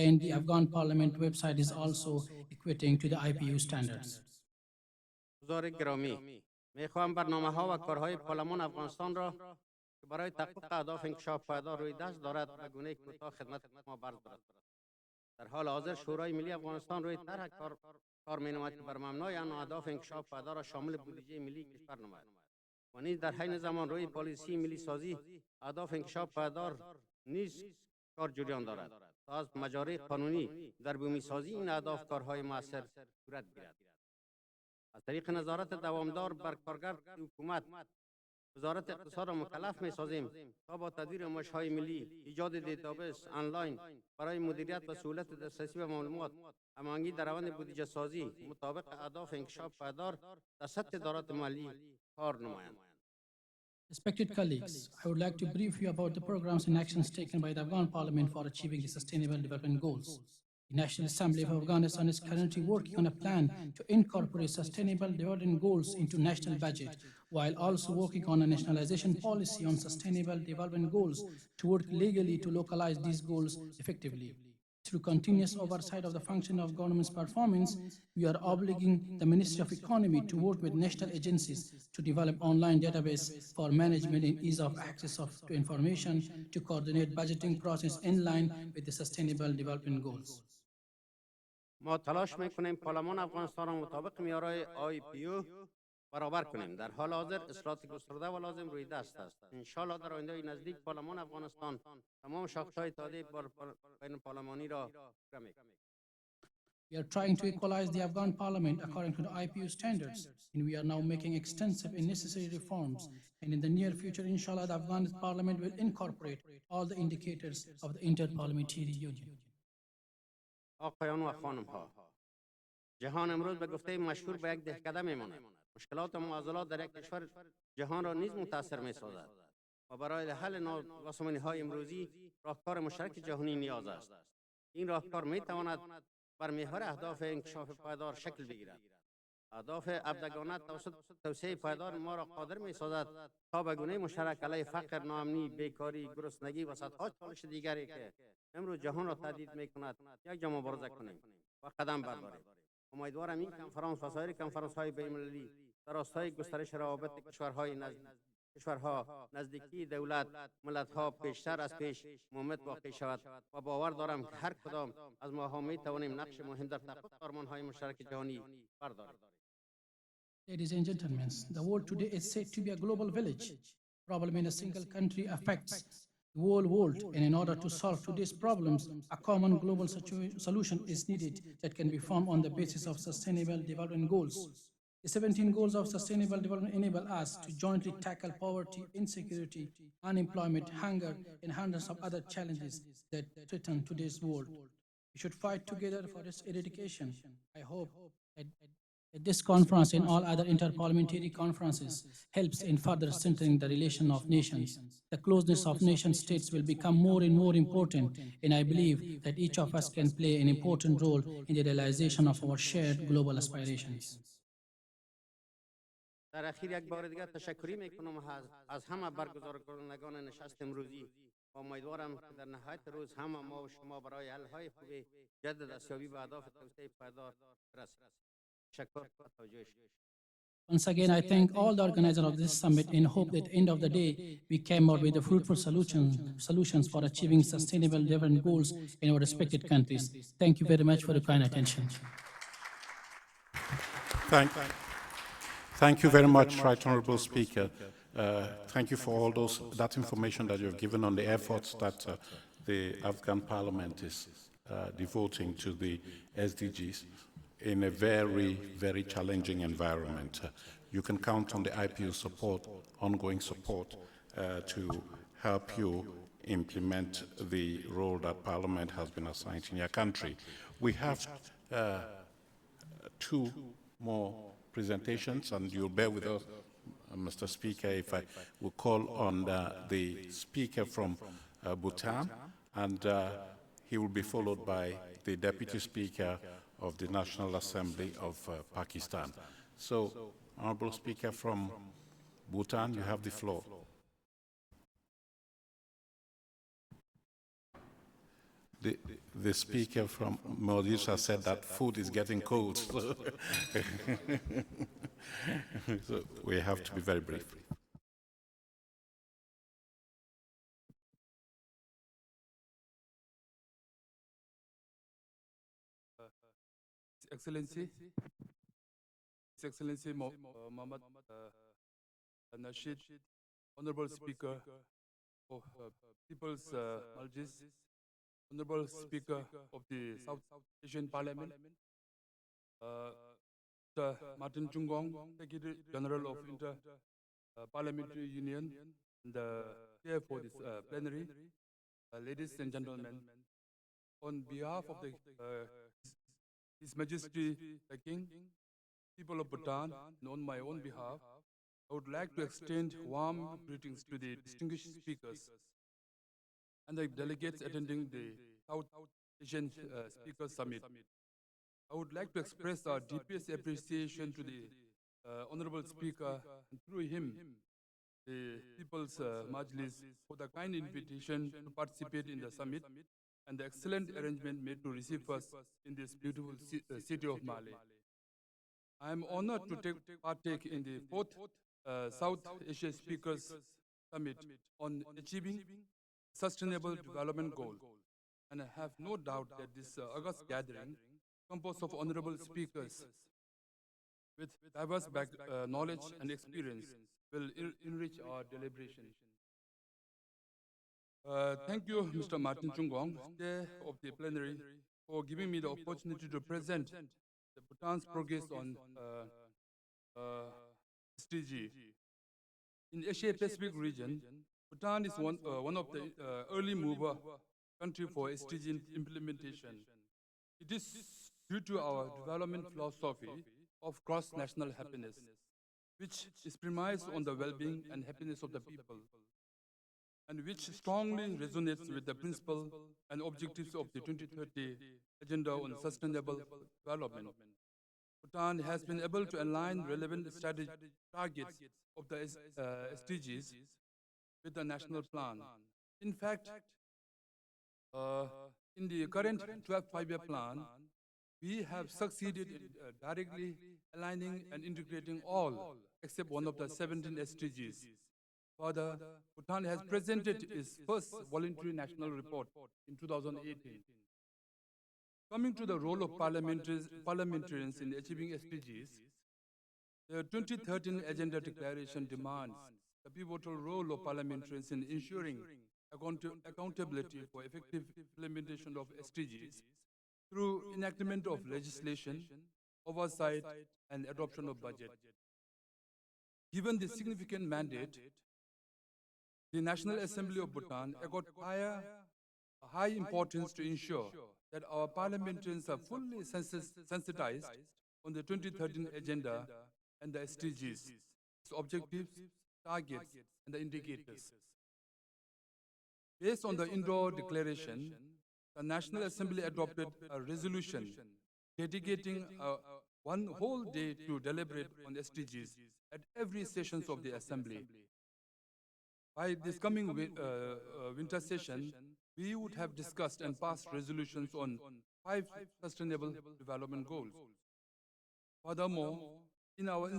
and the Afghan Parliament website is also equating to the IPU standards. حضار گرامی، میخواهم برنامه ها و کارهای پارلمان افغانستان را که برای تحقق اهداف انکشاف پایدار روی دست دارد به گونه کوتاه خدمت ما عرض دارد. در حال حاضر شورای ملی افغانستان روی طرح کار می‌نماید که بر مبنای آن اهداف انکشاف پایدار را شامل بودجه ملی کشور نماید و نیز در حین زمان روی پالیسی ملی سازی اهداف انکشاف پایدار نیز کار جریان دارد تا از مجاری قانونی در بومی سازی این اهداف کارهای موثر صورت گیرد. از طریق نظارت دوامدار بر کارگر حکومت، وزارت اقتصاد را مکلف می سازیم تا با تدویر مشهای ملی، ایجاد دیتابیس آنلاین برای مدیریت و سهولت دسترسی به معلومات، هماهنگی در روند بودجه سازی مطابق اهداف انکشاف پایدار در سطح ادارات مالی کار نمایند. Respected colleagues, I would like to brief you about the programs and actions taken by the Afghan Parliament for achieving the Sustainable Development Goals. The National Assembly of Afghanistan is currently working on a plan to incorporate Sustainable Development Goals into national budget, while also working on a nationalization policy on Sustainable Development Goals to work legally to localize these goals effectively. Through continuous oversight of the function of government's performance, we are obligating the Ministry of Economy to work with national agencies to develop online database for management and ease of access to information to coordinate budgeting process in line with the Sustainable Development Goals. ما تلاش میکنیم پارلمان افغانستان را مطابق معیارهای IPU برابر کنیم. در حال حاضر اصلاحات گسترده و لازم روی دست است. انشالله در آینده نزدیک پارلمان افغانستان تمام شاخص‌های تادیه بین پارلمانی را پوره می‌کند. We are trying to equalize the Afghan Parliament according to the IPU standards, and we are now making extensive and necessary reforms. And in the near future, inshallah, the Afghan Parliament will incorporate all the indicators of the Inter-Parliamentary Union. آقایان و خانم‌ها، جهان امروز به گفته مشهور به یک دهکده می‌ماند. مشکلات و معضلات در یک کشور جهان را نیز متاثر می‌سازد و برای حل ناسازگاری‌های امروزی راهکار مشترک جهانی نیاز است. این راهکار می‌تواند بر محور اهداف انکشاف پایدار شکل بگیرد. اهداف ابدگانه توسط توسعه پایدار ما را قادر می‌سازد تا به گونه مشترک علیه فقر، ناامنی، بیکاری، گرسنگی و صدها چالش دیگری که امروز جهان را تهدید می‌کند یک جا مبارزه کنیم و قدم برداریم. امیدوارم این کنفرانس و سایر کنفرانس‌های بین‌المللی در راستای گسترش روابط کشورها، نزدیکی دولت، ملت‌ها پیشتر از پیش مهمت واقع شود و باور دارم که هر کدام از ما می‌توانیم نقش مهم در تحقق آرمان‌های مشترک جهانی برداریم. Ladies and gentlemen, the world today is said to be a global village. Problem in a single country affects the whole world, and in order to solve today's problems, a common global solution is needed that can be formed on the basis of Sustainable Development Goals. The 17 goals of Sustainable Development enable us to jointly tackle poverty, insecurity, unemployment, hunger, and hundreds of other challenges that threaten today's world. We should fight together for its eradication. I hope that this conference and all other inter-parliamentary conferences helps in further strengthening the relation of nations. The closeness of nation states will become more and more important, and I believe that each of us can play an important role in the realization of our shared global aspirations. در اخیر یک بار دیگر تشکری میکنم از همه برگزار کنندگان نشست امروزی و امیدوارم که در نهایت روز همه ما و شما برای حل‌های خوب جدد دستیابی به اهداف توسعه پایدار برسیم. Once again, I thank all the organizers of this summit and hope that at the end of the day, we came out with the fruitful solutions for achieving sustainable development goals in our respected countries. Thank you very much for your kind attention. Thank you very much, Right Honourable Speaker. Thank you for all that information that you have given on the efforts that the Afghan Parliament is devoting to the SDGs in a very, very challenging environment. You can count on the IPU support, ongoing support, to help you implement the role that Parliament has been assigned in your country. We have two more presentations, and you'll bear with us, Mr. Speaker, if I will call on the speaker from Bhutan, and he will be followed by the Deputy Speaker of the National Assembly of Pakistan. So, Honorable Speaker from Bhutan, you have the floor. The speaker from Maldives has said that food is getting cold. So, so we have to be very brief. Excellency, His Excellency Mohammad Nasheed, Honorable Speaker of People's Maldives, Honorable Speaker of the South Asian Parliament, Mr. Martin Chungong, Secretary General of Inter-Parliamentary Union, and Chair for this plenary, ladies and gentlemen, on behalf of His Majesty the King, people of Bhutan, and on my own behalf, I would like to extend warm greetings to the distinguished speakers and the delegates attending the South Asian Speakers Summit. I would like to express our deepest appreciation to the Honorable Speaker, and through him, the People's Majlis, for the kind invitation to participate in the summit and the excellent arrangement made to receive us in this beautiful city of Male. I am honored to partake in the 4th South Asia Speakers Summit on achieving Sustainable Development Goal, and I have no doubt that this august gathering, composed of honorable speakers with diverse knowledge and experience, will enrich our deliberation. Thank you, Mr. Martin Chungong, Chair of the plenary, for giving me the opportunity to present the Bhutan's progress on SDG. In Asia-Pacific region, Bhutan is one of the early mover country for SDG implementation. It is due to our development philosophy of cross-national happiness, which is premised on the well-being and happiness of the people, and which strongly resonates with the principle and objectives of the 2030 Agenda on Sustainable Development. Bhutan has been able to align relevant targets of the SDGs with the national plan. In fact, in the current 12th five-year plan, we have succeeded in directly aligning and integrating all except one of the 17 SDGs. Further, Bhutan has presented its first voluntary national report in 2018. Coming to the role of parliamentarians in achieving SDGs, the 2013 Agenda Declaration demands the pivotal role of parliamentarians in ensuring accountability for effective implementation of SDGs through enactment of legislation, oversight, and adoption of budget. Given the significant mandate, the National Assembly of Bhutan accorded high importance to ensure that our parliamentarians are fully sensitized on the 2013 Agenda and the SDGs, its objectives, targets, and the indicators. Based on the Indore Declaration, the National Assembly adopted a resolution dedicating one whole day to deliberate on SDGs at every sessions of the Assembly. By this coming winter session, we would have discussed and passed resolutions on 5 Sustainable Development Goals. Furthermore, in our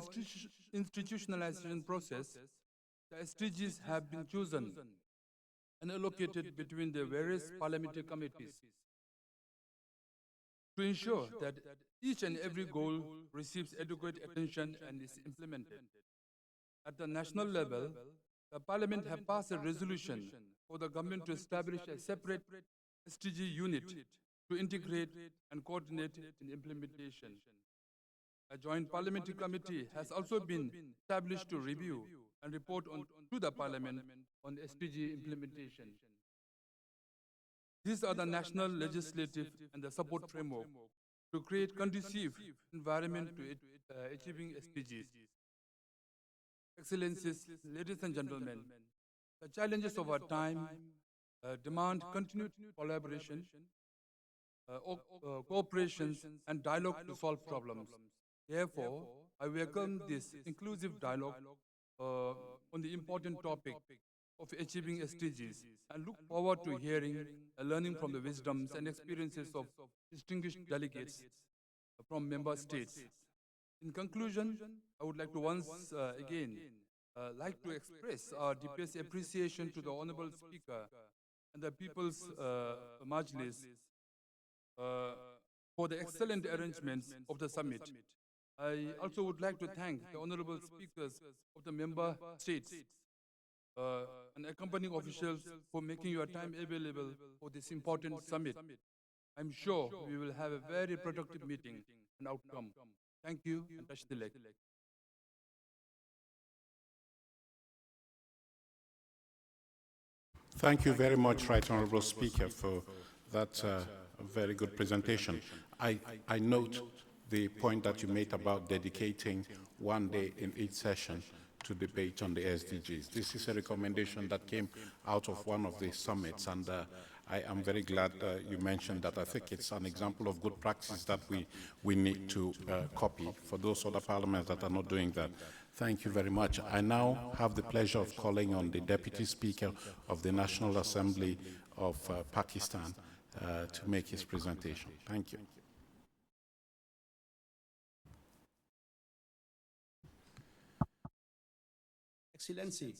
institutionalization process, the SDGs have been chosen and allocated between the various parliamentary committees to ensure that each and every goal receives adequate attention and is implemented. At the national level, the Parliament has passed a resolution for the government to establish a separate SDG unit to integrate and coordinate in implementation. A joint parliamentary committee has also been established to review and report to the Parliament on SDG implementation. These are the national, legislative, and the support framework to create conducive environment to achieving SDGs. Excellencies, ladies and gentlemen, the challenges of our time demand continued collaboration, cooperation, and dialogue to solve problems. Therefore, I welcome this inclusive dialogue on the important topic of achieving SDGs and look forward to hearing and learning from the wisdoms and experiences of distinguished delegates from member states. In conclusion, I would like to once again like to express our deepest appreciation to the Honorable Speaker and the People's Majlis for the excellent arrangements of the summit. I also would like to thank the Honorable Speakers of the member states and accompanying officials for making your time available for this important summit. I'm sure we will have a very productive meeting and outcome. Thank you, and touch the leg. Thank you very much, Right Honourable Speaker, for that very good presentation. I note the point that you made about dedicating one day in each session to debate on the SDGs. This is a recommendation that came out of one of the summits, and I am very glad you mentioned that. I think it's an example of good practice that we need to copy for those other parliaments that are not doing that. Thank you very much. I now have the pleasure of calling on the Deputy Speaker of the National Assembly of Pakistan to make his presentation. Thank you. Excellency,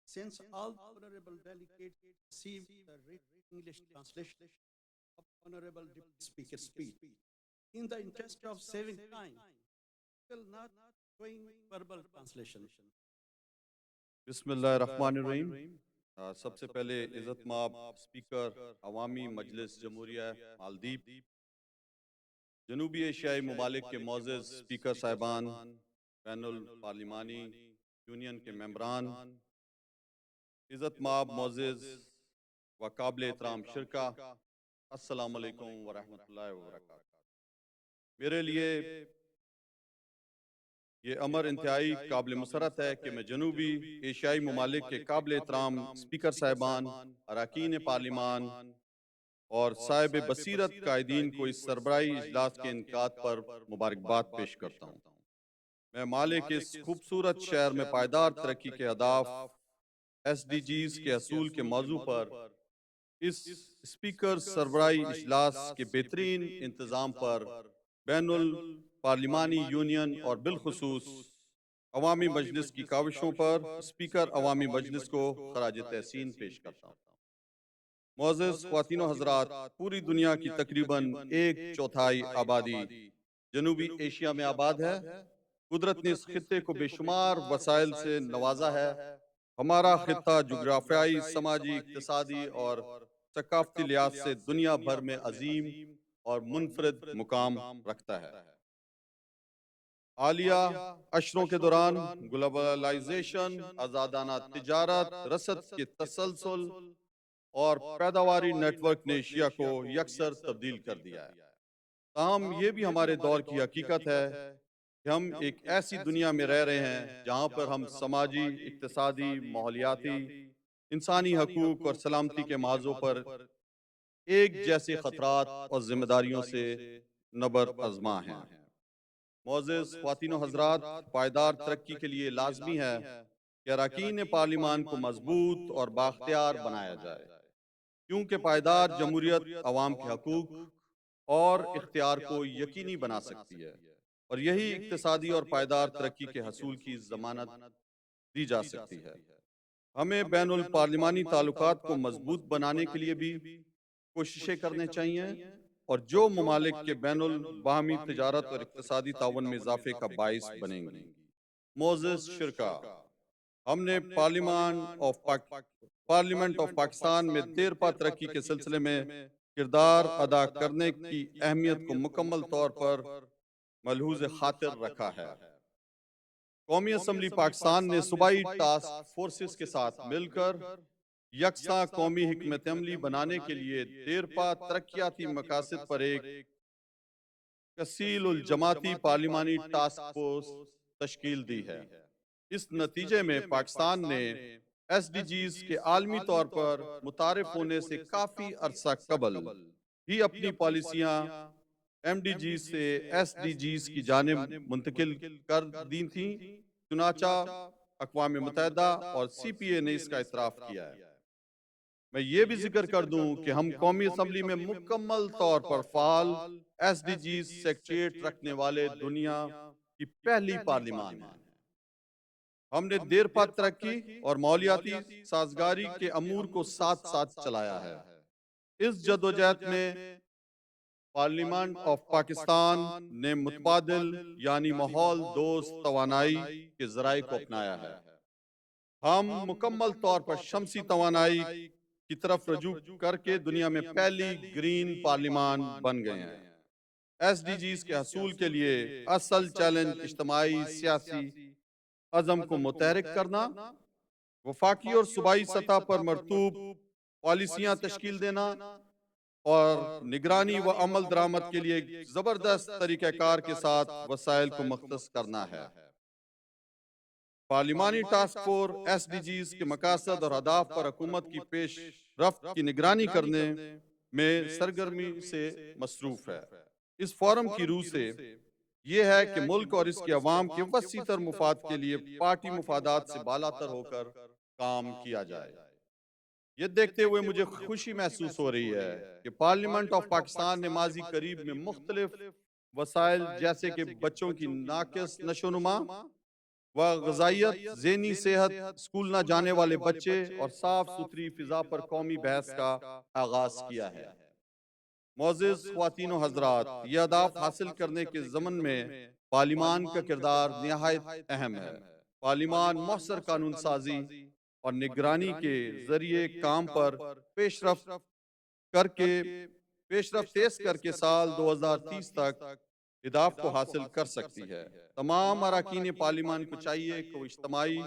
since all honorable delegates received the written English translation of Honorable Deputy Speaker's speech, in the interest of saving time, we will not doing verbal translation. बिस्मिल्लाहिर्रहमानिर्रहीम। सबसे पहले इज़्ज़त माब speaker अवामी मजलिस जमहूरिया मालदीव, जनूबी एशियाई ममालिक के मोअज़्ज़ज़ speaker साहिबान, बैनुल पार्लिमानी यूनियन के मेंबरान, इज़्ज़त माब मोअज़्ज़ज़ व काबिल एहतराम शिरका, अस्सलामु अलैकुम व रहमतुल्लाहि व बरकातहू। मेरे लिए ये अमर इंतहाई काबिल मुसरत है कि मैं जनूबी एशियाई ममालिक के काबिल एहतराम स्पीकर साहिबान, अरकान पार्लिमान और साहिब बसीरत कायदीन को इस सरबराही इजलास के इनकाद पर मुबारकबाद पेश करता हूँ। मैं माले के इस खूबसूरत शहर में पायदार तरक्की के अहदाफ SDGs के असूल के मौजू पर इस स्पीकर सरबराही इजलास के बेहतरीन इंतज़ाम पर बैनुल पार्लिमानी यूनियन और बिलखुसूस अवामी मजलिस की काविशों पर स्पीकर अवामी मजलिस को खराज तहसीन पेश करता हूँ। मुअज़्ज़ज़ ख्वातीन व हज़रात, पूरी दुनिया की तकरीबन 1/4 आबादी जनूबी एशिया में आबाद है। कुदरत ने इस खित्ते को बेशुमार वसाइल से नवाजा है। हमारा खित्ता जुग्राफियाई, समाजी, इक्तिसादी और सकाफती लिहाज से दुनिया भर में अजीम और मुनफरिद मुकाम रखता है। आलिया अशरों के दौरान ग्लोबलाइजेशन, आज़ादाना तिजारत, रसद के तसलसल और पैदावारी नेटवर्क ने एशिया को यकसर तब्दील कर दिया है। ताहम ये भी हमारे दौर की हकीकत है कि हम एक ऐसी दुनिया में रह रहे हैं जहाँ पर हम समाजी, इक्तिसादी, माहौलियाती, इंसानी हकूक और सलामती के मौज़ू पर एक जैसे खतरात और जिम्मेदारियों से नबर आज़मा हैं। मुअज़्ज़ज़ ख्वातीन व हज़रात, पायदार तरक्की के लिए लाजमी है कि अरकान पार्लिमान को मजबूत और बाख्तियार बनाया जाए, क्योंकि पायदार जमहूरियत अवाम के हकूक और इख्तियार को यकीनी बना सकती है और यही इक्तिसादी और पायदार तरक्की के हसूल की ज़मानत दी जा सकती है। हमें बैनुल पार्लिमानी ताल्लुकात को मजबूत बनाने के लिए भी कोशिशें करनी चाहिए और जो ममालिक के बैनुल बाहमी तिजारत और इक्तिसादी ताउन में इजाफे का बाइस बनेंगी। मुअज़्ज़ज़ शिरका, हमने पार्लियामेंट ऑफ पाकिस्तान में देरपा तरक्की के सिलसिले में किरदार अदा करने की अहमियत को मुकम्मल तौर पर मलहूज खातिर रखा है। कौमी असम्बली पाकिस्तान ने सूबाई टास्क फोर्सेस के साथ मिलकर यकसा कौमी हिकमत अमली बनाने के लिए देरपा तरक्याती मकासद पर एक कसील जमाती पार्लिमानी टास्क फोर्स तश्कील दी है। इस नतीजे में पाकिस्तान ने SDGs के आलमी तौर पर मुतारिफ होने से काफी अरसा कबल ही अपनी पॉलिसियां MDGs से SDGs की जानिब मुंतकिल कर दी थी। चुनाचा अक़वाम मुत्तहिदा और CPA ने इसका इतराफ़ किया है। मैं ये भी जिक्र कर दूं कि हम कौमी असम्बली में मुकम्मल तौर पर फाल SDGs सेक्रेटरीट रखने वाले दुनिया की पहली पार्लिमान है। हमने देरपा तरक्की और मौलियाती साजगारी के अमूर को साथ साथ चलाया है। इस जदोजहद में पार्लियामेंट ऑफ पाकिस्तान ने मुतबादिल यानी माहौल दोस्त तवानाई के जराये को अपनाया है। हम मुकम्मल तौर पर शमसी तवानाई की तरफ रजू करके दुनिया में पहली ग्रीन पार्लिमान बन गए हैं। SDGs के हसूल के लिए असल चैलेंज इज्तिमाई सियासी अज़म को मुतहरिक करना, वफाकी और सूबाई सतह पर मरतूब पॉलिसियां तश्कील देना और निगरानी व अमल दरामद के लिए एक जबरदस्त तरीक़ाकार के साथ वसाइल को मुख्तस करना है। पार्लिमानी टास्क फोर्स SDGs के मकासद और अहदाफ पर हुकूमत की पेश रफ्त की निगरानी करने में सरगर्मी से मसरूफ है। इस फोरम की रूह से यह है कि मुल्क और इसके अवाम के वसीतर मुफाद के लिए पार्टी मुफादात से बालातर होकर काम किया जाए। ये देखते हुए मुझे खुशी महसूस हो रही है कि पार्लियामेंट ऑफ पाकिस्तान ने माजी करीब में मुख्तलिफ वसाइल जैसे कि बच्चों की नाकिस नशोनुमा व ग़िज़ाइयत, ज़हनी सेहत, स्कूल न जाने वाले बच्चे और साफ सुथरी फिजा पर कौमी बहस का आगाज किया है। मोअज़्ज़िज़ ख़वातीन व हज़रात, ये अहदाफ हासिल करने के ज़मन में पार्लिमान का किरदार निहायत अहम है। पार्लिमान मौसर कानून साजी और निगरानी के जरिए काम पर पेशरफ्त तेज करके साल 2030 तक अहदाफ को हासिल कर सकती है। तमाम अरकान पार्लिमान को चाहिए कि वो इज्तिमाई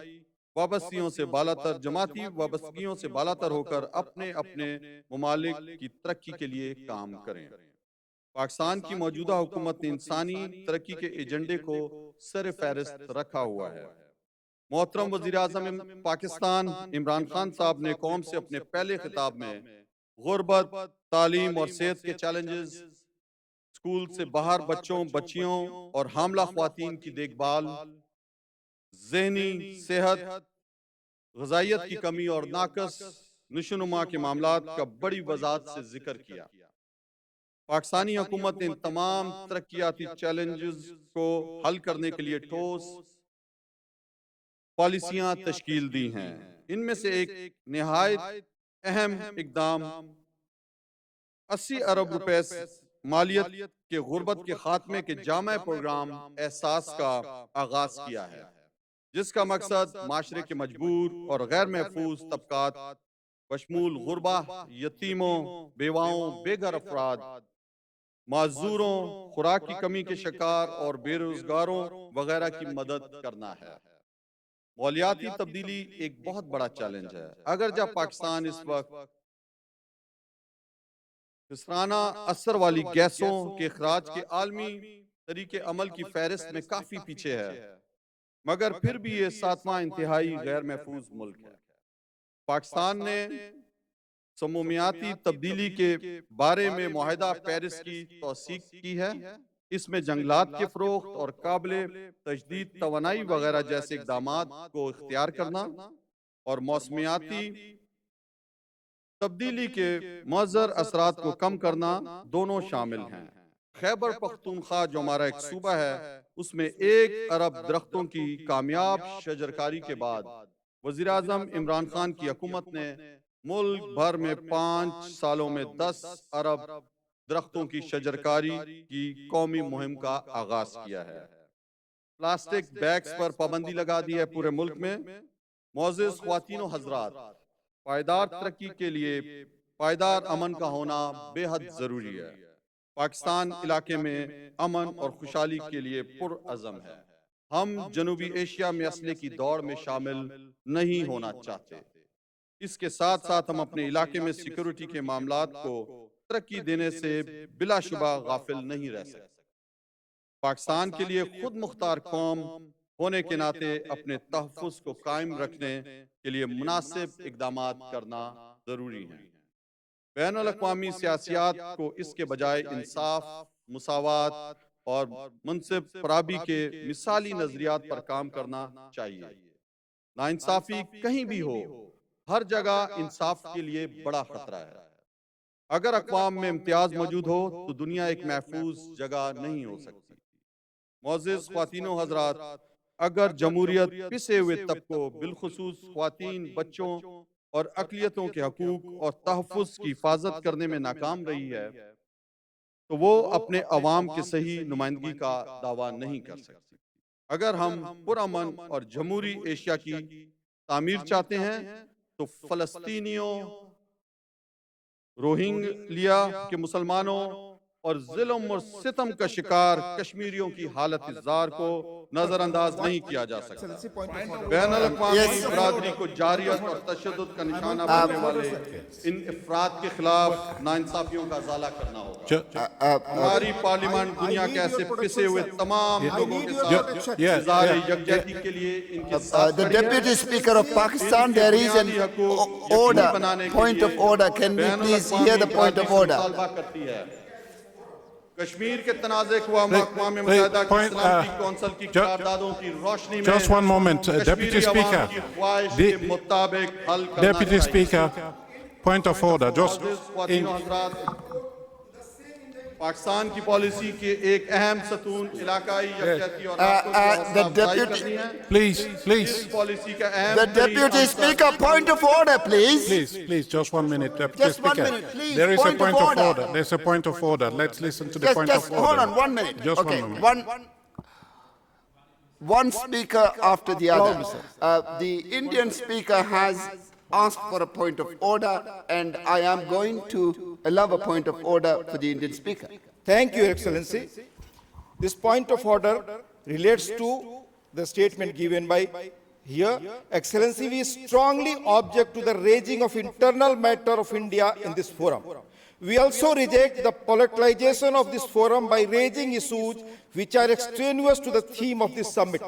वाबस्तियों से बालातर, जमाती वाबस्तगियों से बालातर होकर अपने अपने ममालिक की तरक्की के लिए काम करें। पाकिस्तान की मौजूदा हुकूमत ने इंसानी तरक्की के एजेंडे को सर फहरिस्त रखा हुआ है। मोहतरम वज़ीर आज़म पाकिस्तान इमरान खान साहब ने कौम से अपने पहले खिताब में गुर्बत, तालीम और सेहत के चैलेंजेस, स्कूल से बाहर बच्चों, बच्चियों और हामला ख्वातीन की देखभाल, ज़हनी सेहत, ग़िज़ाइयत की कमी और नाकस नशोनुमा के मामलात का बड़ी वज़ाहत से जिक्र किया। पाकिस्तानी हुकूमत ने इन तमाम तरक्याती चैलेंजेस को हल करने के लिए ठोस पॉलिसियां तश्कील दी हैं। इनमें से एक निहायत अहम इकदाम 80 अरब रुपए मालियत के गुर्बत के खात्मे के जामा प्रोग्राम एहसास का आगाज किया है, जिसका मकसद माशरे के मजबूर और गैर महफूज तबकात बशमूल गुरबा, यतीमों, बेवाओं, बेघर अफराद, माजूरों, खुराक की कमी के शिकार और बेरोजगारों वगैरह की मदद करना है। मौलियाती तब्दीली एक बहुत बड़ा चैलेंज है। अगर जब पाकिस्तान इस वक्त खसराना असर वाली गैसों के अखराज के आलमी तरीके अमल की फहरिस्त में काफी पीछे है, मगर फिर भी ये 7वां इंतहाई गैर महफूज मुल्क है। पाकिस्तान ने समूमियाती तब्दीली के बारे में मुआहिदा पेरिस की तौसीक की है। इसमें जंगलात के फरोख्त और काबिले तजदीद तवानाई वगैरह जैसे इक़दामात को इख्तियार करना और मौसमियाती तब्दीली के मुअज़्ज़र असरात को कम करना दोनों शामिल हैं। खैबर पख्तूनख्वा जो हमारा एक सूबा है, उसमें 1 अरब दरख्तों की कामयाब शजरकारी के बाद वज़ीर आज़म इमरान खान की हुकूमत ने मुल्क भर में 5 सालों में 10 अरब दरख्तों की शजरकारी की कौमी मुहिम का आगाज किया है। प्लास्टिक बैग्स पर पाबंदी लगा दी है पूरे मुल्क में। मुअज़्ज़िज़ ख्वातीन व हज़रात, पायदार तरक्की के लिए पायदार अमन का होना बेहद जरूरी है। पाकिस्तान इलाके में अमन और खुशहाली के लिए पुरअज़म है। हम जनूबी एशिया में असले की दौड़ में शामिल नहीं होना चाहते। इसके साथ साथ हम अपने इलाके में सिक्योरिटी के मामलात को तरक्की देने से बिलाशुबा गाफिल नहीं रह सकते। पाकिस्तान के लिए खुद मुख्तार कौम होने के नाते अपने तहफ़्फ़ुज़ को कायम रखने के लिए मुनासिब इक़दामात करना ज़रूरी है। बैनुल अक़वामी सियासियात को इसके बजाय इंसाफ, मुसावात और मुनसिब फराबी के मिसाली नज़रियात पर काम करना चाहिए। नाइंसाफ़ी कहीं भी हो, हर जगह इंसाफ के लिए बड़ा खतरा है। अगर अक़वाम में इम्तियाज मौजूद हो तो दुनिया एक महफूज जगह नहीं हो सकती। मोअज़्ज़िज़ ख़वातीनो हज़रात, अगर जमहूरियत पिसे हुए तबकों बिलखुसूस ख़वातीन, बच्चों और अक़लियतों के हकूक़ और तहफ़्फ़ुज़ की हिफाजत करने में नाकाम रही है तो वो अपने अवाम के सही नुमाइंदगी का दावा नहीं कर सकती। अगर हम पुरअमन और जमहूरी एशिया की तामीर चाहते हैं तो फ़लस्तीनियों, रोहिंग्या के मुसलमानों और ज़ुल्म और सितम का शिकार कश्मीरियों की हालत इज़्ज़ार को नजरअंदाज नहीं किया जा सकता। बैनुल अक़वामी बरादरी को जारियत और तशद्दुद का निशाना बनने वाले इन अफराद के खिलाफ नाइंसाफियों का इज़ाला करना होगा। हमारी पार्लियामेंट दुनिया के ऐसे पिसे हुए तमाम लोगों के साथ इज़हार यकजहती के लिए इनके साथ The Deputy Speaker of Pakistan, there is an order, point of order. Can we please hear the point of order? Kashmir के तनाज़े को अक़वाम मुत्तहिदा की सलामती कौंसिल की करारदादों की रोशनी में Just one moment, Deputy Speaker. Deputy Speaker, point of order. Just in, Pakistan की policy के एक अहम सतून इलाकाई यकजहती और आपको करनी है। Please. इस पॉलिसी का अहम The Deputy Speaker, point of order, please. Please, just 1 minute, Deputy Just 1 Speaker. minute, please. There is a point of order. order. There's a point of order. Let's listen to the Just, point just of order. hold on 1 minute. Just Okay, 1 minute. one speaker after the other. The Indian speaker has asked for a point of order, and I am going to allow a point of order for the Indian speaker. Thank you, Excellency. This point of order relates to the statement given by here. Excellency, we strongly object to the raising of internal matter of India in this forum. We also reject the politicization of this forum by raising issues which are extraneous to the theme of this summit.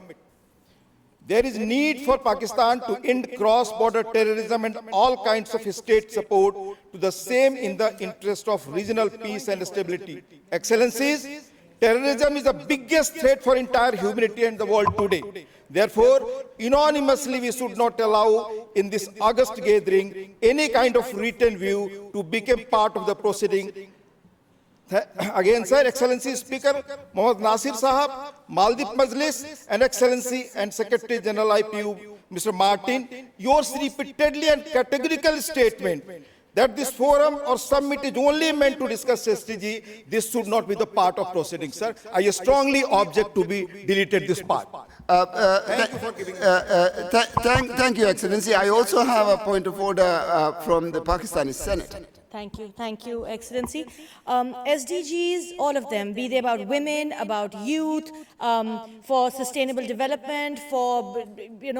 There is need for Pakistan to end cross-border terrorism and all kinds of state support to the same in the interest of regional peace and stability. Excellencies, terrorism is the biggest threat for entire humanity and the world today. Therefore, unanimously we should not allow in this August gathering any kind of written view to become part of the proceeding. Again, Sir, Excellency Speaker, Mohammad Nasir Sahab, Maldiv Majlis, and Excellency and Secretary General IPU, Mr. Martin, yours repeatedly and categorical statement that this forum or summit is only meant to discuss SDG, this should not be the part of proceedings, sir. I strongly object to be deleted this part. Thank you, Excellency. I also have a point of order from the Pakistani Senate. Thank you, Excellency. SDGs, all of them, be they about women, about youth, for sustainable development, for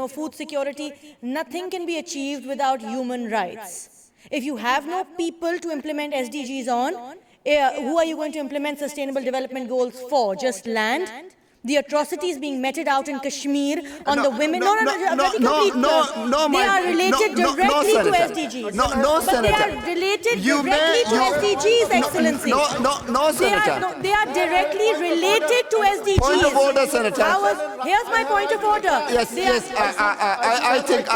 food security, nothing can be achieved without human rights. If you have no people to implement SDGs on, who are you going to implement sustainable development goals for? Just land? The atrocities being meted out in Kashmir on the women. They are related directly to SDGs. But they are related directly to SDGs, Excellency. No, Senator. They are directly related to SDGs. Point of order, Senator. Here's my point of order. Yes. I think.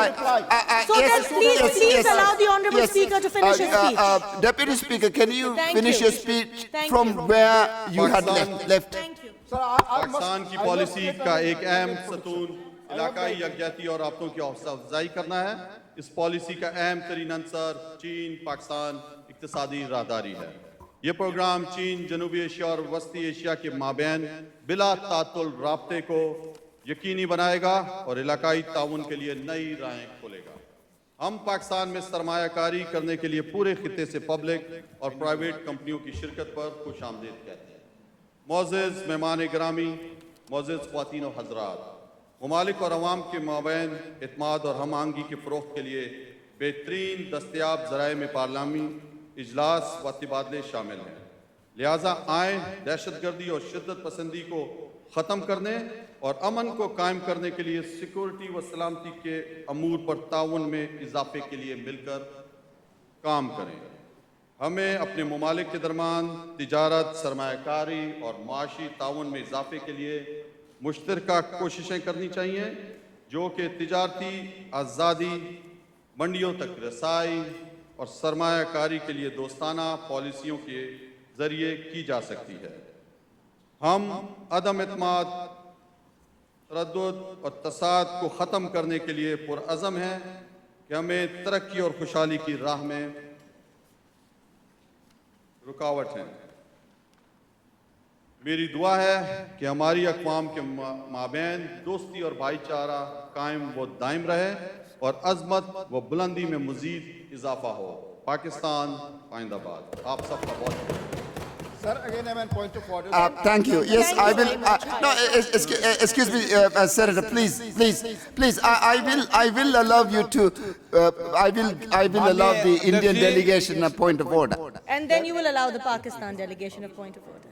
So then please allow the Honourable Speaker to finish his speech. Deputy Speaker, can you finish your speech from where you had left? Thank you. Pakistan की policy का एक अहम सतून इलाकाई यकजहती और राब्तों की हौसला अफजाई करना है। इस पॉलिसी का अहम तरीन अंसर चीन पाकिस्तान इक्तिसादी राहदारी है। ये प्रोग्राम चीन, जनूबी एशिया और वस्ती एशिया के माबैन बिला तातुल राब्ते को यकीनी बनाएगा और इलाकाई ताउन के लिए नई राहें खोलेगा। हम पाकिस्तान में सरमायाकारी करने के लिए पूरे खिते से पब्लिक और प्राइवेट कंपनियों की शिरकत पर खुशामदीद कहते हैं। मोअज़्ज़िज़ मेहमान गिरामी, मोअज़्ज़िज़ ख्वातीन और हज़रात, ममालिक और अवाम के माबैन इत्माद और हम आहंगी के फ़रोग़ के लिए बेहतरीन दस्तयाब ज़राए में पार्लियामी इजलास व तबादले शामिल हैं। लिहाजा आए दहशतगर्दी और शिद्दत पसंदी को ख़त्म करने और अमन को कायम करने के लिए सिक्योरिटी व सलामती के अमूर पर ताउन में इजाफे के लिए मिलकर काम करें। हमें अपने ममालिक के दरमियान तिजारत, सरमायाकारी और माशी ताउन में इजाफे के लिए मुश्तरका कोशिशें करनी चाहिए, जो कि तिजारती आज़ादी, मंडियों तक रसाई और सरमायाकारी के लिए दोस्ताना पॉलिसियों के ज़रिए की जा सकती है। हम अदम एतमाद, तरद्दुद और तसाद को ख़त्म करने के लिए पुरअज़म हैं कि हमें तरक्की और खुशहाली की राह में रुकावट हैं। मेरी दुआ है कि हमारी अक़वाम के माबैन दोस्ती और भाईचारा कायम व दायम रहे और अज़मत व बुलंदी में मज़ीद इजाफा हो। पाकिस्तान आइंदाबाद। आप सबका बहुत Sir, again, I have a point of order. Thank you. Yes, I will. No, excuse me, Senator. Please. I will allow you to. I will allow the Indian delegation a point of order. And then you will allow the Pakistan delegation a point of order.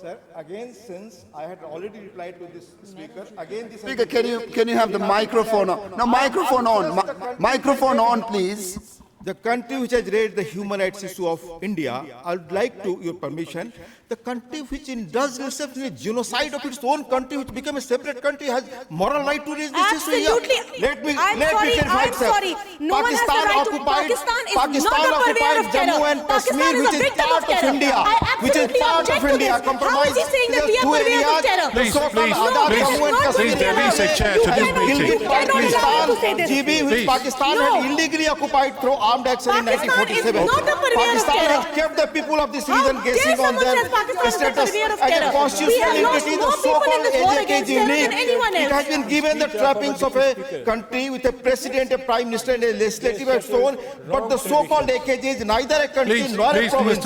Sir, again, since I had already replied to this speaker, again this. Speaker, can you have the microphone on? No, microphone on. Microphone on, please. The country which has raised the human rights issue of India, I would like to, your permission, the country which indulges itself in a genocide of its own country, which became a separate country, has moral right to raise this issue here. Let me clarify, sir. Sorry. No one has the right to. Pakistan is not a purveyor of terror. Jammu and Kashmir, which is part of India, which is part of India, compromised. How is he saying that we are purveyors of terror? Please, there is a chair to this meeting. GB, which Pakistan had illegally occupied through armed action in 1947. Pakistan has kept the people of this region guessing on their status as a constitutional entity. The so-called AJK is unique. It has been given the trappings of a country with a president, a prime minister, and a legislative of its own. But the so-called AKJ is neither a country nor a province.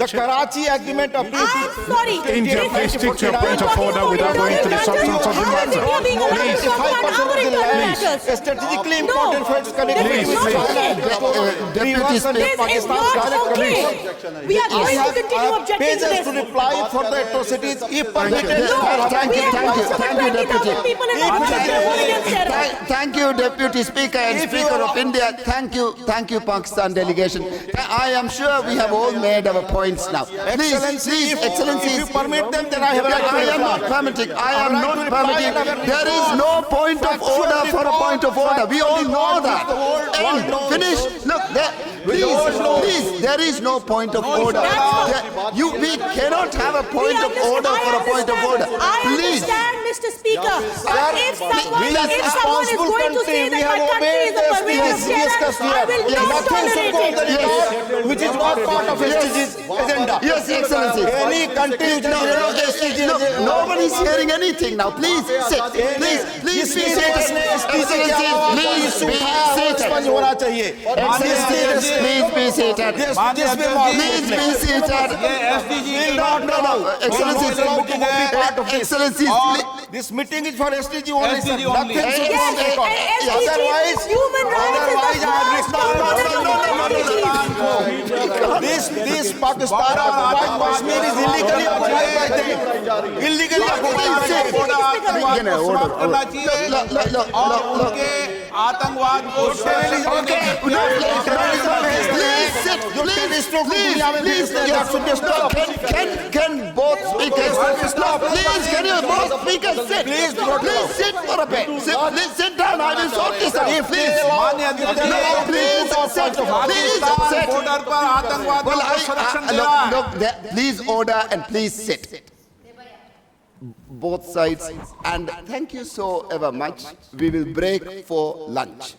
The Karachi Agreement appeals to India, please stick to your point of order without going to the substance of the matter. 95% of the land is strategically important for its connectivity with China. Deputy Speaker, This is not okay. We are going to continue objecting to this. To reply for the atrocities if permitted. Thank you, Deputy. Thank you, Deputy Speaker and Speaker of India. Thank you, Pakistan delegation. I am sure we have all made our points now. Please, Excellency. If you permit them, then I have a right to I am not permitting. There is no point of order for a point of order. We all know that. End. Finish. Look, please, there is no point of order. We cannot have a point of order for a point of order. Please. I understand, Mr. Speaker. But if someone is going to say that my country is a purveyor of terror, I will not tolerate it. Which is not part of SDG's agenda. Yes, Excellency. Any country which nobody is hearing anything now. Please sit. Please be seated. Excellency, please be seated. Excellency, please be seated. Please be seated. No. Excellency, this meeting is for SDG only. Nothing Otherwise, human rights. This Pakistan occupied Kashmir is illegally occupied by them. Illegally आतंकवाद को Can both speakers stop? Please, can you both speakers sit? Please sit for a bit. Please sit down. I will sort this out. Please. Please order and please sit. Both sides. And thank you so ever much. We will break for lunch.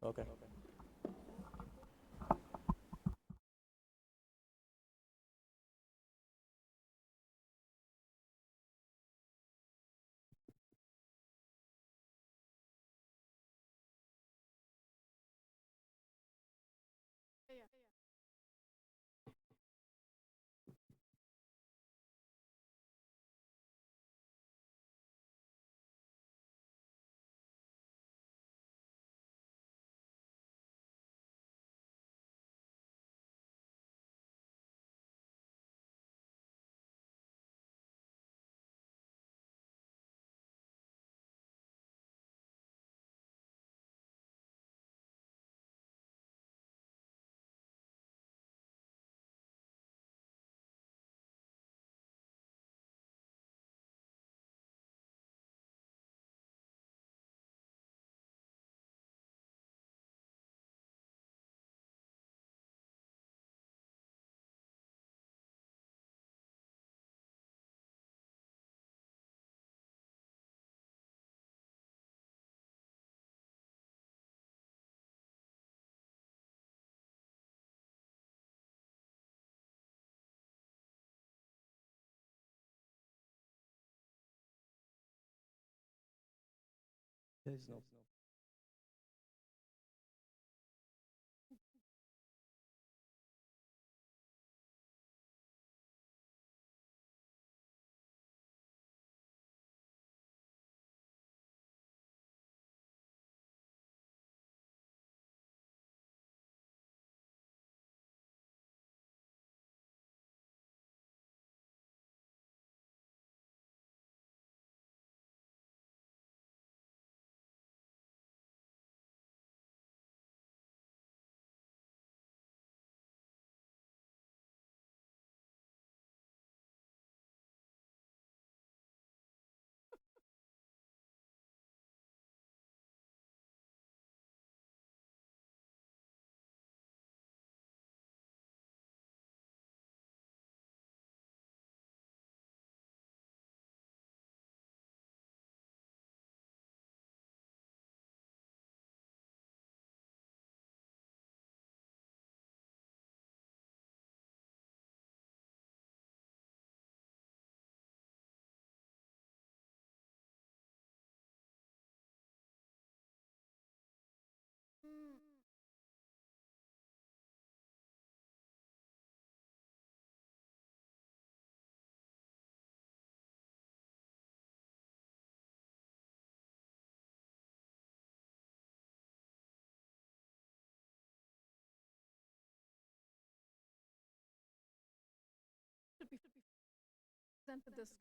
Okay. There is no. Should be sent to this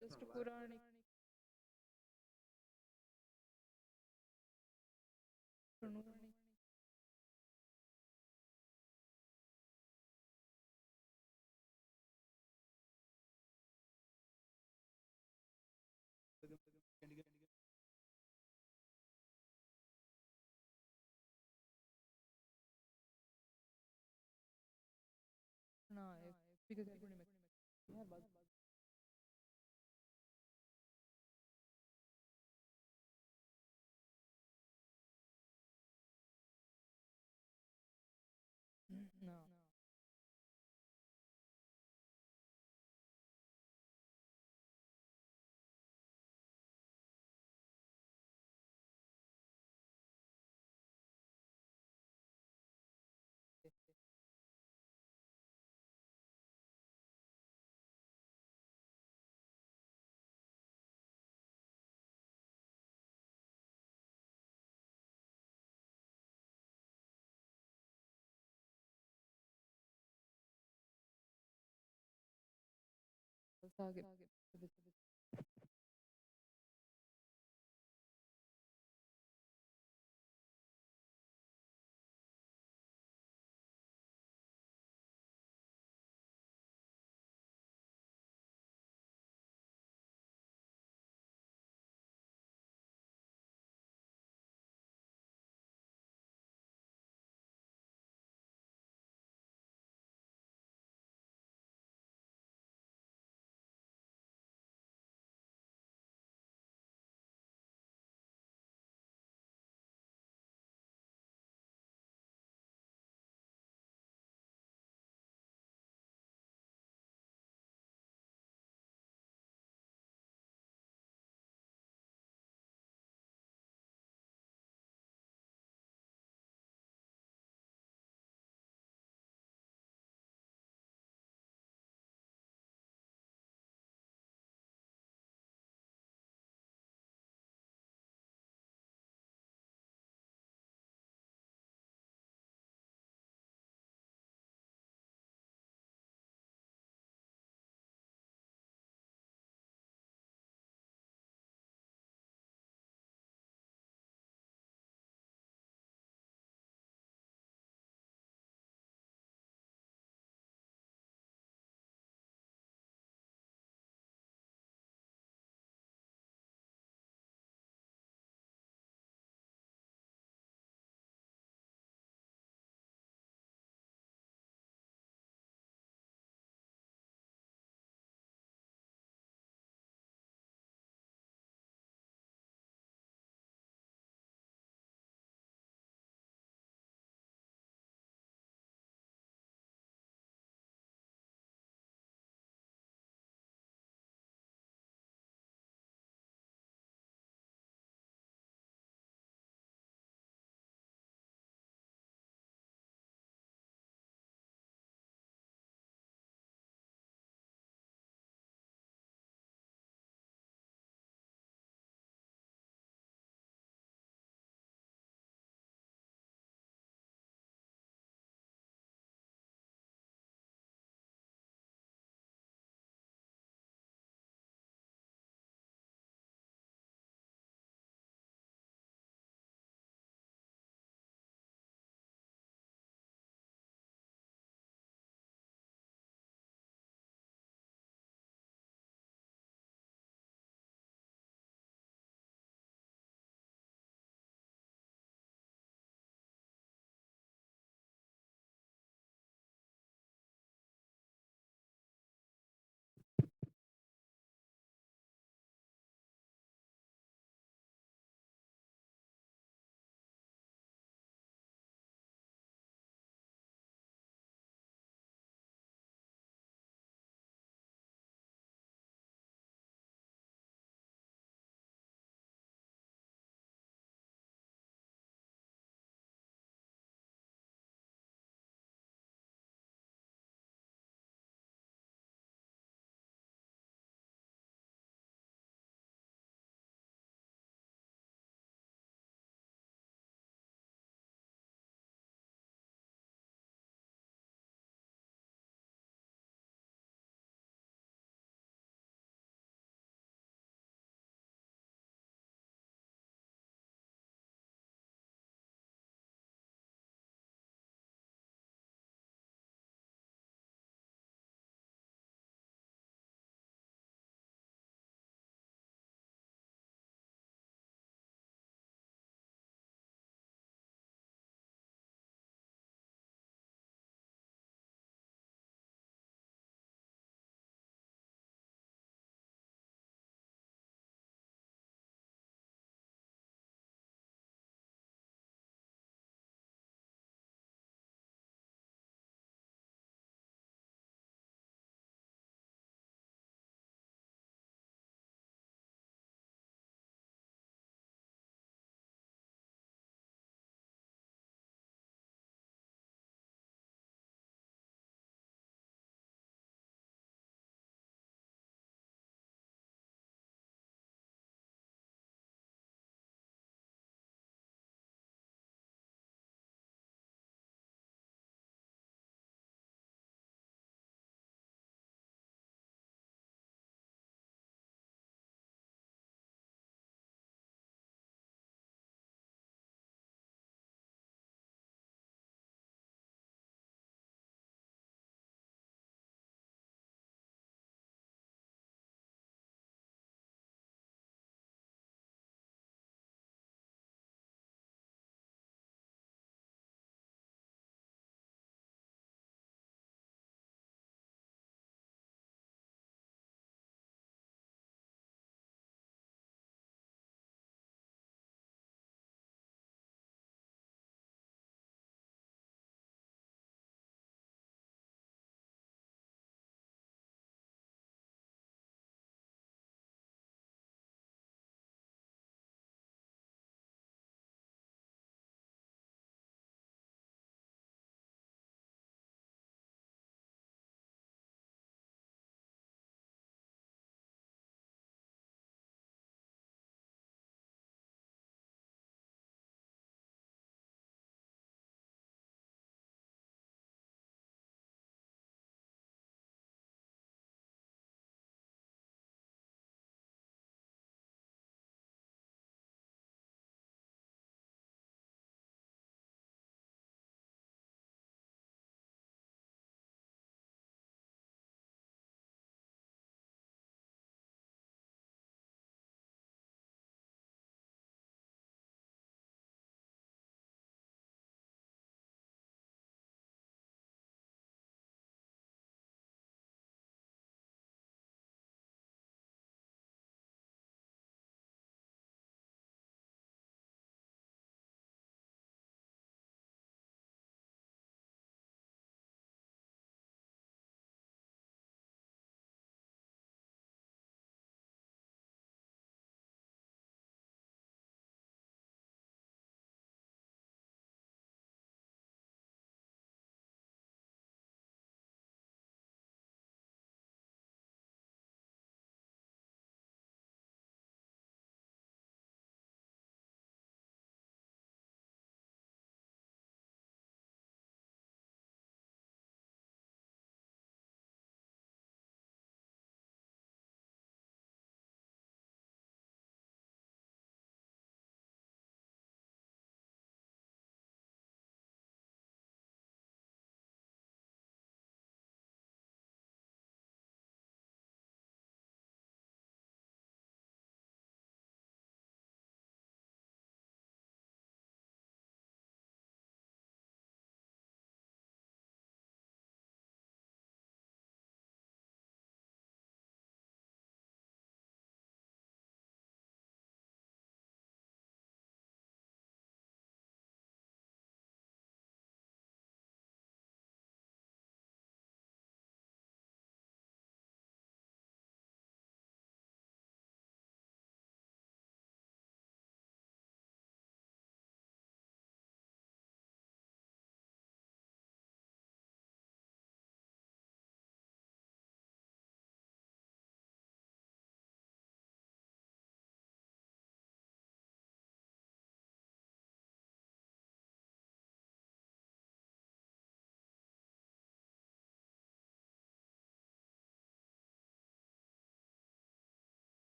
Just Puranic. No, because I couldn't make. No. Target.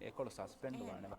ඒකොළ suspend වන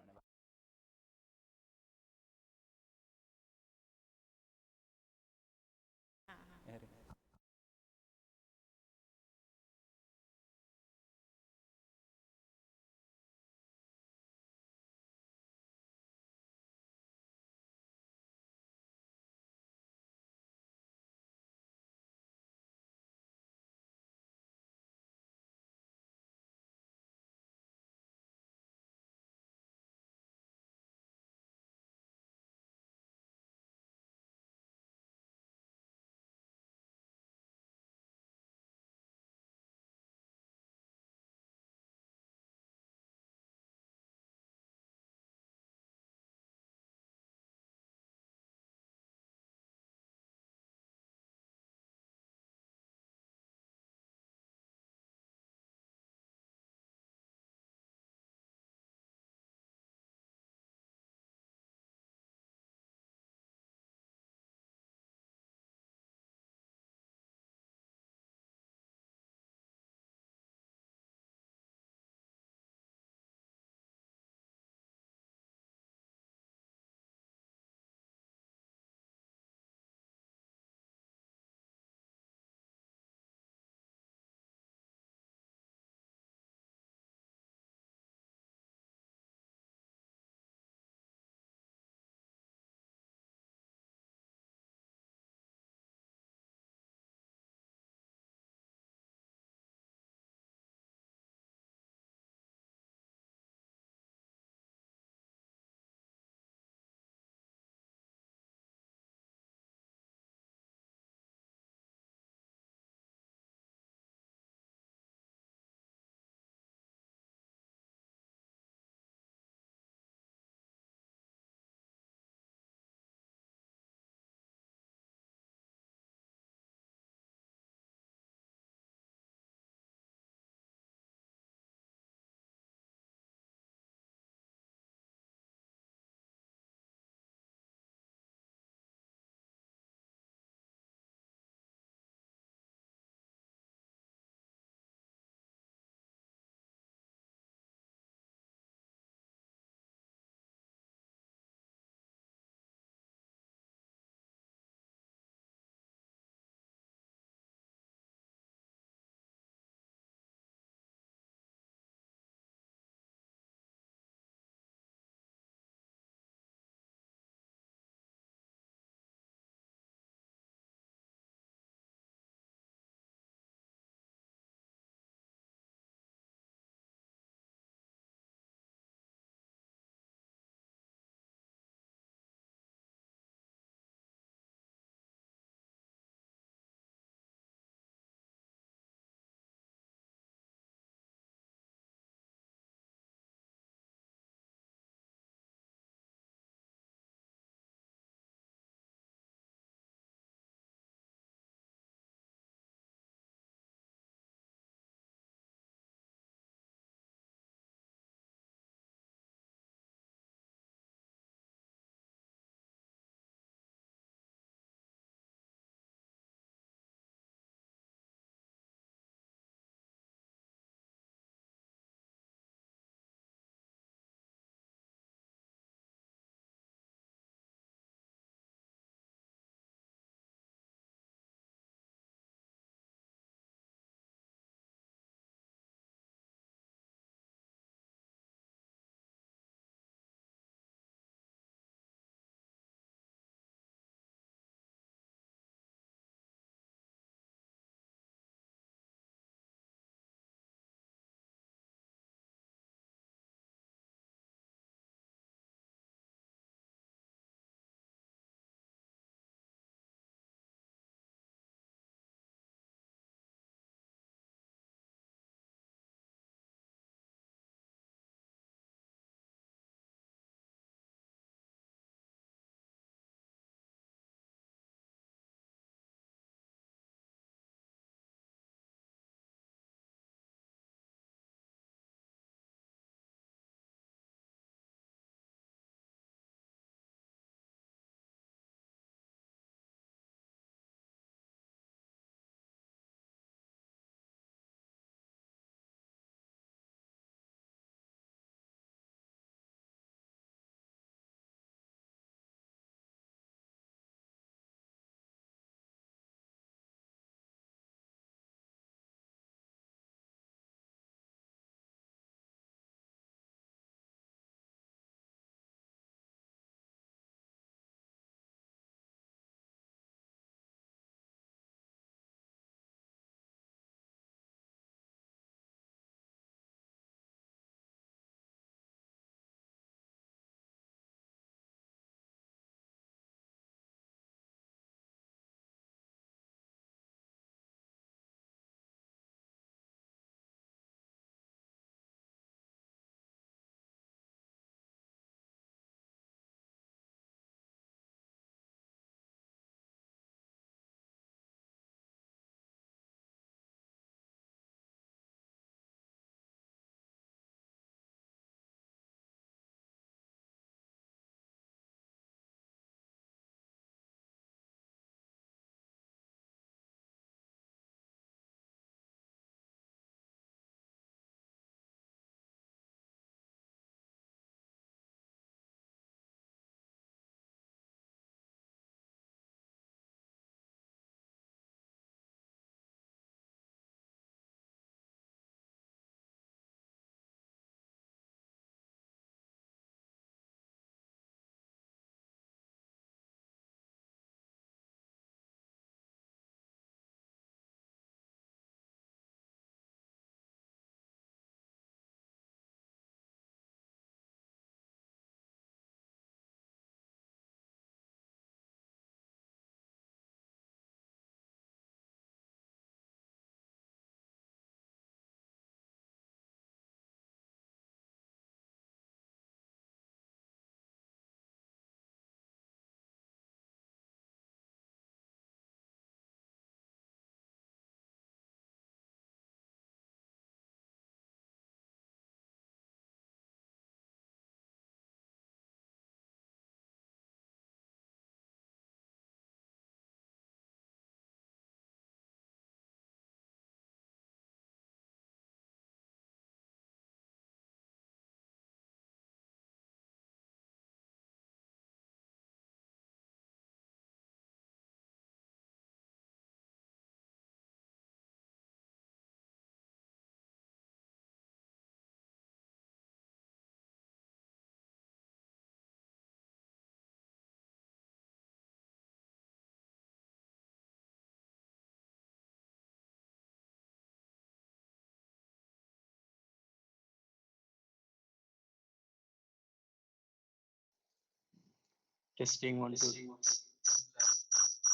Testing one, two.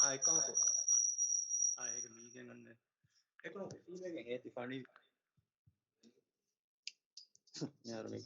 Ikaw ko. Kaibigan ng ikaw ko. Feedback ang funny. Meron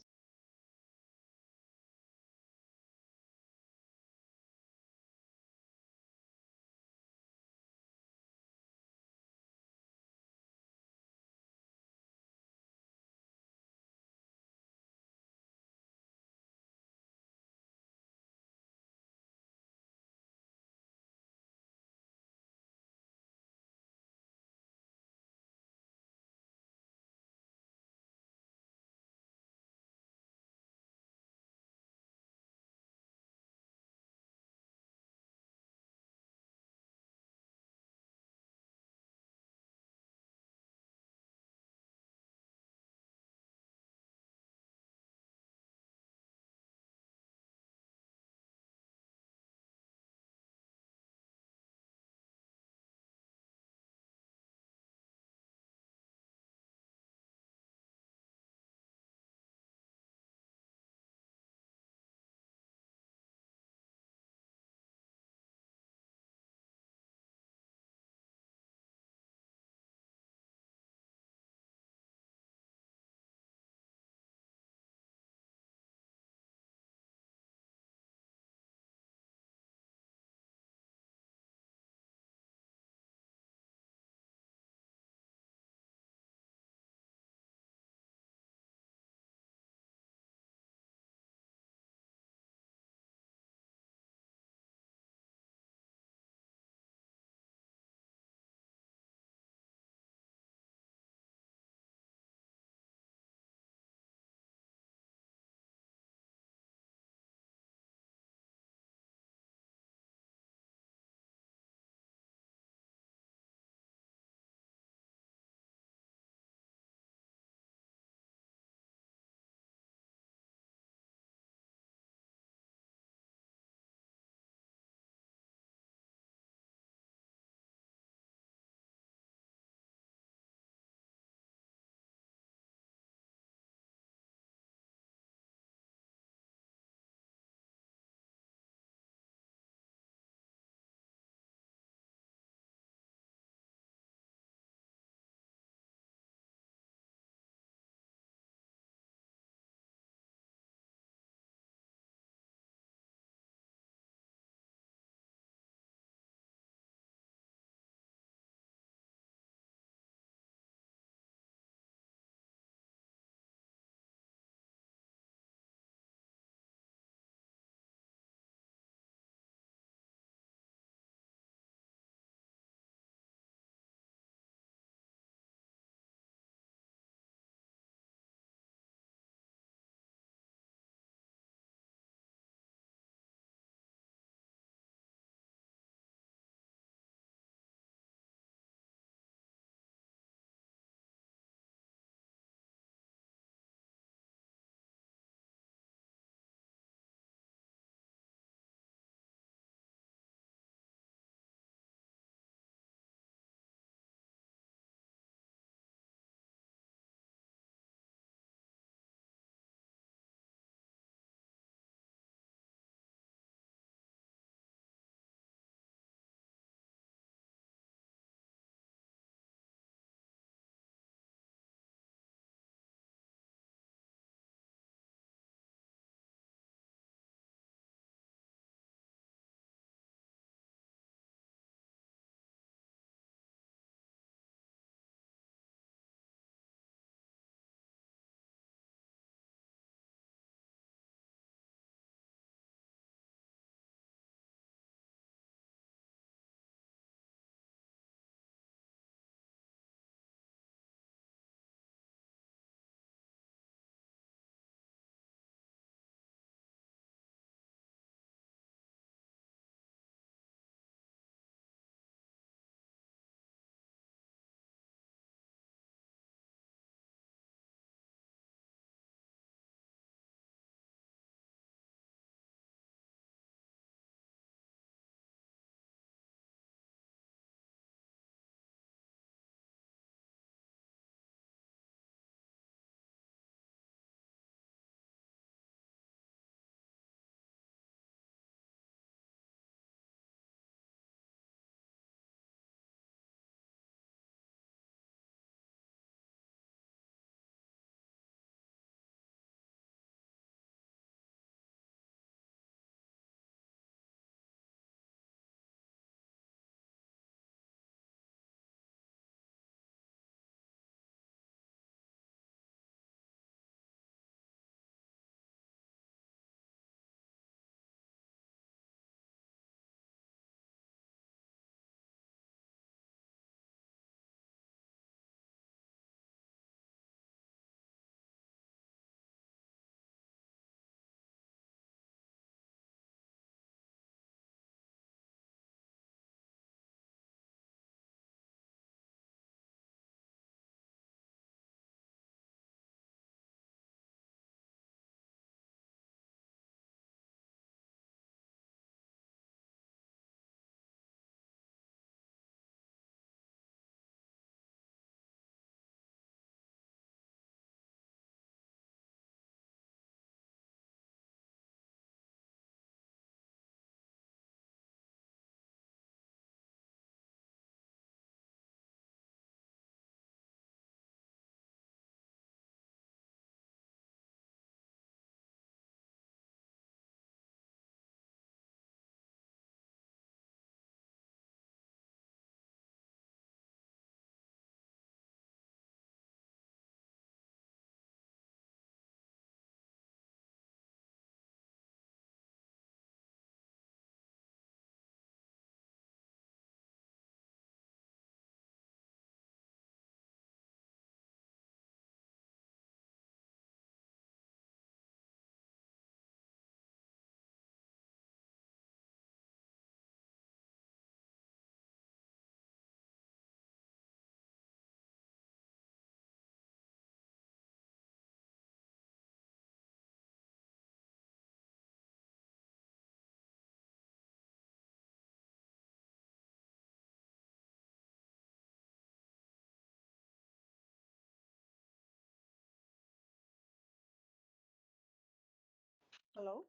Hello?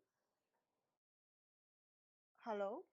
Hello?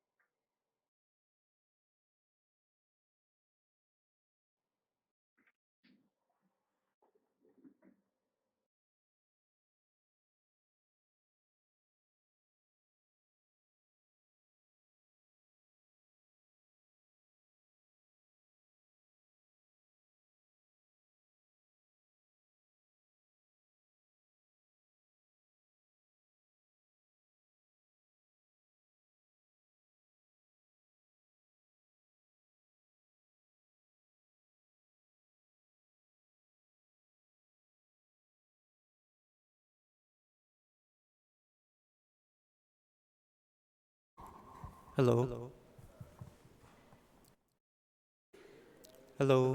Hello. Hello.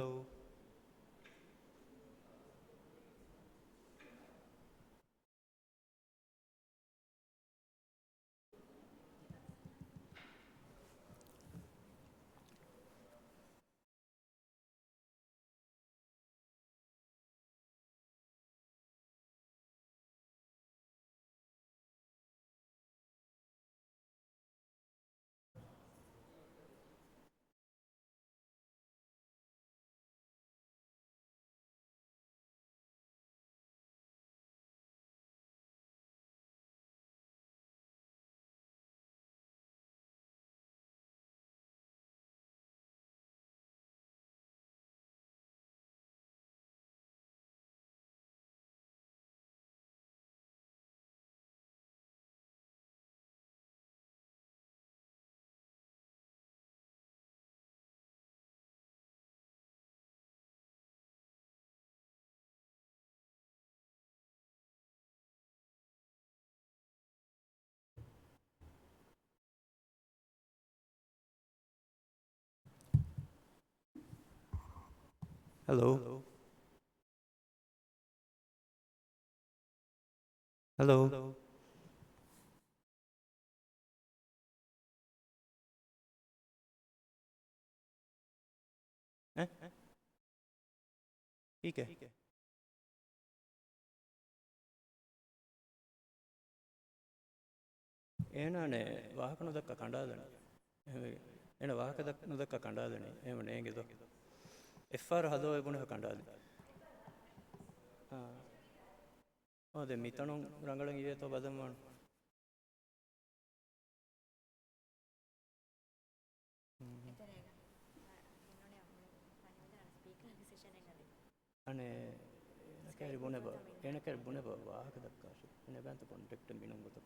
Hello. Hello. ठीक है ಏನಾನೆ ವಾಹಕನದಕ್ಕ ಕಂಡಾದನೆ ಏನ ವಾಹಕದಕ್ಕ ಕಂಡಾದನೆ ಏಮನೆ ಹೆಂಗಿದು FR ಹದೋ ಗುಣ ಕಂಡಾದೆ ಹಾಂ ಅದೇ ಮಿತಣು ರಂಗಳಂಗೆ ಇದೆ ತೋ ಬದಮ್ ಮಾಡು અને ક્યારે બુને એને ક્યારે બુને વાહક દક્કા છે એને બેન તો કોન્ટેક્ટ બિનંગો તો